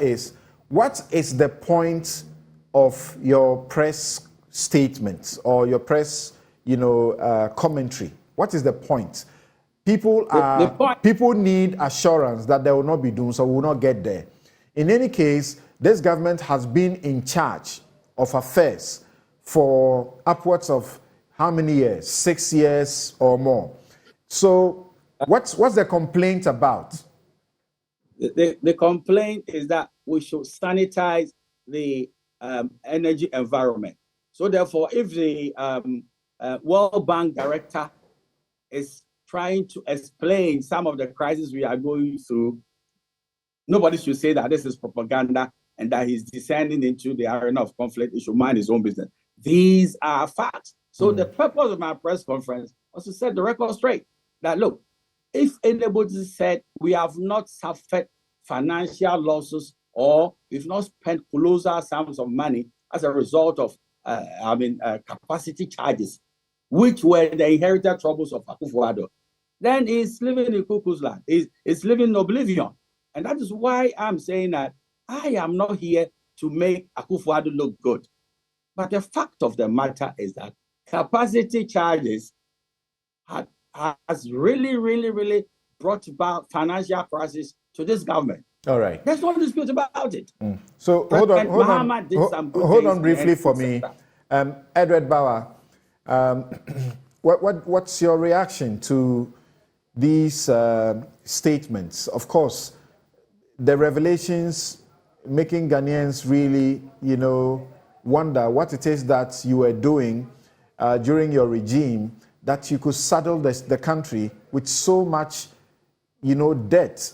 is, what is the point of your press statements or your press, commentary? What is the point? People need assurance that they will not be doomed, so we will not get there. In any case, this government has been in charge of affairs for upwards of how many years? 6 years or more. So what's the complaint about? The complaint is that we should sanitize the energy environment. So therefore, if the World Bank director is trying to explain some of the crises we are going through, nobody should say that this is propaganda and that he's descending into the arena of conflict. He should mind his own business. These are facts. So the purpose of my press conference was to set the record straight. That look, if anybody said we have not suffered financial losses or we've not spent colossal sums of money as a result of capacity charges, which were the inherited troubles of Akufo-Addo, then he's living in cuckoo's land. He's living in oblivion. And that is why I'm saying that I am not here to make Akufo-Addo look good. But the fact of the matter is that capacity charges has really, really, really brought about financial crisis to this government. All right. There's no dispute about it. So hold on briefly for me. Edward Bauer, what's your reaction to these statements? Of course, the revelations making Ghanaians really, wonder what it is that you were doing during your regime, that you could saddle the country with so much, debt.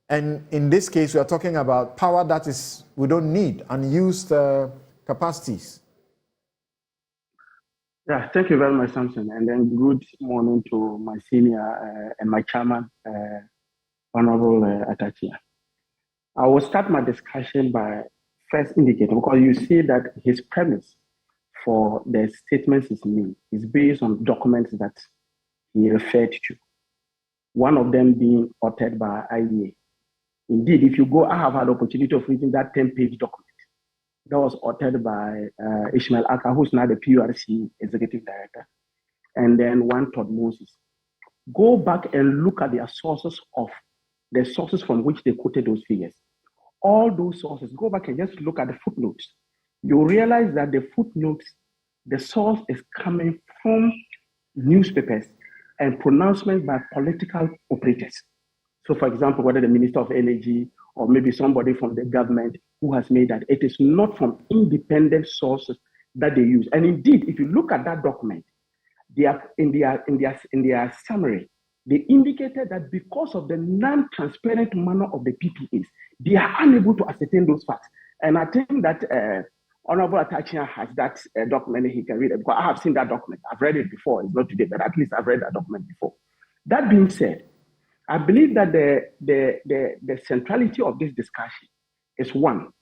And in this case, we are talking about power that we don't need, unused capacities. Yeah, thank you very much, Samson. And then good morning to my senior and my chairman, Honorable Atachia. I will start my discussion by first indicating, because you see that his premise for the statements he's made is based on documents that he referred to. One of them being authored by IEA. Indeed, if you go, I have had the opportunity of reading that 10-page document that was authored by Ishmael Aka, who's now the PURC executive director, and then one Todd Moses. Go back and look at the sources from which they quoted those figures. All those sources, go back and just look at the footnotes. You realize that the footnotes, the source is coming from newspapers and pronouncements by political operators. So, for example, whether the Minister of Energy or maybe somebody from the government who has made that, it is not from independent sources that they use. And indeed, if you look at that document, they are in their summary, they indicated that because of the non-transparent manner of the PPAs, they are unable to ascertain those facts. And I think that Honorable Atachia has that document, he can read it, because I have seen that document. I've read it before, it's not today, but at least I've read that document before. That being said, I believe that the centrality of this discussion is one,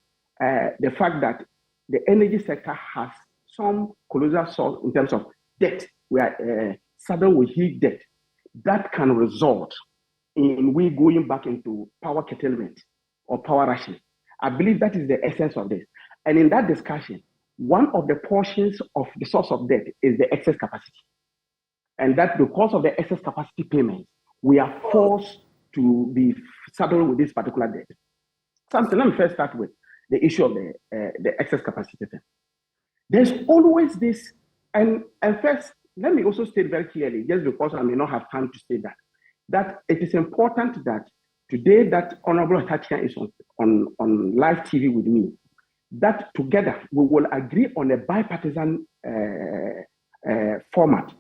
the fact that the energy sector has some colossal source in terms of debt, where saddled with huge debt, that can result in we going back into power curtailment or power rationing. I believe that is the essence of this. And in that discussion, one of the portions of the source of debt is the excess capacity. And that because of the excess capacity payments, we are forced to be saddled with this particular debt. Samson, let me first start with the issue of the excess capacity thing. There's always this, and first, let me also state very clearly, just because I may not have time to say that it is important that today that Honorable Atachia is on live TV with me, that together we will agree on a bipartisan format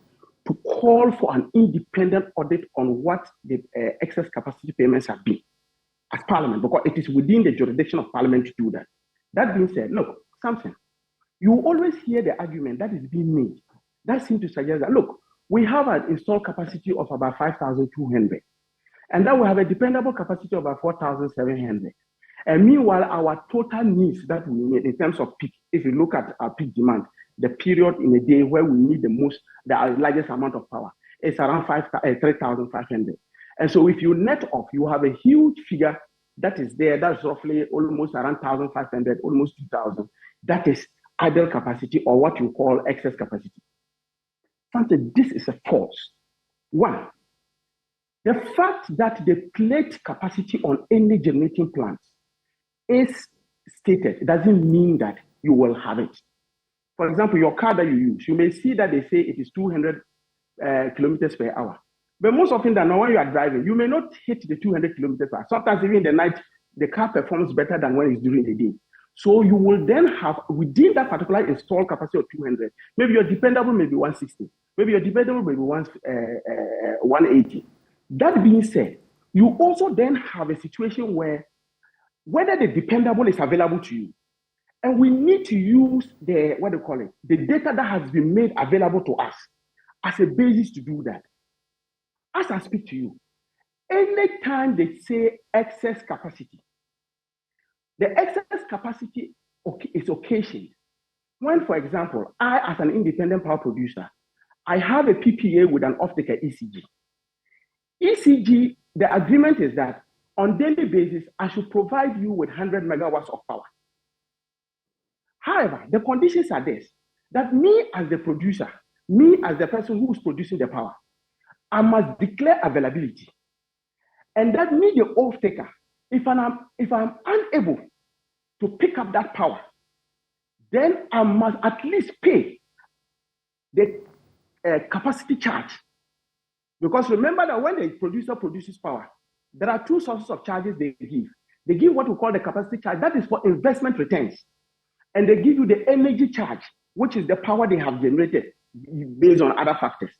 to call for an independent audit on what the excess capacity payments have been as Parliament, because it is within the jurisdiction of Parliament to do that. That being said, look, Samson, you always hear the argument that is being made that seems to suggest that, look, we have an installed capacity of about 5,200, and that we have a dependable capacity of about 4,700. And meanwhile, our total needs that we need in terms of peak, if you look at our peak demand, the period in a day where we need the largest amount of power, is around 3,500. And so if you net off, you have a huge figure that is there, that's roughly almost around 1,500, almost 2,000. That is idle capacity, or what you call excess capacity. Something, this is a false. One, the fact that the plate capacity on any generating plants is stated, it doesn't mean that you will have it. For example, your car that you use, you may see that they say it is 200 kilometers per hour. But most often than not, when you are driving, you may not hit the 200 kilometers per hour. Sometimes even in the night, the car performs better than when it's during the day. So you will then have, within that particular installed capacity of 200, maybe your dependable may be 160, maybe your dependable may be 180. That being said, you also then have a situation where whether the dependable is available to you, and we need to use the data that has been made available to us as a basis to do that. As I speak to you, anytime they say excess capacity, the excess capacity is occasioned when, for example, I, as an independent power producer, I have a PPA with an off-taker ECG. ECG, the agreement is that on daily basis, I should provide you with 100 megawatts of power. However, the conditions are this, that me as the producer, me as the person who is producing the power, I must declare availability. And that me, the off-taker, if I'm unable to pick up that power, then I must at least pay the capacity charge. Because remember that when the producer produces power, there are two sources of charges they give. They give what we call the capacity charge, that is for investment returns. And they give you the energy charge, which is the power they have generated based on other factors.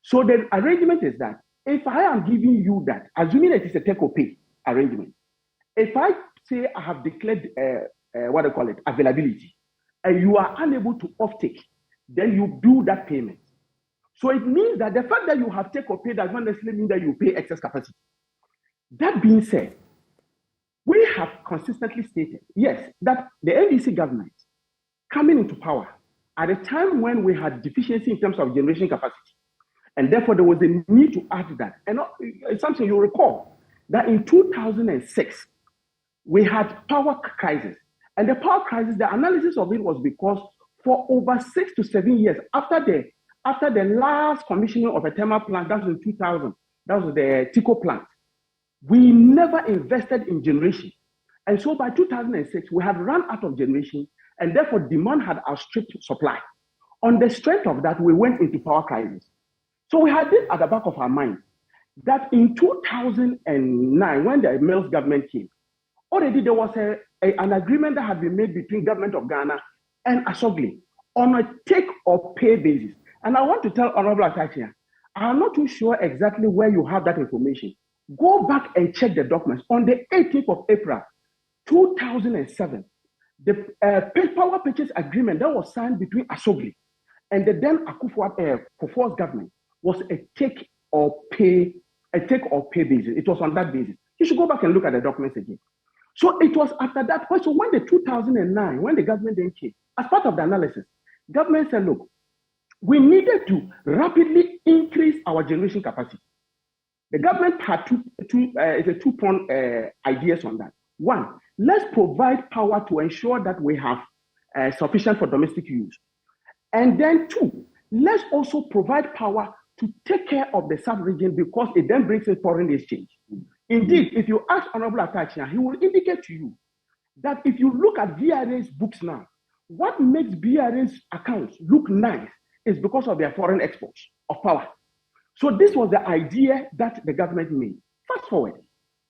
So the arrangement is that if I am giving you that, assuming it is a take or pay arrangement, if I say I have declared availability, and you are unable to offtake, then you do that payment. So it means that the fact that you have take or pay does not necessarily mean that you pay excess capacity. That being said, we have consistently stated, yes, that the NDC government coming into power at a time when we had deficiency in terms of generation capacity. And therefore, there was a need to add that. And it's something you recall that in 2006, we had power crisis. And the power crisis, the analysis of it was because for over 6 to 7 years after the last commissioning of a thermal plant, that was in 2000, that was the Tico plant, we never invested in generation. And so by 2006, we had run out of generation, and therefore demand had outstripped supply. On the strength of that, we went into power crisis. So we had this at the back of our mind, that in 2009, when the Mills government came, already there was an agreement that had been made between government of Ghana and Asogli on a take or pay basis. And I want to tell Honorable Atachia, I'm not too sure exactly where you have that information. Go back and check the documents. On the 18th of April, 2007, the power purchase agreement that was signed between Asogli and the then Akufo-Addo's government was a take or pay basis. It was on that basis. You should go back and look at the documents again. So it was after that. So when the 2009, when the government then came, as part of the analysis, government said, look, we needed to rapidly increase our generation capacity. The government had two-pronged ideas on that. One, let's provide power to ensure that we have sufficient for domestic use. And then two, let's also provide power to take care of the sub-region because it then brings in foreign exchange. Indeed, if you ask Honorable Atachia, he will indicate to you that if you look at VRA's books now, what makes VRA's accounts look nice is because of their foreign exports of power. So this was the idea that the government made. Fast forward,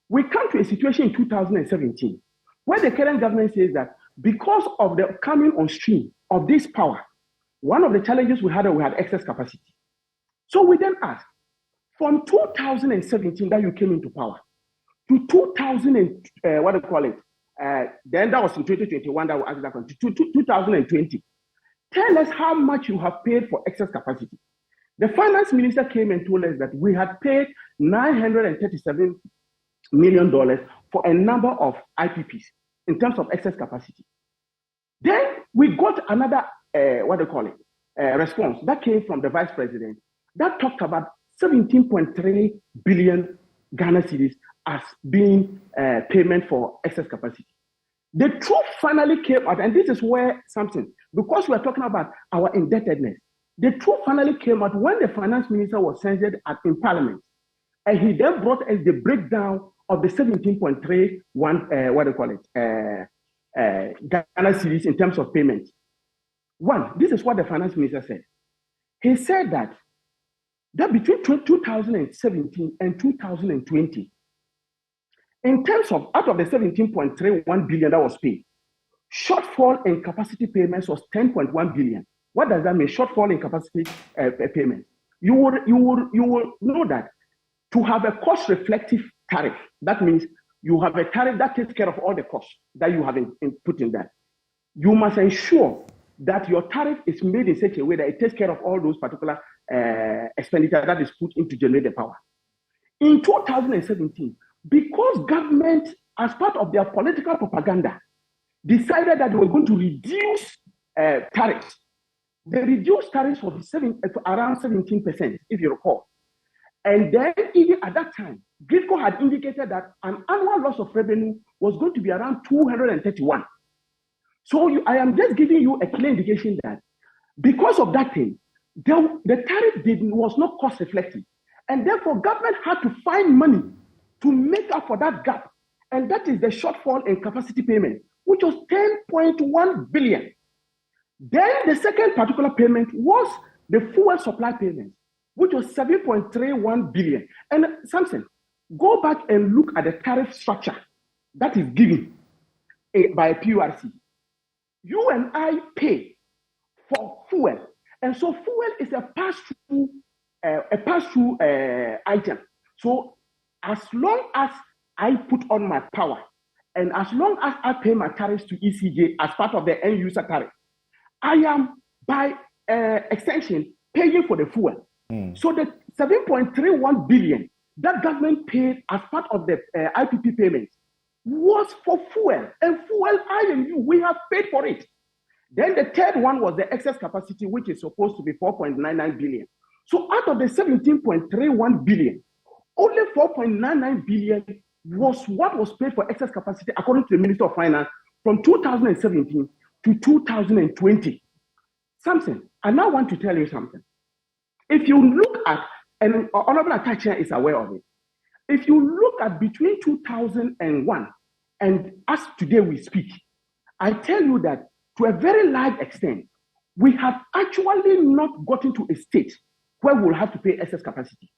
we come to a situation in 2017 where the current government says that because of the coming on stream of this power, one of the challenges we had excess capacity. So we then asked, from 2017 that you came into power to 2000 then that was in 2021 that we asked that question, to 2020. Tell us how much you have paid for excess capacity. The finance minister came and told us that we had paid $937 million for a number of IPPs in terms of excess capacity. Then we got another response that came from the vice president that talked about 17.3 billion Ghana cedis as being payment for excess capacity. The truth finally came out, and this is where something, because we are talking about our indebtedness, the truth finally came out when the finance minister was censured in parliament. And he then brought us the breakdown of the 17.31, Ghana cedis in terms of payment. One, this is what the finance minister said. He said that between 2017 and 2020, in terms of out of the 17.31 billion that was paid, shortfall in capacity payments was 10.1 billion. What does that mean? Shortfall in capacity payment. You will know that to have a cost-reflective tariff, that means you have a tariff that takes care of all the costs that you have put in that. You must ensure that your tariff is made in such a way that it takes care of all those particular expenditure that is put in to generate the power. In 2017, because government, as part of their political propaganda, decided that they were going to reduce tariffs, they reduced tariffs for around 17%, if you recall. And then even at that time, GRIDCO had indicated that an annual loss of revenue was going to be around 231. So I am just giving you a clear indication that because of that thing, the tariff was not cost reflective. And therefore, government had to find money to make up for that gap. And that is the shortfall in capacity payment, which was 10.1 billion. Then the second particular payment was the fuel supply payment, which was 7.31 billion. And Samson, go back and look at the tariff structure that is given by PURC. You and I pay for fuel. And so fuel is a pass-through item. So as long as I put on my power and as long as I pay my tariffs to ECJ as part of the end user tariff, I am by extension paying for the fuel. So the 7.31 billion that government paid as part of the IPP payments was for fuel. And fuel, I and you, we have paid for it. Then the third one was the excess capacity, which is supposed to be 4.99 billion. So out of the 17.31 billion, only 4.99 billion was what was paid for excess capacity, according to the Minister of Finance, from 2017 to 2020. Samson, I now want to tell you something. If you look at, and Honorable Atacha is aware of it, if you look at between 2001 and as today we speak, I tell you that to a very large extent, we have actually not gotten to a state where we'll have to pay excess capacity.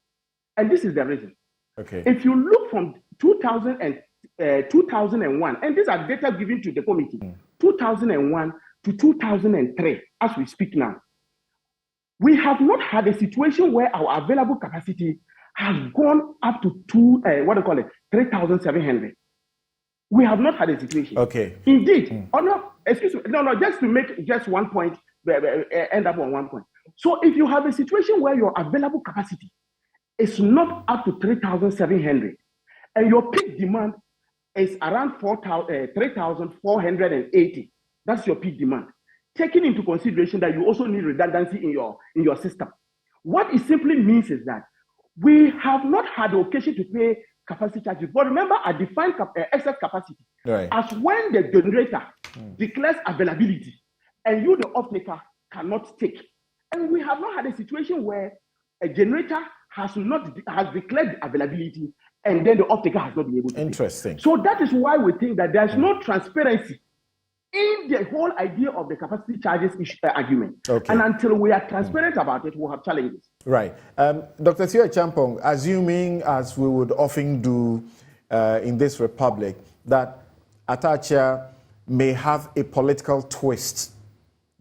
And this is the reason. Okay. If you look from 2001, and these are data given to the committee, 2001 to 2003, as we speak now, we have not had a situation where our available capacity has gone up to 3,700. We have not had a situation. Okay. Indeed. Oh, no, excuse me. No, just to make just one point, end up on one point. So if you have a situation where your available capacity is not up to 3,700 and your peak demand is around 3,480, that's your peak demand. Taking into consideration that you also need redundancy in your system. What it simply means is that we have not had the occasion to pay capacity charges. But remember, I defined excess capacity as when the generator declares availability and you, the off-taker, cannot take. And we have not had a situation where a generator has declared availability and then the off-taker has not been able to Interesting. take. So that is why we think that there's no transparency in the whole idea of the capacity charges argument. Okay. And until we are transparent about it, we'll have challenges. Right. Dr. Theo Champong, assuming, as we would often do in this republic, that Atacha may have a political twist,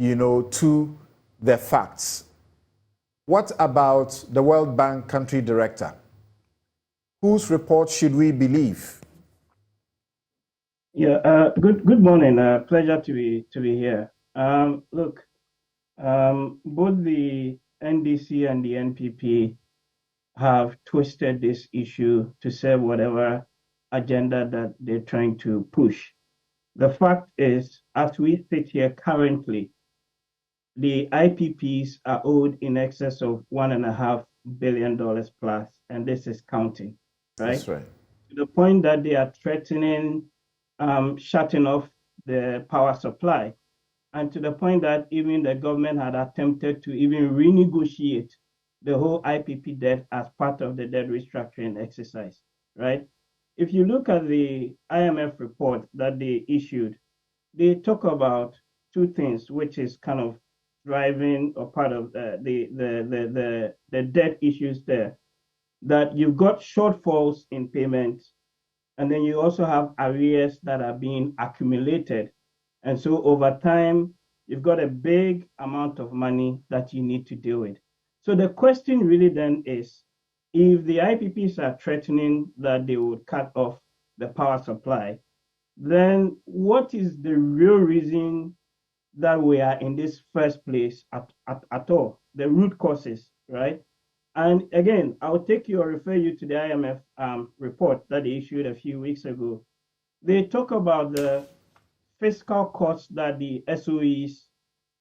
to the facts. What about the World Bank country director? Whose report should we believe? Yeah. Good morning. Pleasure to be here. Look, both the NDC and the NPP have twisted this issue to serve whatever agenda that they're trying to push. The fact is, as we sit here currently, the IPPs are owed in excess of $1.5 billion plus, and this is counting, right? That's right. To the point that they are threatening shutting off the power supply, and to the point that even the government had attempted to even renegotiate the whole IPP debt as part of the debt restructuring exercise, right? If you look at the IMF report that they issued, they talk about two things, which is kind of driving or part of the debt issues there, that you've got shortfalls in payments, and then you also have arrears that are being accumulated. And so over time, you've got a big amount of money that you need to deal with. So the question really then is, if the IPPs are threatening that they would cut off the power supply, then what is the real reason that we are in this first place at all? The root causes, right? And again, I'll refer you to the IMF report that they issued a few weeks ago. They talk about the fiscal costs that the SOEs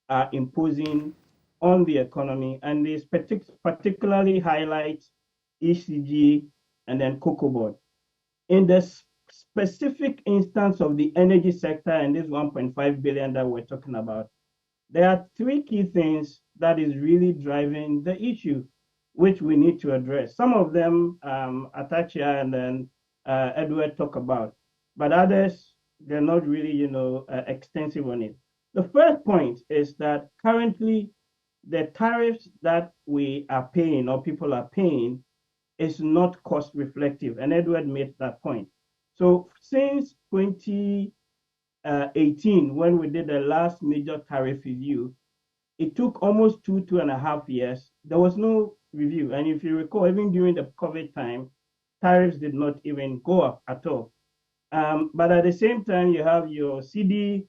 are imposing on the economy, and they particularly highlight ECG and then Cocoa Board. In the specific instance of the energy sector and this 1.5 billion that we're talking about, there are three key things that is really driving the issue, which we need to address. Some of them Atacha and then Edward talk about, but others, they're not really, extensive on it. The first point is that currently the tariffs that we are paying or people are paying is not cost reflective, and Edward made that point. So since 2018, when we did the last major tariff review, it took almost 2.5 years. There was no review. And if you recall, even during the COVID time, tariffs did not even go up at all. But at the same time, you have your CD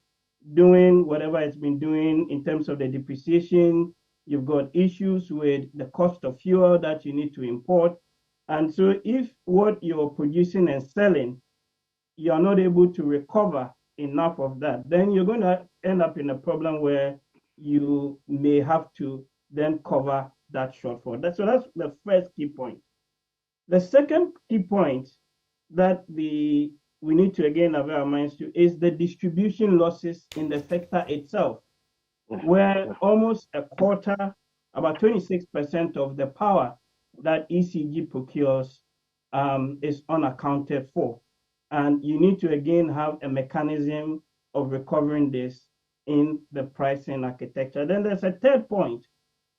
doing whatever it's been doing in terms of the depreciation. You've got issues with the cost of fuel that you need to import. And so if what you're producing and selling, you're not able to recover enough of that, then you're going to end up in a problem where you may have to then cover that shortfall. So that's the first key point. The second key point that we need to again have our minds to is the distribution losses in the sector itself, where almost a quarter, about 26% of the power that ECG procures is unaccounted for. And you need to again have a mechanism of recovering this in the pricing architecture. Then there's a third point,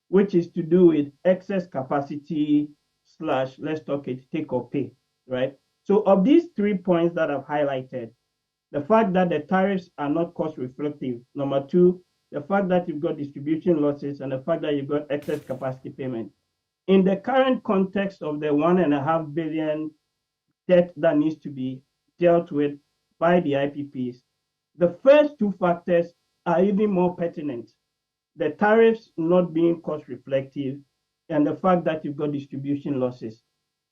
which is to do with excess capacity / let's talk it, take or pay, right? So of these 3 points that I've highlighted, the fact that the tariffs are not cost reflective, number 2, the fact that you've got distribution losses, and the fact that you've got excess capacity payment. In the current context of the $1.5 billion debt that needs to be dealt with by the IPPs, the first 2 factors are even more pertinent. The tariffs not being cost reflective and the fact that you've got distribution losses.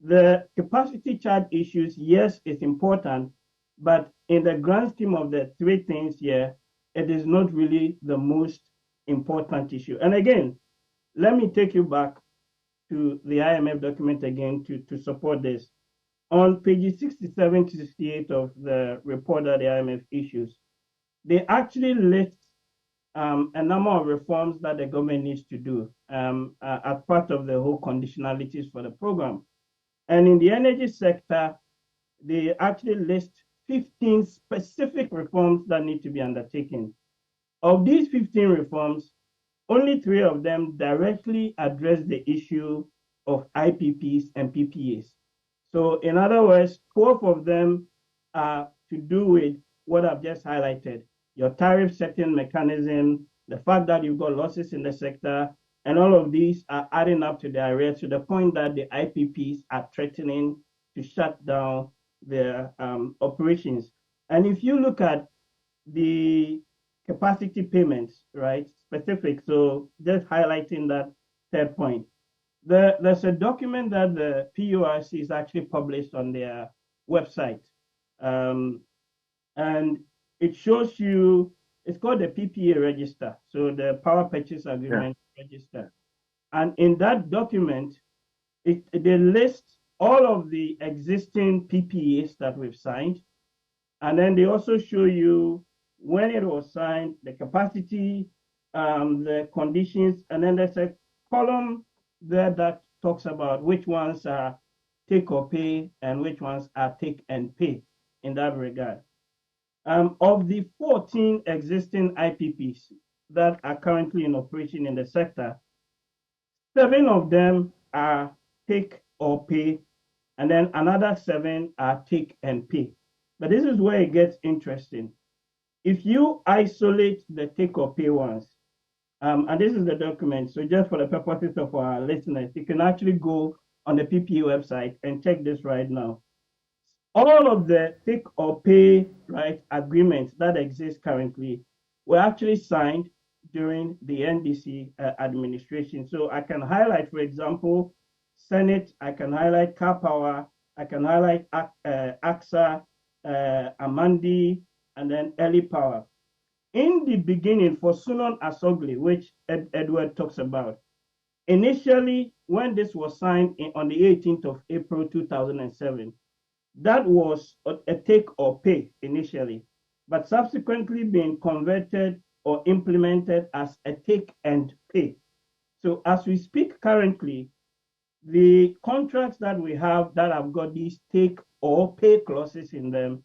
The capacity charge issues, yes, it's important, but in the grand scheme of the 3 things here, it is not really the most important issue. And again, let me take you back to the IMF document again to support this. On pages 67 to 68 of the report that the IMF issues, they actually list a number of reforms that the government needs to do as part of the whole conditionalities for the program. And in the energy sector, they actually list 15 specific reforms that need to be undertaken. Of these 15 reforms, only 3 of them directly address the issue of IPPs and PPAs. So in other words, 12 of them are to do with what I've just highlighted, your tariff setting mechanism, the fact that you've got losses in the sector, and all of these are adding up to the arrears to the point that the IPPs are threatening to shut down their operations. And if you look at the capacity payments, right, specific, so just highlighting that third point, there's a document that the PURC is actually published on their website. And it shows you, it's called the PPA register, so the power purchase agreement register. And in that document, they list all of the existing PPAs that we've signed. And then they also show you when it was signed, the capacity, the conditions, and then there's a column there that talks about which ones are take or pay and which ones are take and pay in that regard. Of the 14 existing IPPs that are currently in operation in the sector, 7 of them are take or pay, and then another 7 are take and pay. But this is where it gets interesting. If you isolate the take or pay ones, and this is the document, so just for the purposes of our listeners, you can actually go on the PPA website and check this right now. All of the take or pay right agreements that exist currently were actually signed during the NDC administration. So I can highlight, for example, Senate, I can highlight Car Power, I can highlight AXA, Amandi, and then Early Power. In the beginning, for Sunon Asogli, which Edward talks about, initially, when this was signed on the 18th of April 2007, that was a take or pay initially, but subsequently being converted or implemented as a take and pay. So as we speak currently, the contracts that we have that have got these take or pay clauses in them,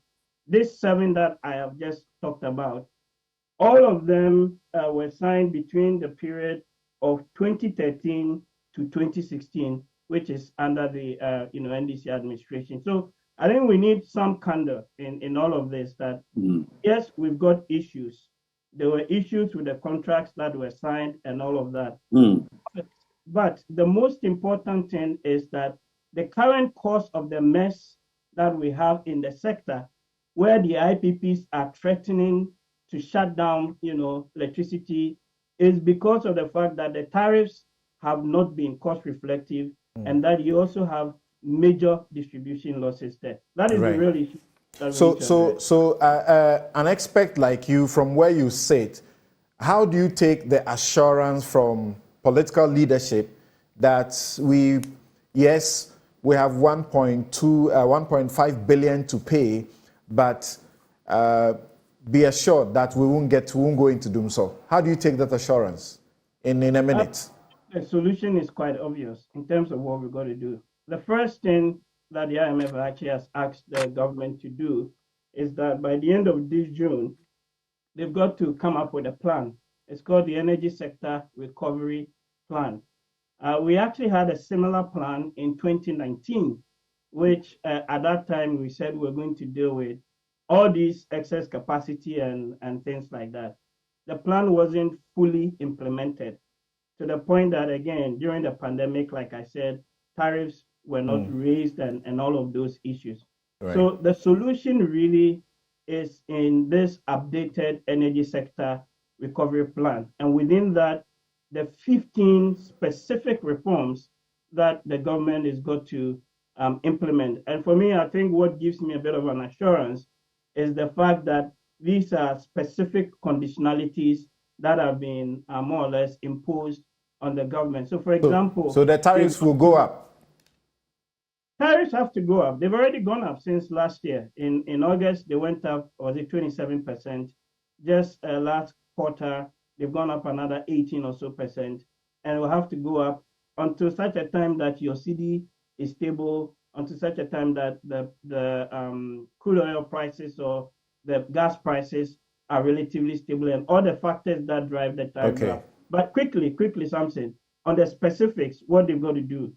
these 7 that I have just talked about, all of them were signed between the period of 2013 to 2016, which is under the NDC administration. So I think we need some candor in all of this that, yes, we've got issues. There were issues with the contracts that were signed and all of that. But the most important thing is that the current cause of the mess that we have in the sector, where the IPPs are threatening to shut down, electricity, is because of the fact that the tariffs have not been cost reflective, and that you also have major distribution losses there. That is the real issue. An expert like you, from where you sit, how do you take the assurance from political leadership that we have 1.5 billion to pay, but be assured that we won't go into doom so? How do you take that assurance in a minute? The solution is quite obvious in terms of what we're going to do. The first thing that the IMF actually has asked the government to do is that by the end of this June, they've got to come up with a plan. It's called the Energy Sector Recovery Plan. We actually had a similar plan in 2019, which at that time we said we're going to deal with all these excess capacity and things like that. The plan wasn't fully implemented, to the point that, again, during the pandemic, like I said, tariffs were not raised and all of those issues. Right. So the solution really is in this updated energy sector recovery plan. And within that, the 15 specific reforms that the government is going to implement. And for me, I think what gives me a bit of an assurance is the fact that these are specific conditionalities that have been more or less imposed on the government. So, for example, so the tariffs will go up. Tariffs have to go up. They've already gone up since last year. In August, they went up, was it 27%? Just last quarter, they've gone up another 18 or so percent, and will have to go up until such a time that your CD is stable, until such a time that the crude oil prices or the gas prices are relatively stable, and all the factors that drive the tariff up. But quickly, Samson, on the specifics, what they've got to do.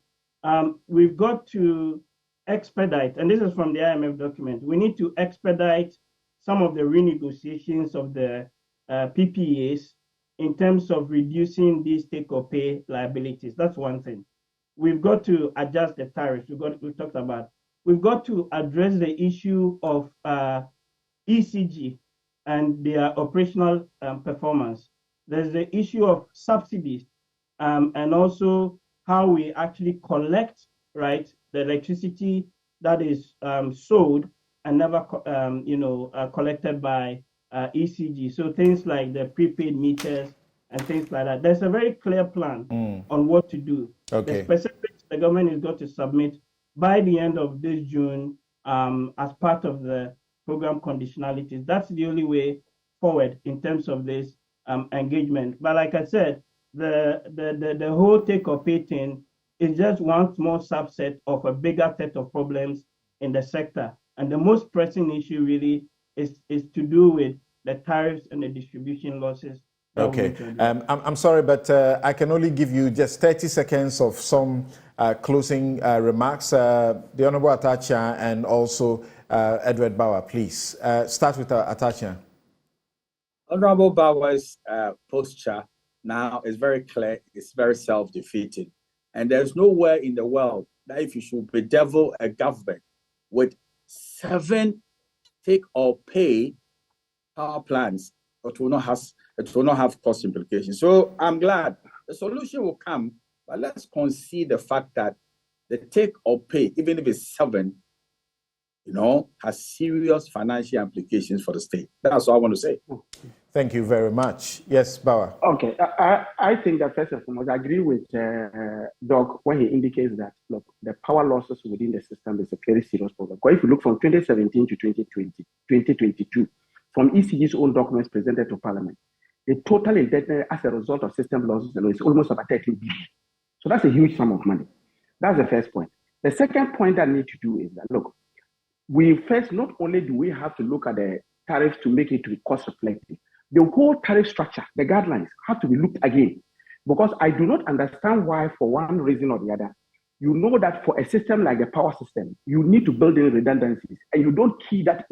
We've got to expedite, and this is from the IMF document, we need to expedite some of the renegotiations of the PPAs in terms of reducing these take-or-pay liabilities. That's one thing. We've got to adjust the tariffs. We talked about. We've got to address the issue of ECG and their operational performance. There's the issue of subsidies and also how we actually collect, right, the electricity that is sold and never, collected by ECG. So things like the prepaid meters and things like that. There's a very clear plan on what to do. The specifics the government is going to submit by the end of this June as part of the program conditionalities. That's the only way forward in terms of this engagement. But like I said, the whole take-or-pay thing is just one small subset of a bigger set of problems in the sector. And the most pressing issue really is to do with the tariffs and the distribution losses. Okay. I'm sorry, but I can only give you just 30 seconds of some closing remarks. The Honorable Atachia and also Edward Bauer, please. Start with Atachia. Honorable Bauer's posture now is very clear. It's very self-defeating. And there's nowhere in the world that if you should bedevil a government with 7 take-or-pay power plants, it will not have cost implications. So I'm glad the solution will come, but let's concede the fact that the take-or-pay, even if it's 7, has serious financial implications for the state. That's all I want to say. Thank you very much. Yes, Bauer. Okay, I think that first and foremost, I agree with Doc when he indicates that, look, the power losses within the system is a very serious problem. Because if you look from 2017 to 2022, from ECG's own documents presented to Parliament, the total indebtedness as a result of system losses is almost about 13 billion. So that's a huge sum of money. That's the first point. The second point that I need to do is that, look, not only do we have to look at the tariffs to make it to be cost reflective, the whole tariff structure, the guidelines have to be looked again. Because I do not understand why, for one reason or the other, you know that for a system like the power system, you need to build in redundancies, and you don't key that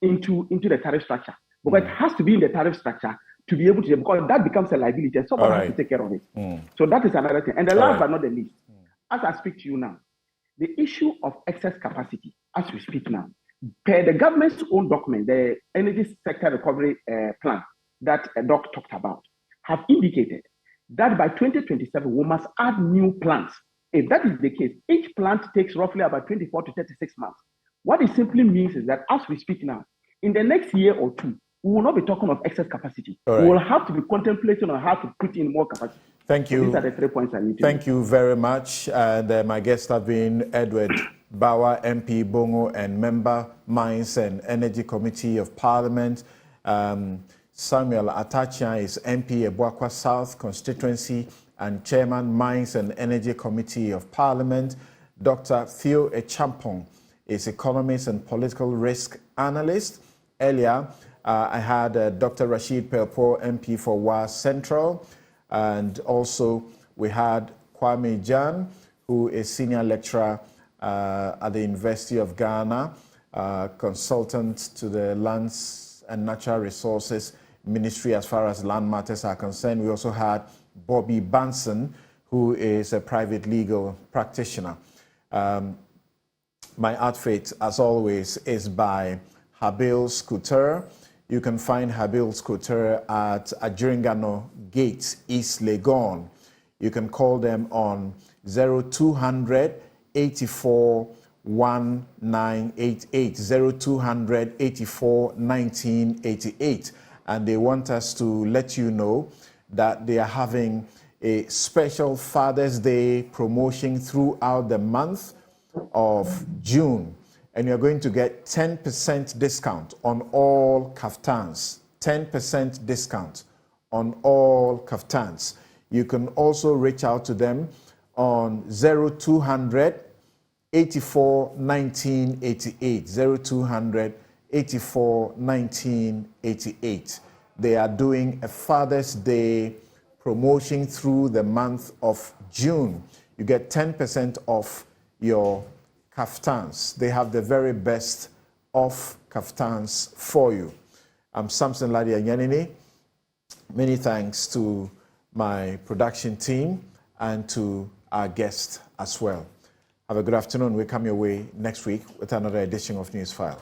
into the tariff structure. Because it has to be in the tariff structure to be able to, because that becomes a liability, and someone has to take care of it. So that is another thing. And the last but not the least, as I speak to you now, the issue of excess capacity, as we speak now, per the government's own document, the Energy Sector Recovery Plan that Doc talked about, have indicated that by 2027, we must add new plants. If that is the case, each plant takes roughly about 24 to 36 months. What it simply means is that as we speak now, in the next year or two, we will not be talking of excess capacity. All right. We will have to be contemplating on how to put in more capacity. Thank you. So these are the 3 points I need to Thank you very much. And my guests have been Edward Bauer, MP Bongo, and member Mines and Energy Committee of Parliament. Samuel Atachian is MP Ebuakwa South constituency and chairman Mines and Energy Committee of Parliament. Dr. Theo Echampong is economist and political risk analyst. Earlier, I had Dr. Rashid Pelpo, MP for Wa Central. And also, we had Kwame Jan, who is senior lecturer at the University of Ghana, consultant to the Lands and Natural Resources Ministry as far as land matters are concerned. We also had Bobby Banson, who is a private legal practitioner. My outfit, as always, is by Habil Scooter. You can find Habil Scooter at Ajiringano Gate, East Legon. You can call them on 0200 84 1988, 0200 84 1988. And they want us to let you know that they are having a special Father's Day promotion throughout the month of June. And you're going to get 10% discount on all kaftans. 10% discount on all kaftans. You can also reach out to them on 0200 84 1988. 0200 84 1988. They are doing a Father's Day promotion through the month of June. You get 10% off your kaftans. They have the very best of kaftans for you. I'm Samson, Lardy, Anyenini. Many thanks to my production team and to our guests as well. Have a good afternoon. We'll come your way next week with another edition of Newsfile.